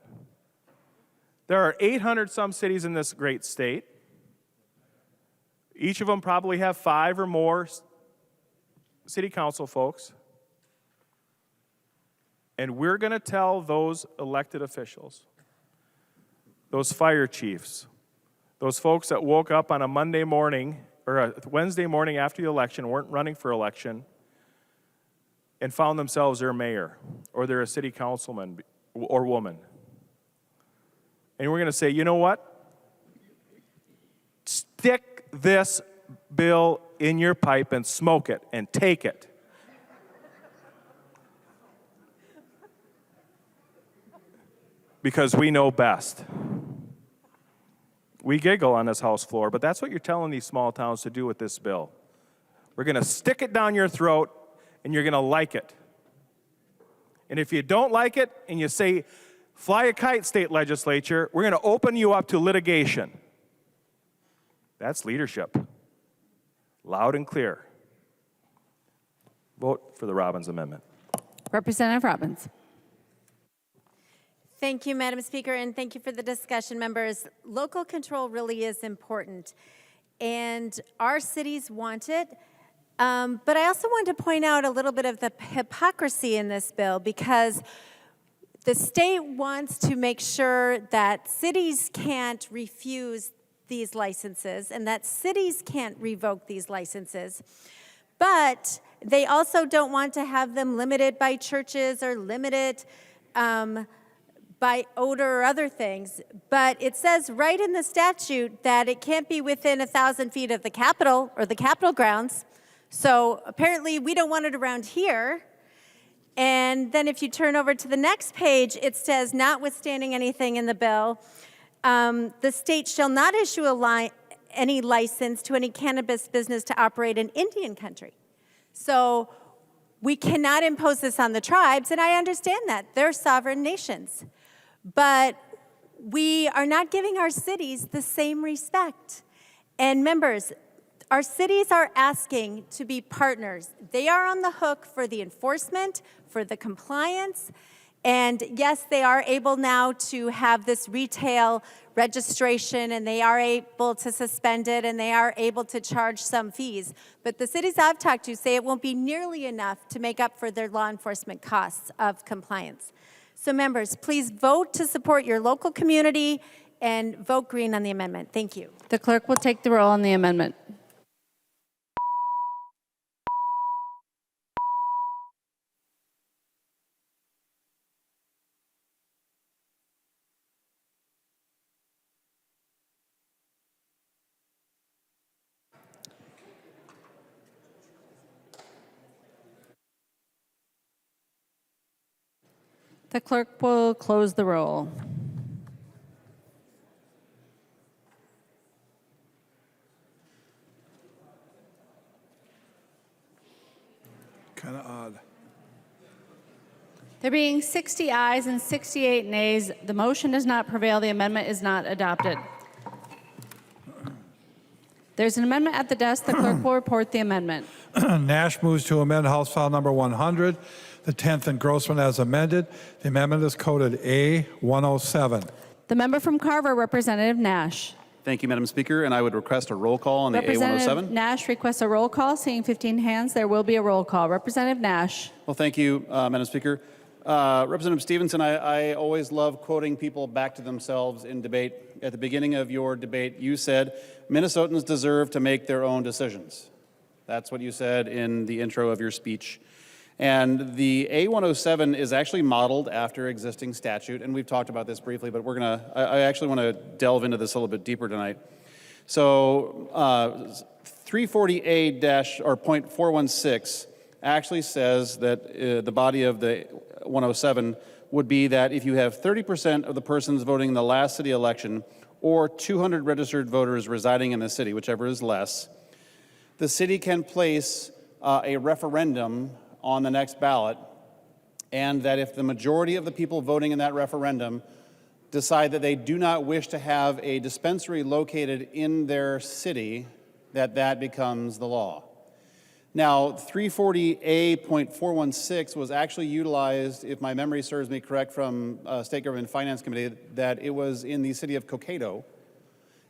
There are 800 some cities in this great state. Each of them probably have 5 or more city council folks. And we're going to tell those elected officials, those fire chiefs, those folks that woke up on a Monday morning or a Wednesday morning after the election, weren't running for election, and found themselves their mayor or they're a city councilman or woman. And we're going to say, you know what? Stick this bill in your pipe and smoke it and take it. Because we know best. We giggle on this House floor, but that's what you're telling these small towns to do with this bill. We're going to stick it down your throat, and you're going to like it. And if you don't like it, and you say, fly a kite, state legislature, we're going to open you up to litigation. That's leadership. Loud and clear. Vote for the Robbins Amendment. Representative Robbins. Thank you, Madam Speaker, and thank you for the discussion, members. Local control really is important, and our cities want it. But I also want to point out a little bit of the hypocrisy in this bill, because the state wants to make sure that cities can't refuse these licenses and that cities can't revoke these licenses. But they also don't want to have them limited by churches or limited by odor or other things. But it says right in the statute that it can't be within 1,000 feet of the Capitol or the Capitol grounds. So apparently we don't want it around here. And then if you turn over to the next page, it says, notwithstanding anything in the bill, the state shall not issue any license to any cannabis business to operate in Indian country. So we cannot impose this on the tribes, and I understand that. They're sovereign nations. But we are not giving our cities the same respect. And members, our cities are asking to be partners. They are on the hook for the enforcement, for the compliance, and yes, they are able now to have this retail registration, and they are able to suspend it, and they are able to charge some fees. But the cities I've talked to say it won't be nearly enough to make up for their law enforcement costs of compliance. So members, please vote to support your local community and vote green on the amendment. Thank you. The clerk will take the roll on the amendment. The clerk will close the roll. Kind of odd. There being 60 ayes and 68 nays, the motion does not prevail. The amendment is not adopted. There's an amendment at the desk. The clerk will report the amendment. Nash moves to amend House File Number 100, the 10th engrossment as amended. The amendment is coded A107. The member from Carver, Representative Nash. Thank you, Madam Speaker, and I would request a roll call on the Representative A107. Nash requests a roll call. Seeing 15 hands, there will be a roll call. Representative Nash. Well, thank you, Madam Speaker. Representative Stephenson, I always love quoting people back to themselves in debate. At the beginning of your debate, you said, Minnesotans deserve to make their own decisions. That's what you said in the intro of your speech. And the A107 is actually modeled after existing statute, and we've talked about this briefly, but I actually want to delve into this a little bit deeper tonight. So 340A-.416 actually says that the body of the 107 would be that if you have 30% of the persons voting in the last city election or 200 registered voters residing in the city, whichever is less, the city can place a referendum on the next ballot, and that if the majority of the people voting in that referendum decide that they do not wish to have a dispensary located in their city, that becomes the law. Now, 340A.416 was actually utilized, if my memory serves me correct, from State Government Finance Committee, that it was in the city of Cokato,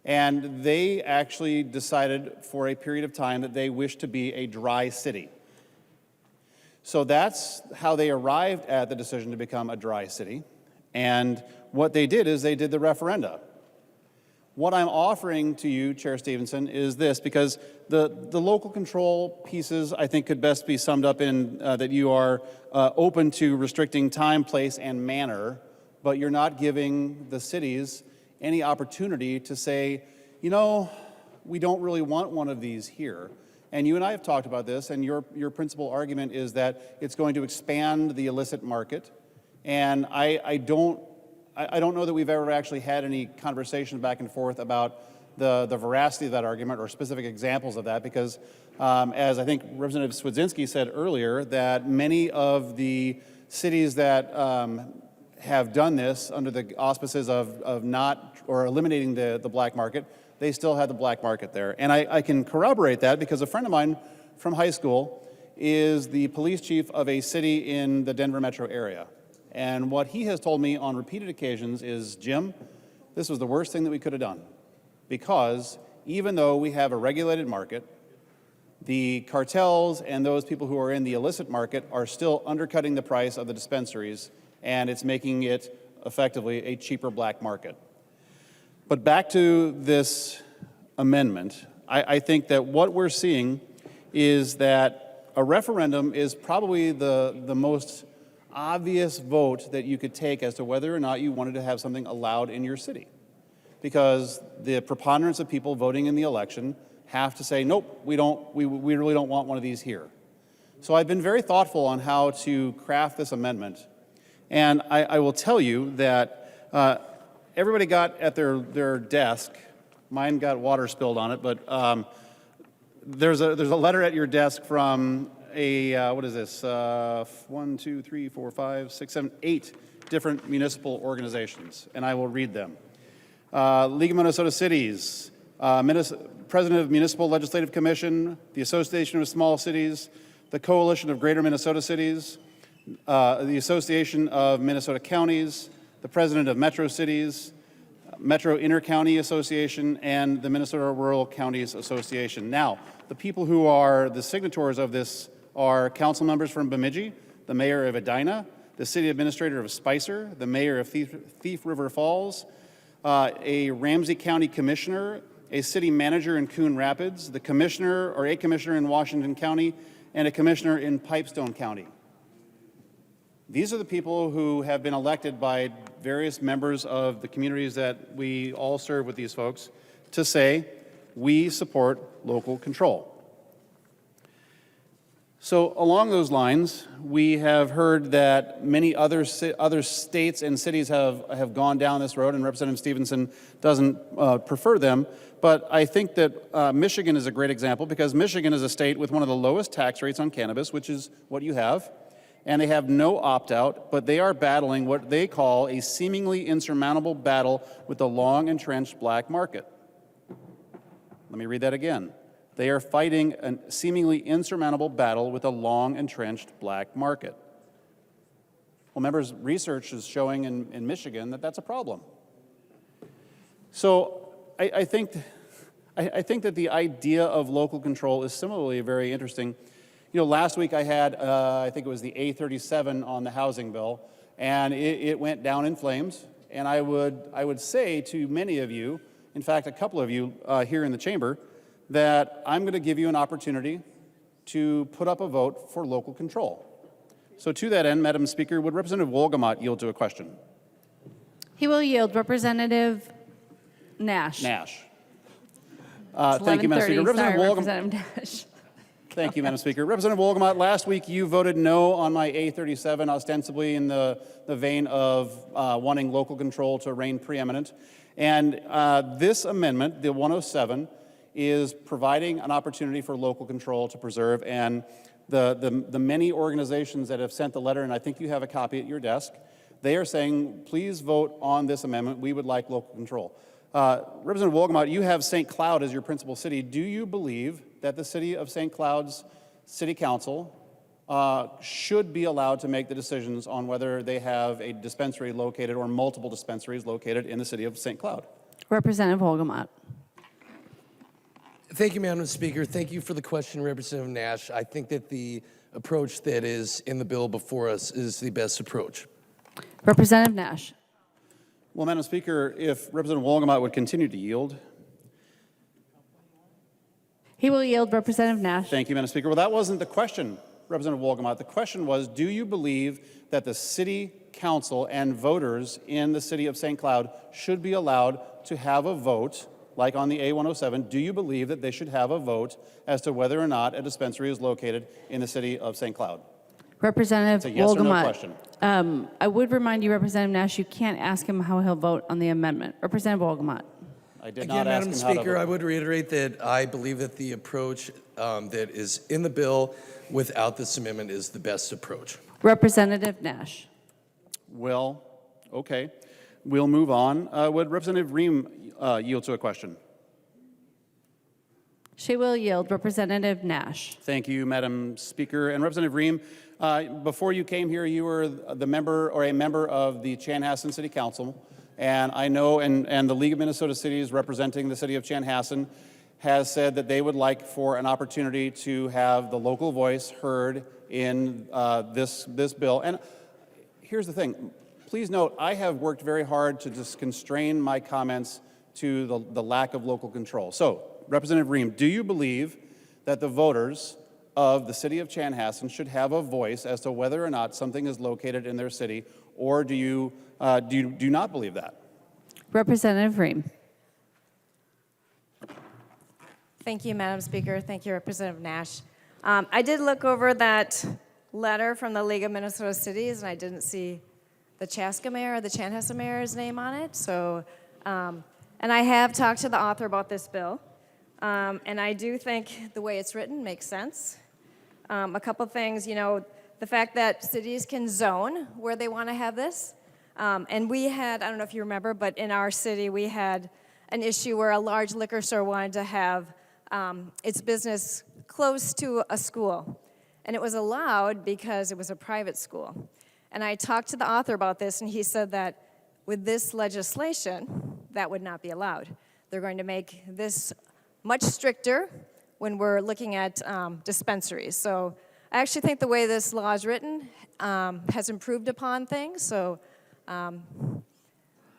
and they actually decided for a period of time that they wished to be a dry city. So that's how they arrived at the decision to become a dry city. And what they did is they did the referenda. What I'm offering to you, Chair Stephenson, is this, because the local control pieces, I think, could best be summed up in that you are open to restricting time, place, and manner, but you're not giving the cities any opportunity to say, you know, we don't really want one of these here. And you and I have talked about this, and your principal argument is that it's going to expand the illicit market. And I don't know that we've ever actually had any conversation back and forth about the veracity of that argument or specific examples of that, because as I think Representative Swedzinski said earlier, that many of the cities that have done this under the auspices of not or eliminating the black market, they still have the black market there. And I can corroborate that because a friend of mine from high school is the police chief of a city in the Denver metro area. And what he has told me on repeated occasions is, Jim, this was the worst thing that we could have done. Because even though we have a regulated market, the cartels and those people who are in the illicit market are still undercutting the price of the dispensaries, and it's making it effectively a cheaper black market. But back to this amendment, I think that what we're seeing is that a referendum is probably the most obvious vote that you could take as to whether or not you wanted to have something allowed in your city. Because the preponderance of people voting in the election have to say, nope, we really don't want one of these here. So I've been very thoughtful on how to craft this amendment. And I will tell you that everybody got at their desk, mine got water spilled on it, but there's a letter at your desk from what is this, 1, 2, 3, 4, 5, 6, 7, 8 different municipal organizations, and I will read them. League of Minnesota Cities, President of Municipal Legislative Commission, the Association of Small Cities, the Coalition of Greater Minnesota Cities, the Association of Minnesota Counties, the President of Metro Cities, Metro Intercounty Association, and the Minnesota Rural Counties Association. Now, the people who are the signatories of this are council members from Bemidji, the mayor of Edina, the city administrator of Spicer, the mayor of Thief River Falls, a Ramsey County commissioner, a city manager in Coon Rapids, the commissioner or a commissioner in Washington County, and a commissioner in Pipestone County. These are the people who have been elected by various members of the communities that we all serve with these folks to say, we support local control. So along those lines, we have heard that many other states and cities have gone down this road, and Representative Stephenson doesn't prefer them. But I think that Michigan is a great example, because Michigan is a state with one of the lowest tax rates on cannabis, which is what you have, and they have no opt-out, but they are battling what they call a seemingly insurmountable battle with the long-entrenched black market. Let me read that again. They are fighting a seemingly insurmountable battle with a long-entrenched black market. Well, members, research is showing in Michigan that that's a problem. So I think that the idea of local control is similarly very interesting. You know, last week I had, I think it was the A37 on the housing bill, and it went down in flames. And I would say to many of you, in fact, a couple of you here in the chamber, that I'm going to give you an opportunity to put up a vote for local control. So to that end, Madam Speaker, would Representative Wolgamott yield to a question? He will yield. Representative Nash. Nash. Thank you, Madam Speaker. Representative Nash. Thank you, Madam Speaker. Representative Wolgamott, last week you voted no on my A37, ostensibly in the vein of wanting local control to reign preeminent. And this amendment, the 107, is providing an opportunity for local control to preserve. And the many organizations that have sent the letter, and I think you have a copy at your desk, they are saying, please vote on this amendment. We would like local control. Representative Wolgamott, you have St. Cloud as your principal city. Do you believe that the city of St. Cloud's city council should be allowed to make the decisions on whether they have a dispensary located or multiple dispensaries located in the city of St. Cloud? Representative Wolgamott. Thank you, Madam Speaker. Thank you for the question, Representative Nash. I think that the approach that is in the bill before us is the best approach. Representative Nash. Well, Madam Speaker, if Representative Wolgamott would continue to yield. He will yield. Representative Nash. Thank you, Madam Speaker. Well, that wasn't the question, Representative Wolgamott. The question was, do you believe that the city council and voters in the city of St. Cloud should be allowed to have a vote, like on the A107, do you believe that they should have a vote as to whether or not a dispensary is located in the city of St. Cloud? Representative It's a yes or no Wolgamott. question. I would remind you, Representative Nash, you can't ask him how he'll vote on the amendment. Representative Wolgamott. I did Again, not ask Madam him how to Speaker, vote. I would reiterate that I believe that the approach that is in the bill without this amendment is the best approach. Representative Nash. Well, okay. We'll move on. Would Representative Ream yield to a question? She will yield. Representative Nash. Thank you, Madam Speaker. And Representative Ream, before you came here, you were the member or a member of the Chanhassen City Council. And I know, and the League of Minnesota Cities representing the city of Chanhassen has said that they would like for an opportunity to have the local voice heard in this bill. And here's the thing. Please note, I have worked very hard to just constrain my comments to the lack of local control. So, Representative Ream, do you believe that the voters of the city of Chanhassen should have a voice as to whether or not something is located in their city, or do you do not believe that? Representative Ream. Thank you, Madam Speaker. Thank you, Representative Nash. I did look over that letter from the League of Minnesota Cities, and I didn't see the Chaska mayor or the Chanhassen mayor's name on it. So, and I have talked to the author about this bill, and I do think the way it's written makes sense. A couple things, you know, the fact that cities can zone where they want to have this. And we had, I don't know if you remember, but in our city we had an issue where a large liquor store wanted to have its business close to a school. And it was allowed because it was a private school. And I talked to the author about this, and he said that with this legislation, that would not be allowed. They're going to make this much stricter when we're looking at dispensaries. So I actually think the way this law is written has improved upon things. So I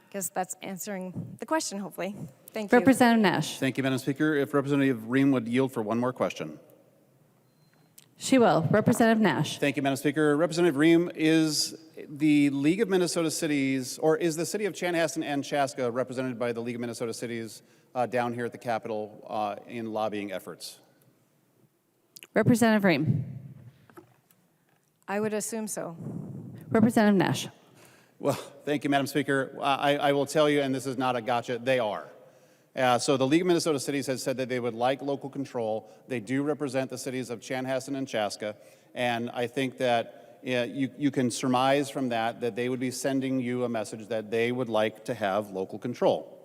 guess that's answering the question, hopefully. Thank you. Representative Nash. Thank you, Madam Speaker. If Representative Ream would yield for one more question. She will. Representative Nash. Thank you, Madam Speaker. Representative Ream, is the League of Minnesota Cities, or is the city of Chanhassen and Chaska represented by the League of Minnesota Cities down here at the Capitol in lobbying efforts? Representative Ream. I would assume so. Representative Nash. Well, thank you, Madam Speaker. I will tell you, and this is not a gotcha, they are. So the League of Minnesota Cities has said that they would like local control. They do represent the cities of Chanhassen and Chaska, and I think that you can surmise from that that they would be sending you a message that they would like to have local control.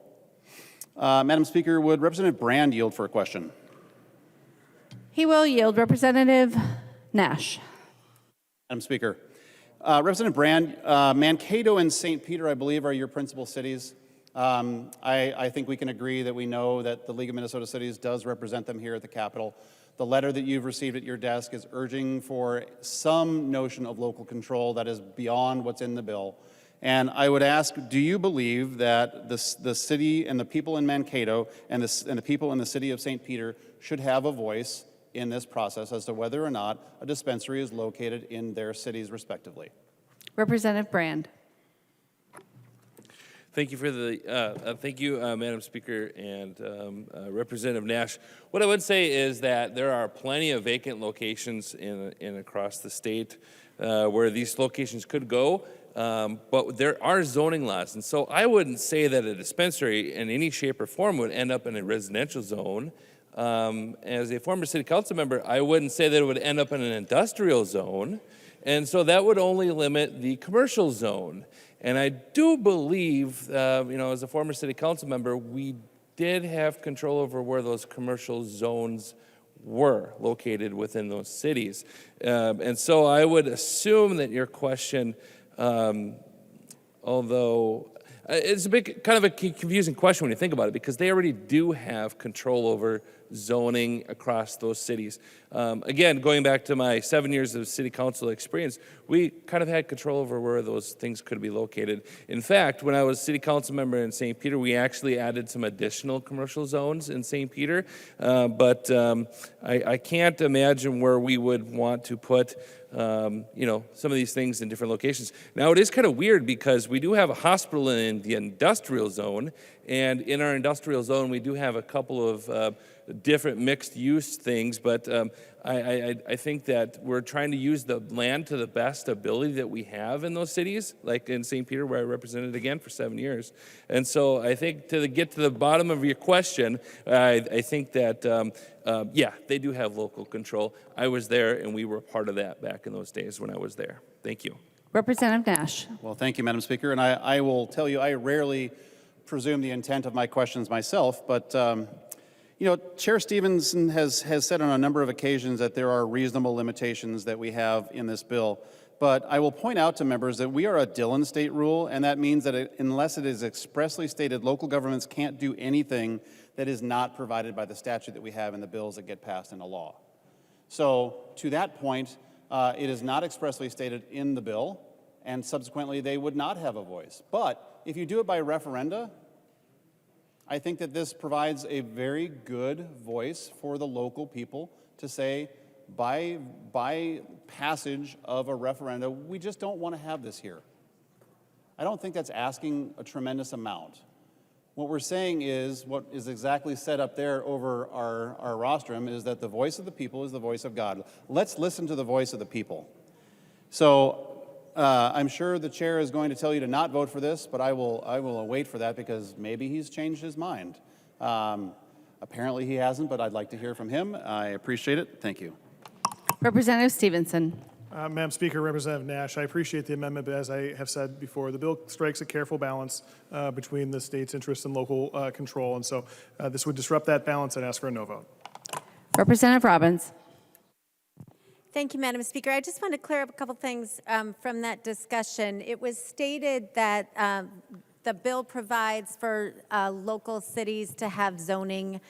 Madam Speaker, would Representative Brand yield for a question? He will yield. Representative Nash. Madam Speaker, Representative Brand, Mankato and St. Peter, I believe, are your principal cities. I think we can agree that we know that the League of Minnesota Cities does represent them here at the Capitol. The letter that you've received at your desk is urging for some notion of local control that is beyond what's in the bill. And I would ask, do you believe that the city and the people in Mankato and the people in the city of St. Peter should have a voice in this process as to whether or not a dispensary is located in their cities respectively? Representative Brand. Thank you for the, thank you, Madam Speaker and Representative Nash. What I would say is that there are plenty of vacant locations in across the state where these locations could go, but there are zoning laws. And so I wouldn't say that a dispensary in any shape or form would end up in a residential zone. As a former city council member, I wouldn't say that it would end up in an industrial zone. And so that would only limit the commercial zone. And I do believe, as a former city council member, we did have control over where those commercial zones were located within those cities. And so I would assume that your question, although it's a big, kind of a confusing question when you think about it, because they already do have control over zoning across those cities. Again, going back to my 7 years of city council experience, we kind of had control over where those things could be located. In fact, when I was city council member in St. Peter, we actually added some additional commercial zones in St. Peter, but I can't imagine where we would want to put some of these things in different locations. Now, it is kind of weird because we do have a hospital in the industrial zone, and in our industrial zone, we do have a couple of different mixed-use things, but I think that we're trying to use the land to the best ability that we have in those cities, like in St. Peter, where I represented again for 7 years. And so I think to get to the bottom of your question, I think that, they do have local control. I was there, and we were part of that back in those days when I was there. Thank you. Representative Nash. Well, thank you, Madam Speaker. And I will tell you, I rarely presume the intent of my questions myself, but Chair Stephenson has said on a number of occasions that there are reasonable limitations that we have in this bill. But I will point out to members that we are a Dillon state rule, and that means that unless it is expressly stated, local governments can't do anything that is not provided by the statute that we have in the bills that get passed into law. So to that point, it is not expressly stated in the bill, and subsequently they would not have a voice. But if you do it by referenda, I think that this provides a very good voice for the local people to say, by passage of a referenda, we just don't want to have this here. I don't think that's asking a tremendous amount. What we're saying is, what is exactly set up there over our rostrum, is that the voice of the people is the voice of God. Let's listen to the voice of the people. So I'm sure the chair is going to tell you to not vote for this, but I will wait for that because maybe he's changed his mind. Apparently he hasn't, but I'd like to hear from him. I appreciate it. Thank you. Representative Stephenson. Madam Speaker, Representative Nash, I appreciate the amendment, but as I have said before, the bill strikes a careful balance between the state's interest and local control, and so this would disrupt that balance. I'd ask for a no vote. Representative Robbins. Thank you, Madam Speaker. I just want to clear up a couple things from that discussion. It was stated that the bill provides for local cities to have zoning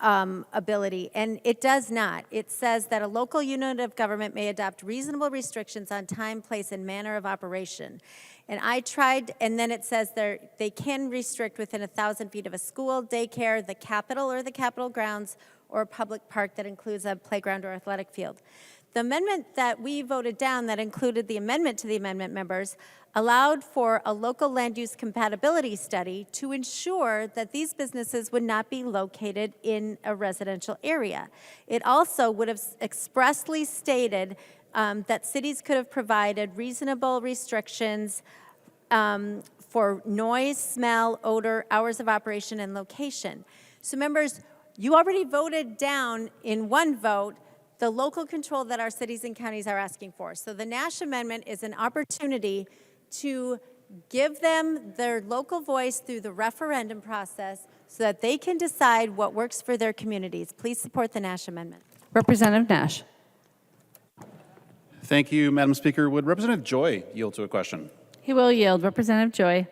ability, and it does not. It says that a local unit of government may adopt reasonable restrictions on time, place, and manner of operation. And I tried, and then it says they can restrict within 1,000 feet of a school, daycare, the Capitol or the Capitol grounds, or a public park that includes a playground or athletic field. The amendment that we voted down that included the amendment to the amendment, members, allowed for a local land use compatibility study to ensure that these businesses would not be located in a residential area. It also would have expressly stated that cities could have provided reasonable restrictions for noise, smell, odor, hours of operation, and location. So members, you already voted down in one vote the local control that our cities and counties are asking for. So the Nash Amendment is an opportunity to give them their local voice through the referendum process so that they can decide what works for their communities. Please support the Nash Amendment. Representative Nash. Thank you, Madam Speaker. Would Representative Joy yield to a question? He will yield. Representative Joy.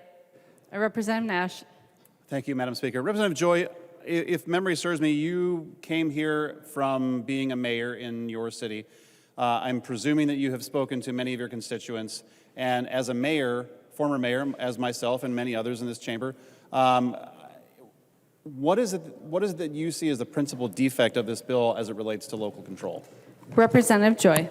Representative Nash. Thank you, Madam Speaker. Representative Joy, if memory serves me, you came here from being a mayor in your city. I'm presuming that you have spoken to many of your constituents. And as a mayor, former mayor, as myself and many others in this chamber, what is it that you see as the principal defect of this bill as it relates to local control? Representative Joy.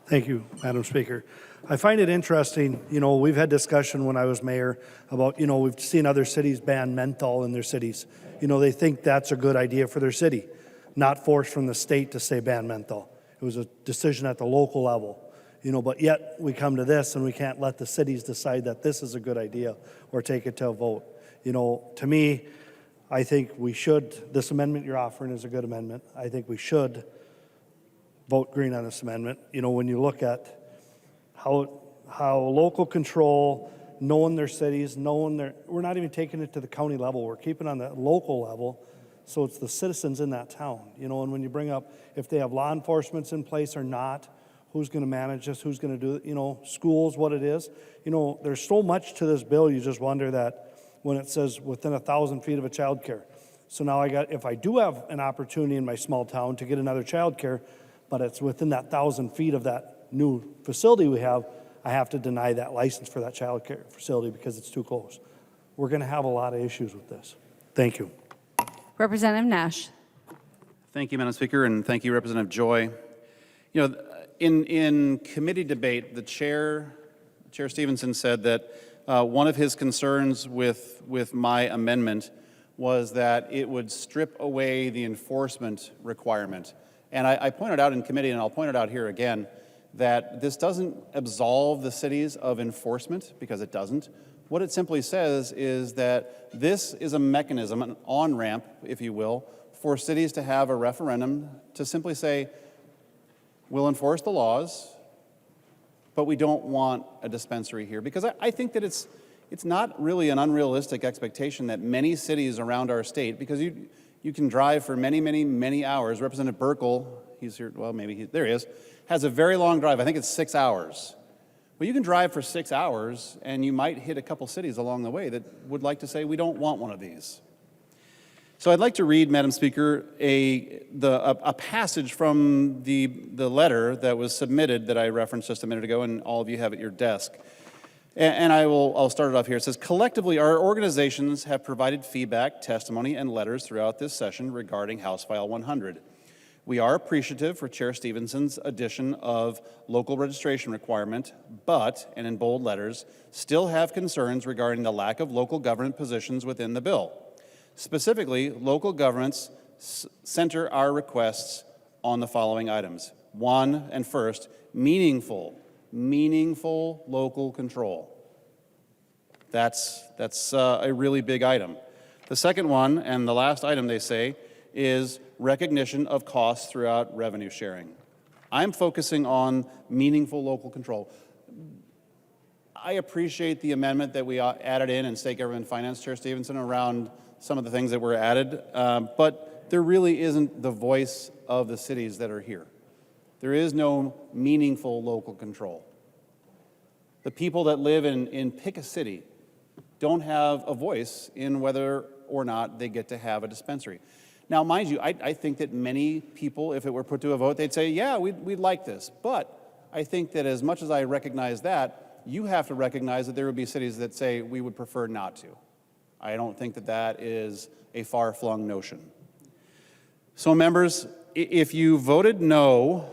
Thank you, Madam Speaker. I find it interesting, we've had discussion when I was mayor about, we've seen other cities ban menthol in their cities. They think that's a good idea for their city, not force from the state to say ban menthol. It was a decision at the local level, but yet we come to this and we can't let the cities decide that this is a good idea or take it to a vote. To me, I think we should, this amendment you're offering is a good amendment. I think we should vote green on this amendment. When you look at how local control, knowing their cities, we're not even taking it to the county level. We're keeping it on the local level, so it's the citizens in that town. And when you bring up if they have law enforcement in place or not, who's going to manage this, who's going to do it, schools, what it is. There's so much to this bill, you just wonder that when it says within 1,000 feet of a child care. So now if I do have an opportunity in my small town to get another child care, but it's within that 1,000 feet of that new facility we have, I have to deny that license for that child care facility because it's too close. We're going to have a lot of issues with this. Thank you. Representative Nash. Thank you, Madam Speaker, and thank you, Representative Joy. In committee debate, the Chair Stephenson said that one of his concerns with my amendment was that it would strip away the enforcement requirement. And I pointed out in committee, and I'll point it out here again, that this doesn't absolve the cities of enforcement, because it doesn't. What it simply says is that this is a mechanism, an on-ramp, if you will, for cities to have a referendum to simply say, we'll enforce the laws, but we don't want a dispensary here. Because I think that it's not really an unrealistic expectation that many cities around our state, because you can drive for many, many, many hours. Representative Burkle, he's here, well, there he is, has a very long drive. I think it's 6 hours. Well, you can drive for 6 hours, and you might hit a couple cities along the way that would like to say, we don't want one of these. So I'd like to read, Madam Speaker, a passage from the letter that was submitted that I referenced just a minute ago, and all of you have at your desk. And I'll start it off here. It says, collectively, our organizations have provided feedback, testimony, and letters throughout this session regarding House File 100. We are appreciative for Chair Stephenson's addition of local registration requirement, but, and in bold letters, still have concerns regarding the lack of local government positions within the bill. Specifically, local governments center our requests on the following items. One, and first, meaningful local control. That's a really big item. The second one, and the last item they say, is recognition of costs throughout revenue sharing. I'm focusing on meaningful local control. I appreciate the amendment that we added in State Government Finance, Chair Stephenson, around some of the things that were added, but there really isn't the voice of the cities that are here. There is no meaningful local control. The people that live in pick a city don't have a voice in whether or not they get to have a dispensary. Now, mind you, I think that many people, if it were put to a vote, they'd say, yeah, we'd like this. But I think that as much as I recognize that, you have to recognize that there would be cities that say we would prefer not to. I don't think that that is a far-flung notion. So, members, if you voted no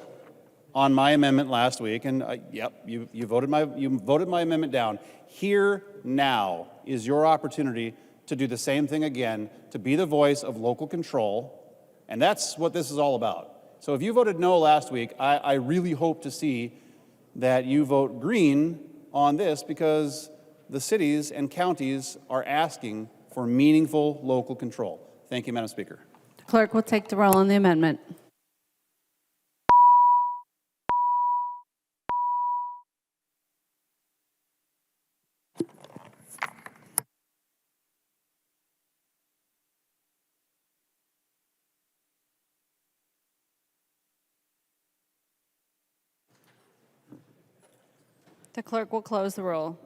on my amendment last week, and yep, you voted my amendment down, here now is your opportunity to do the same thing again, to be the voice of local control, and that's what this is all about. So if you voted no last week, I really hope to see that you vote green on this, because the cities and counties are asking for meaningful local control. Thank you, Madam Speaker. The clerk will take the roll on the amendment. The clerk will close the roll.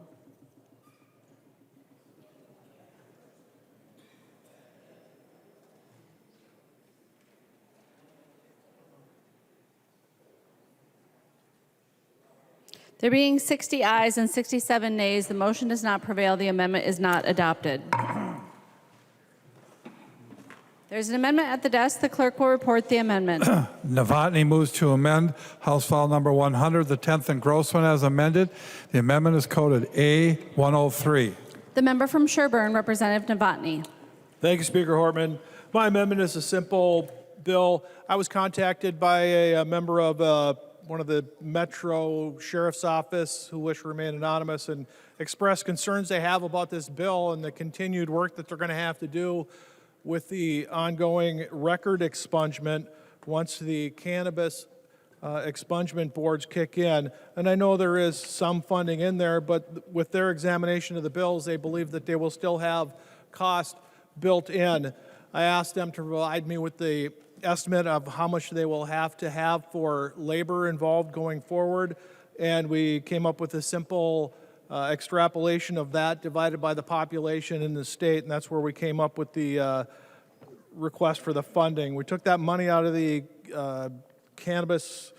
There being 60 ayes and 67 nays, the motion does not prevail. The amendment is not adopted. There's an amendment at the desk. The clerk will report the amendment. Novotny moves to amend House File Number 100, the 10th and Grossman as amended. The amendment is coded A103. The member from Sherburne, Representative Novotny. Thank you, Speaker Hortman. My amendment is a simple bill. I was contacted by a member of one of the Metro Sheriff's Office who wish to remain anonymous and express concerns they have about this bill and the continued work that they're going to have to do with the ongoing record expungement once the cannabis expungement boards kick in. And I know there is some funding in there, but with their examination of the bills, they believe that they will still have cost built in. I asked them to provide me with the estimate of how much they will have to have for labor involved going forward, and we came up with a simple extrapolation of that divided by the population in the state, and that's where we came up with the request for the funding. We took that money out of the cannabis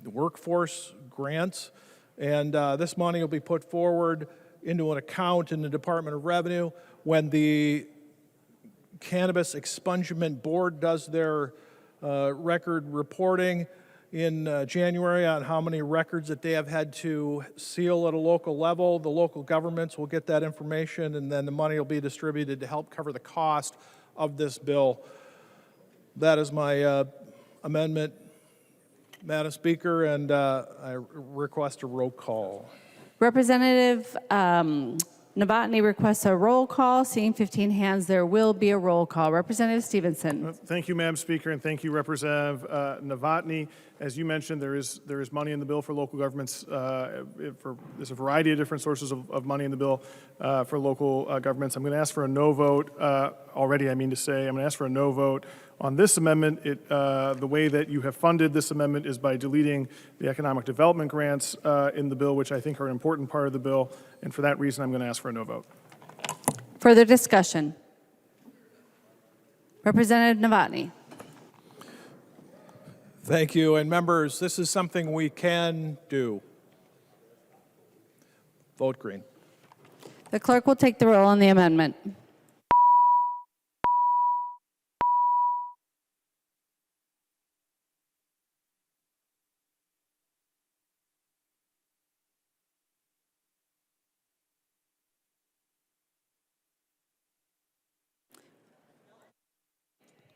workforce grants, and this money will be put forward into an account in the Department of Revenue. When the Cannabis Expungement Board does their record reporting in January on how many records that they have had to seal at a local level, the local governments will get that information, and then the money will be distributed to help cover the cost of this bill. That is my amendment, Madam Speaker, and I request a roll call. Representative Novotny requests a roll call. Seeing 15 hands, there will be a roll call. Representative Stephenson. Thank you, Madam Speaker, and thank you, Representative Novotny. As you mentioned, there is money in the bill for local governments. There's a variety of different sources of money in the bill for local governments. I'm going to ask for a no vote already. I mean to say, I'm going to ask for a no vote on this amendment. The way that you have funded this amendment is by deleting the economic development grants in the bill, which I think are an important part of the bill. And for that reason, I'm going to ask for a no vote. Further discussion. Representative Novotny. Thank you. And members, this is something we can do. Vote green. The clerk will take the roll on the amendment.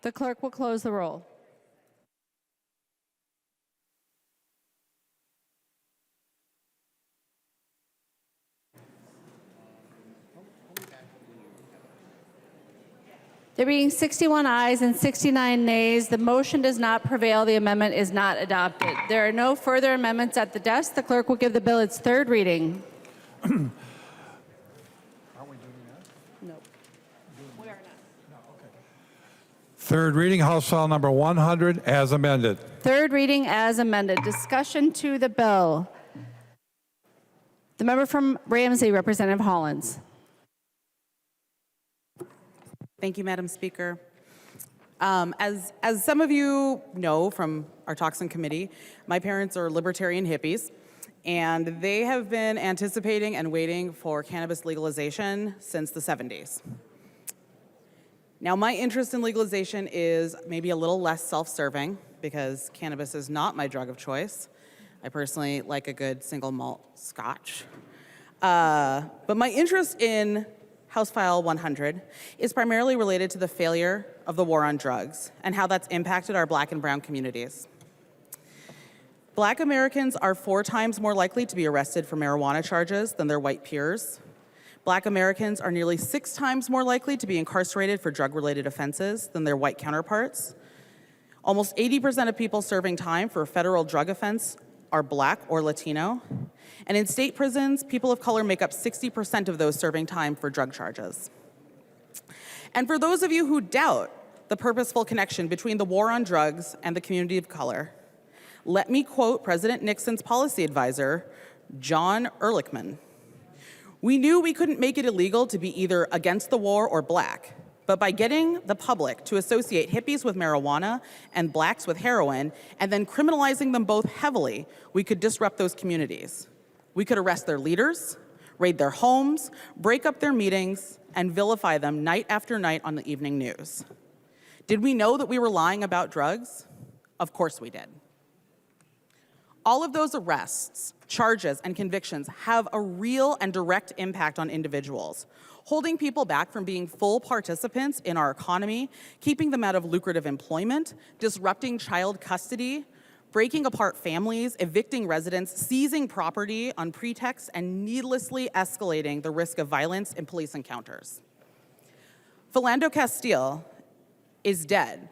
The clerk will close the roll. There being 61 ayes and 69 nays, the motion does not prevail. The amendment is not adopted. There are no further amendments at the desk. The clerk will give the bill its third reading. No. Third reading, House File Number 100, as amended. Third reading as amended. Discussion to the bill. The member from Ramsey, Representative Hollins. Thank you, Madam Speaker. As some of you know from our talks in committee, my parents are libertarian hippies, and they have been anticipating and waiting for cannabis legalization since the 70s. Now, my interest in legalization is maybe a little less self-serving because cannabis is not my drug of choice. I personally like a good single malt scotch. But my interest in House File 100 is primarily related to the failure of the war on drugs and how that's impacted our Black and brown communities. Black Americans are 4 times more likely to be arrested for marijuana charges than their white peers. Black Americans are nearly 6 times more likely to be incarcerated for drug-related offenses than their white counterparts. Almost 80% of people serving time for a federal drug offense are Black or Latino. And in state prisons, people of color make up 60% of those serving time for drug charges. And for those of you who doubt the purposeful connection between the war on drugs and the community of color, let me quote President Nixon's policy advisor, John Ehrlichman. "We knew we couldn't make it illegal to be either against the war or Black, but by getting the public to associate hippies with marijuana and Blacks with heroin, and then criminalizing them both heavily, we could disrupt those communities. We could arrest their leaders, raid their homes, break up their meetings, and vilify them night after night on the evening news. Did we know that we were lying about drugs? Of course we did. All of those arrests, charges, and convictions have a real and direct impact on individuals, holding people back from being full participants in our economy, keeping them out of lucrative employment, disrupting child custody, breaking apart families, evicting residents, seizing property on pretext, and needlessly escalating the risk of violence in police encounters. Philando Castile is dead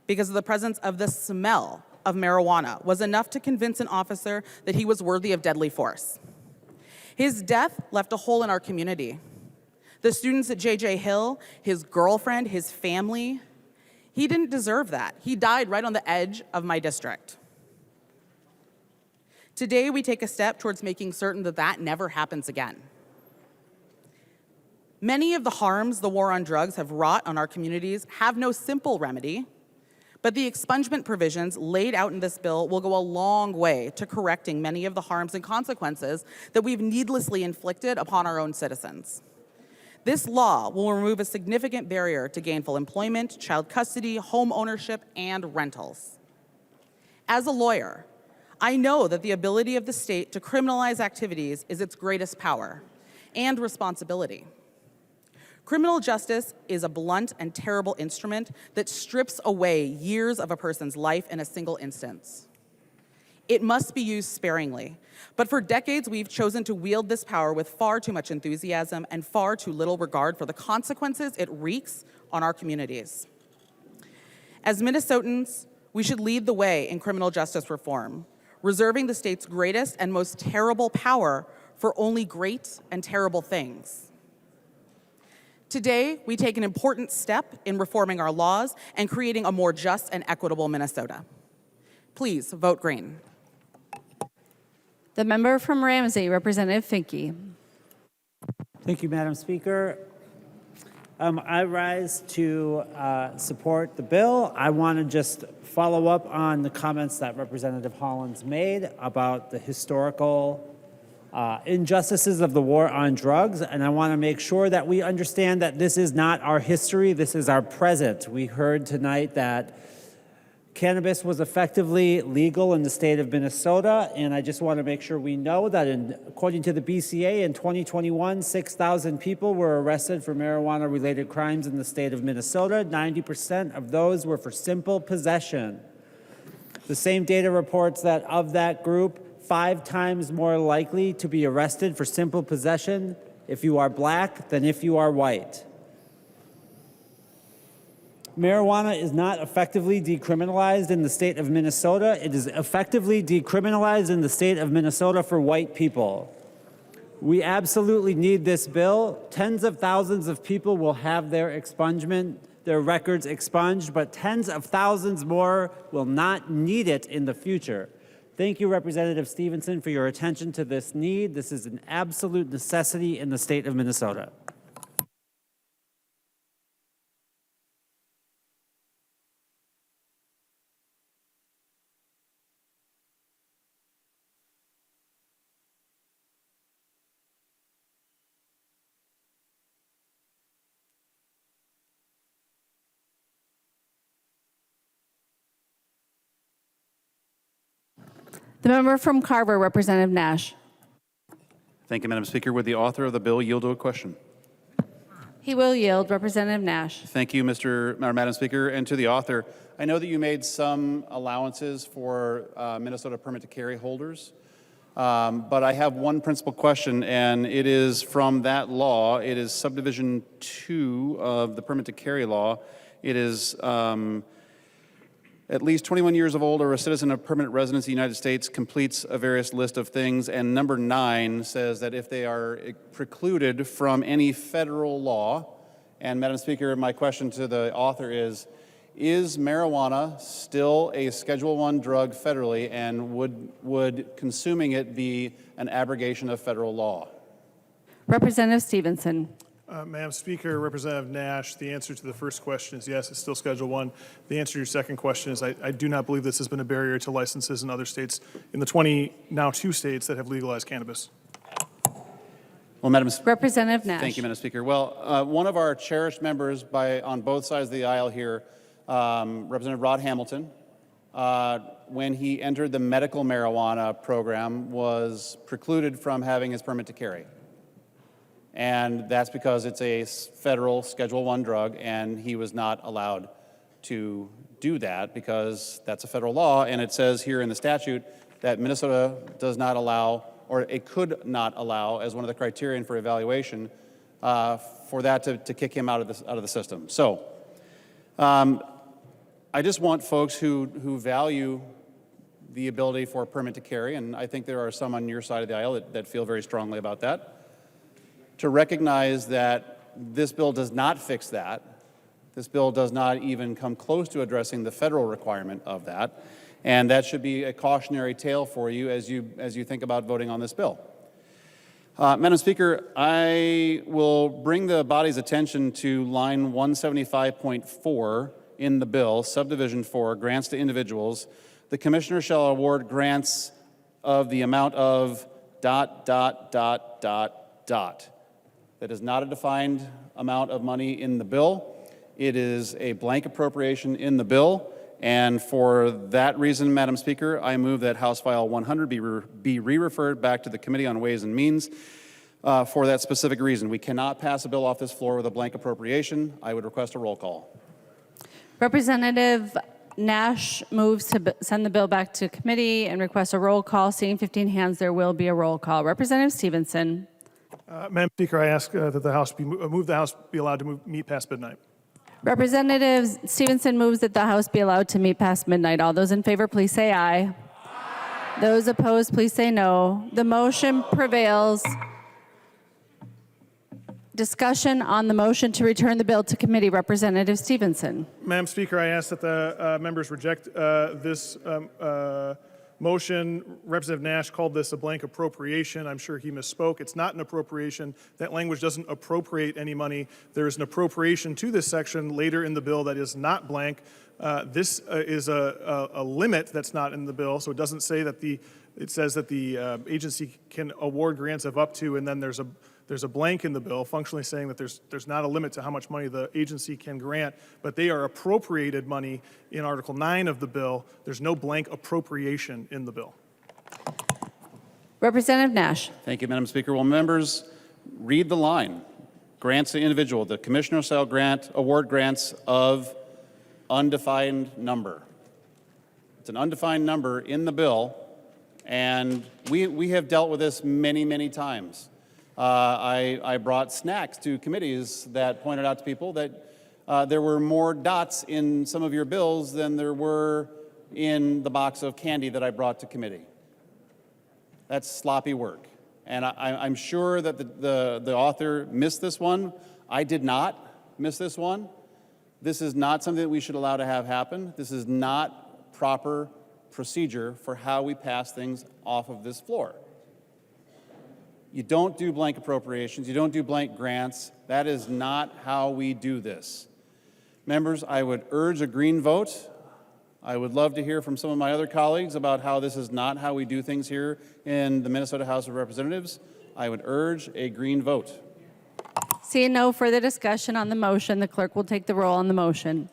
because of the presence of the smell of marijuana was enough to convince an officer that he was worthy of deadly force. His death left a hole in our community. The students at J.J. Hill, his girlfriend, his family, he didn't deserve that. He died right on the edge of my district. Today, we take a step towards making certain that that never happens again. Many of the harms the war on drugs have wrought on our communities have no simple remedy, but the expungement provisions laid out in this bill will go a long way to correcting many of the harms and consequences that we've needlessly inflicted upon our own citizens. This law will remove a significant barrier to gainful employment, child custody, home ownership, and rentals. As a lawyer, I know that the ability of the state to criminalize activities is its greatest power and responsibility. Criminal justice is a blunt and terrible instrument that strips away years of a person's life in a single instance. It must be used sparingly, but for decades we've chosen to wield this power with far too much enthusiasm and far too little regard for the consequences it wreaks on our communities. As Minnesotans, we should lead the way in criminal justice reform, reserving the state's greatest and most terrible power for only great and terrible things. Today, we take an important step in reforming our laws and creating a more just and equitable Minnesota. Please vote green. The member from Ramsey, Representative Finke. Thank you, Madam Speaker. I rise to support the bill. I want to just follow up on the comments that Representative Hollins made about the historical injustices of the war on drugs, and I want to make sure that we understand that this is not our history, this is our present. We heard tonight that cannabis was effectively legal in the state of Minnesota, and I just want to make sure we know that according to the BCA in 2021, 6,000 people were arrested for marijuana-related crimes in the state of Minnesota. 90% of those were for simple possession. The same data reports that of that group, 5 times more likely to be arrested for simple possession if you are black than if you are white. Marijuana is not effectively decriminalized in the state of Minnesota. It is effectively decriminalized in the state of Minnesota for white people. We absolutely need this bill. Tens of thousands of people will have their expungement, their records expunged, but tens of thousands more will not need it in the future. Thank you, Representative Stephenson, for your attention to this need. This is an absolute necessity in the state of Minnesota. The member from Carver, Representative Nash. Thank you, Madam Speaker. Would the author of the bill yield to a question? He will yield. Representative Nash. Thank you, Madam Speaker. And to the author, I know that you made some allowances for Minnesota permit to carry holders, but I have one principal question, and it is from that law. It is subdivision 2 of the permit to carry law. It is at least 21 years of old or a citizen of permanent residence in the United States completes a various list of things, and number 9 says that if they are precluded from any federal law, and Madam Speaker, my question to the author is marijuana still a Schedule I drug federally, and would consuming it be an abrogation of federal law? Representative Stephenson. Madam Speaker, Representative Nash, the answer to the first question is yes, it's still Schedule I. The answer to your second question is I do not believe this has been a barrier to licenses in other states, in the 22 states that have legalized cannabis. Well, Representative Nash. Thank you, Madam Speaker. Well, one of our cherished members on both sides of the aisle here, Representative Rod Hamilton, when he entered the medical marijuana program, was precluded from having his permit to carry. And that's because it's a federal Schedule I drug, and he was not allowed to do that because that's a federal law, and it says here in the statute that Minnesota does not allow, or it could not allow, as one of the criterion for evaluation, for that to kick him out of the system. So I just want folks who value the ability for a permit to carry, and I think there are some on your side of the aisle that feel very strongly about that, to recognize that this bill does not fix that. This bill does not even come close to addressing the federal requirement of that, and that should be a cautionary tale for you as you think about voting on this bill. Madam Speaker, I will bring the body's attention to line 175.4 in the bill, subdivision 4, grants to individuals. The commissioner shall award grants of the amount of ... That is not a defined amount of money in the bill. It is a blank appropriation in the bill, and for that reason, Madam Speaker, I move that House File 100 be re-referred back to the Committee on Ways and Means for that specific reason. We cannot pass a bill off this floor with a blank appropriation. I would request a roll call. Representative Nash moves to send the bill back to committee and requests a roll call. Seeing 15 hands, there will be a roll call. Representative Stephenson. Madam Speaker, I ask that the House move the House be allowed to meet past midnight. Representative Stephenson moves that the House be allowed to meet past midnight. All those in favor, please say aye. Aye. Those opposed, please say no. The motion prevails. Discussion on the motion to return the bill to committee. Representative Stephenson. Madam Speaker, I ask that the members reject this motion. Representative Nash called this a blank appropriation. I'm sure he misspoke. It's not an appropriation. That language doesn't appropriate any money. There is an appropriation to this section later in the bill that is not blank. This is a limit that's not in the bill, so it doesn't say that it says that the agency can award grants of up to, and then there's a blank in the bill, functionally saying that there's not a limit to how much money the agency can grant, but they are appropriated money in Article 9 of the bill. There's no blank appropriation in the bill. Representative Nash. Thank you, Madam Speaker. Well, members, read the line. Grants to individual. The commissioner shall award grants of undefined number. It's an undefined number in the bill, and we have dealt with this many, many times. I brought snacks to committees that pointed out to people that there were more dots in some of your bills than there were in the box of candy that I brought to committee. That's sloppy work. And I'm sure that the author missed this one. I did not miss this one. This is not something that we should allow to have happen. This is not proper procedure for how we pass things off of this floor. You don't do blank appropriations. You don't do blank grants. That is not how we do this. Members, I would urge a green vote. I would love to hear from some of my other colleagues about how this is not how we do things here in the Minnesota House of Representatives. I would urge a green vote. Seeing no further discussion on the motion, the clerk will take the roll on the motion.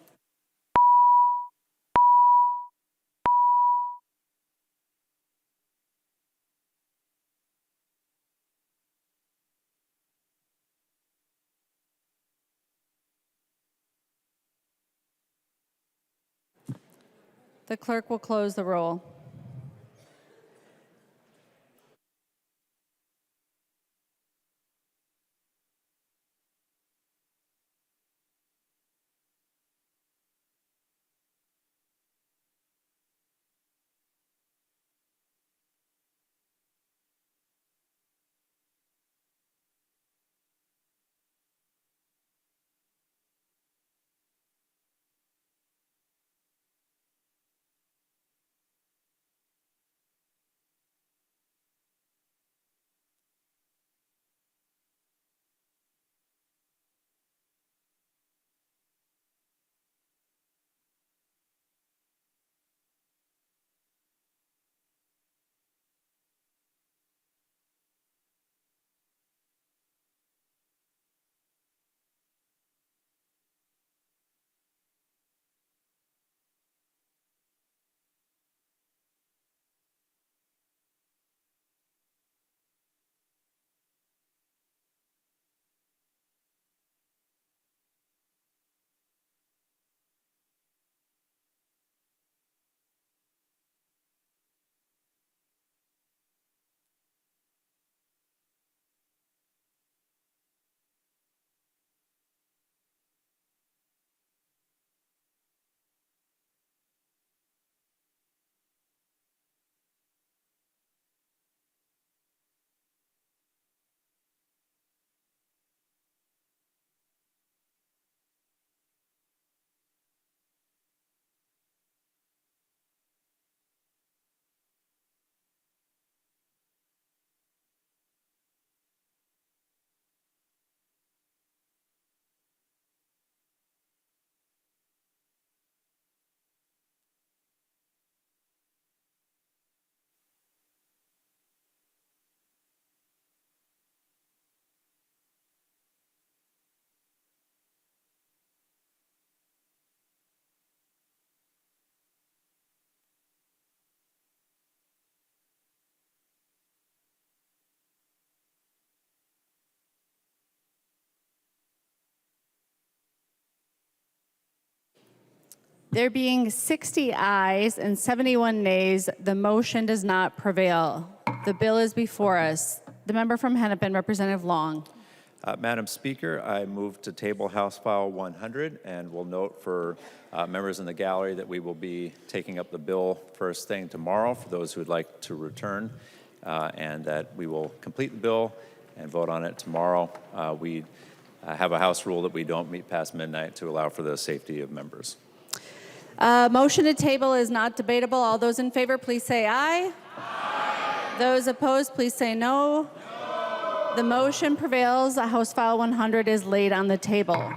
The clerk will close the roll. There being 60 ayes and 71 nays, the motion does not prevail. The bill is before us. The member from Hennepin, Representative Long. Madam Speaker, I move to table House File 100, and will note for members in the gallery that we will be taking up the bill first thing tomorrow for those who would like to return, and that we will complete the bill and vote on it tomorrow. We have a House rule that we don't meet past midnight to allow for the safety of members. Motion to table is not debatable. All those in favor, please say aye. Aye. Those opposed, please say no. The motion prevails. House File 100 is laid on the table.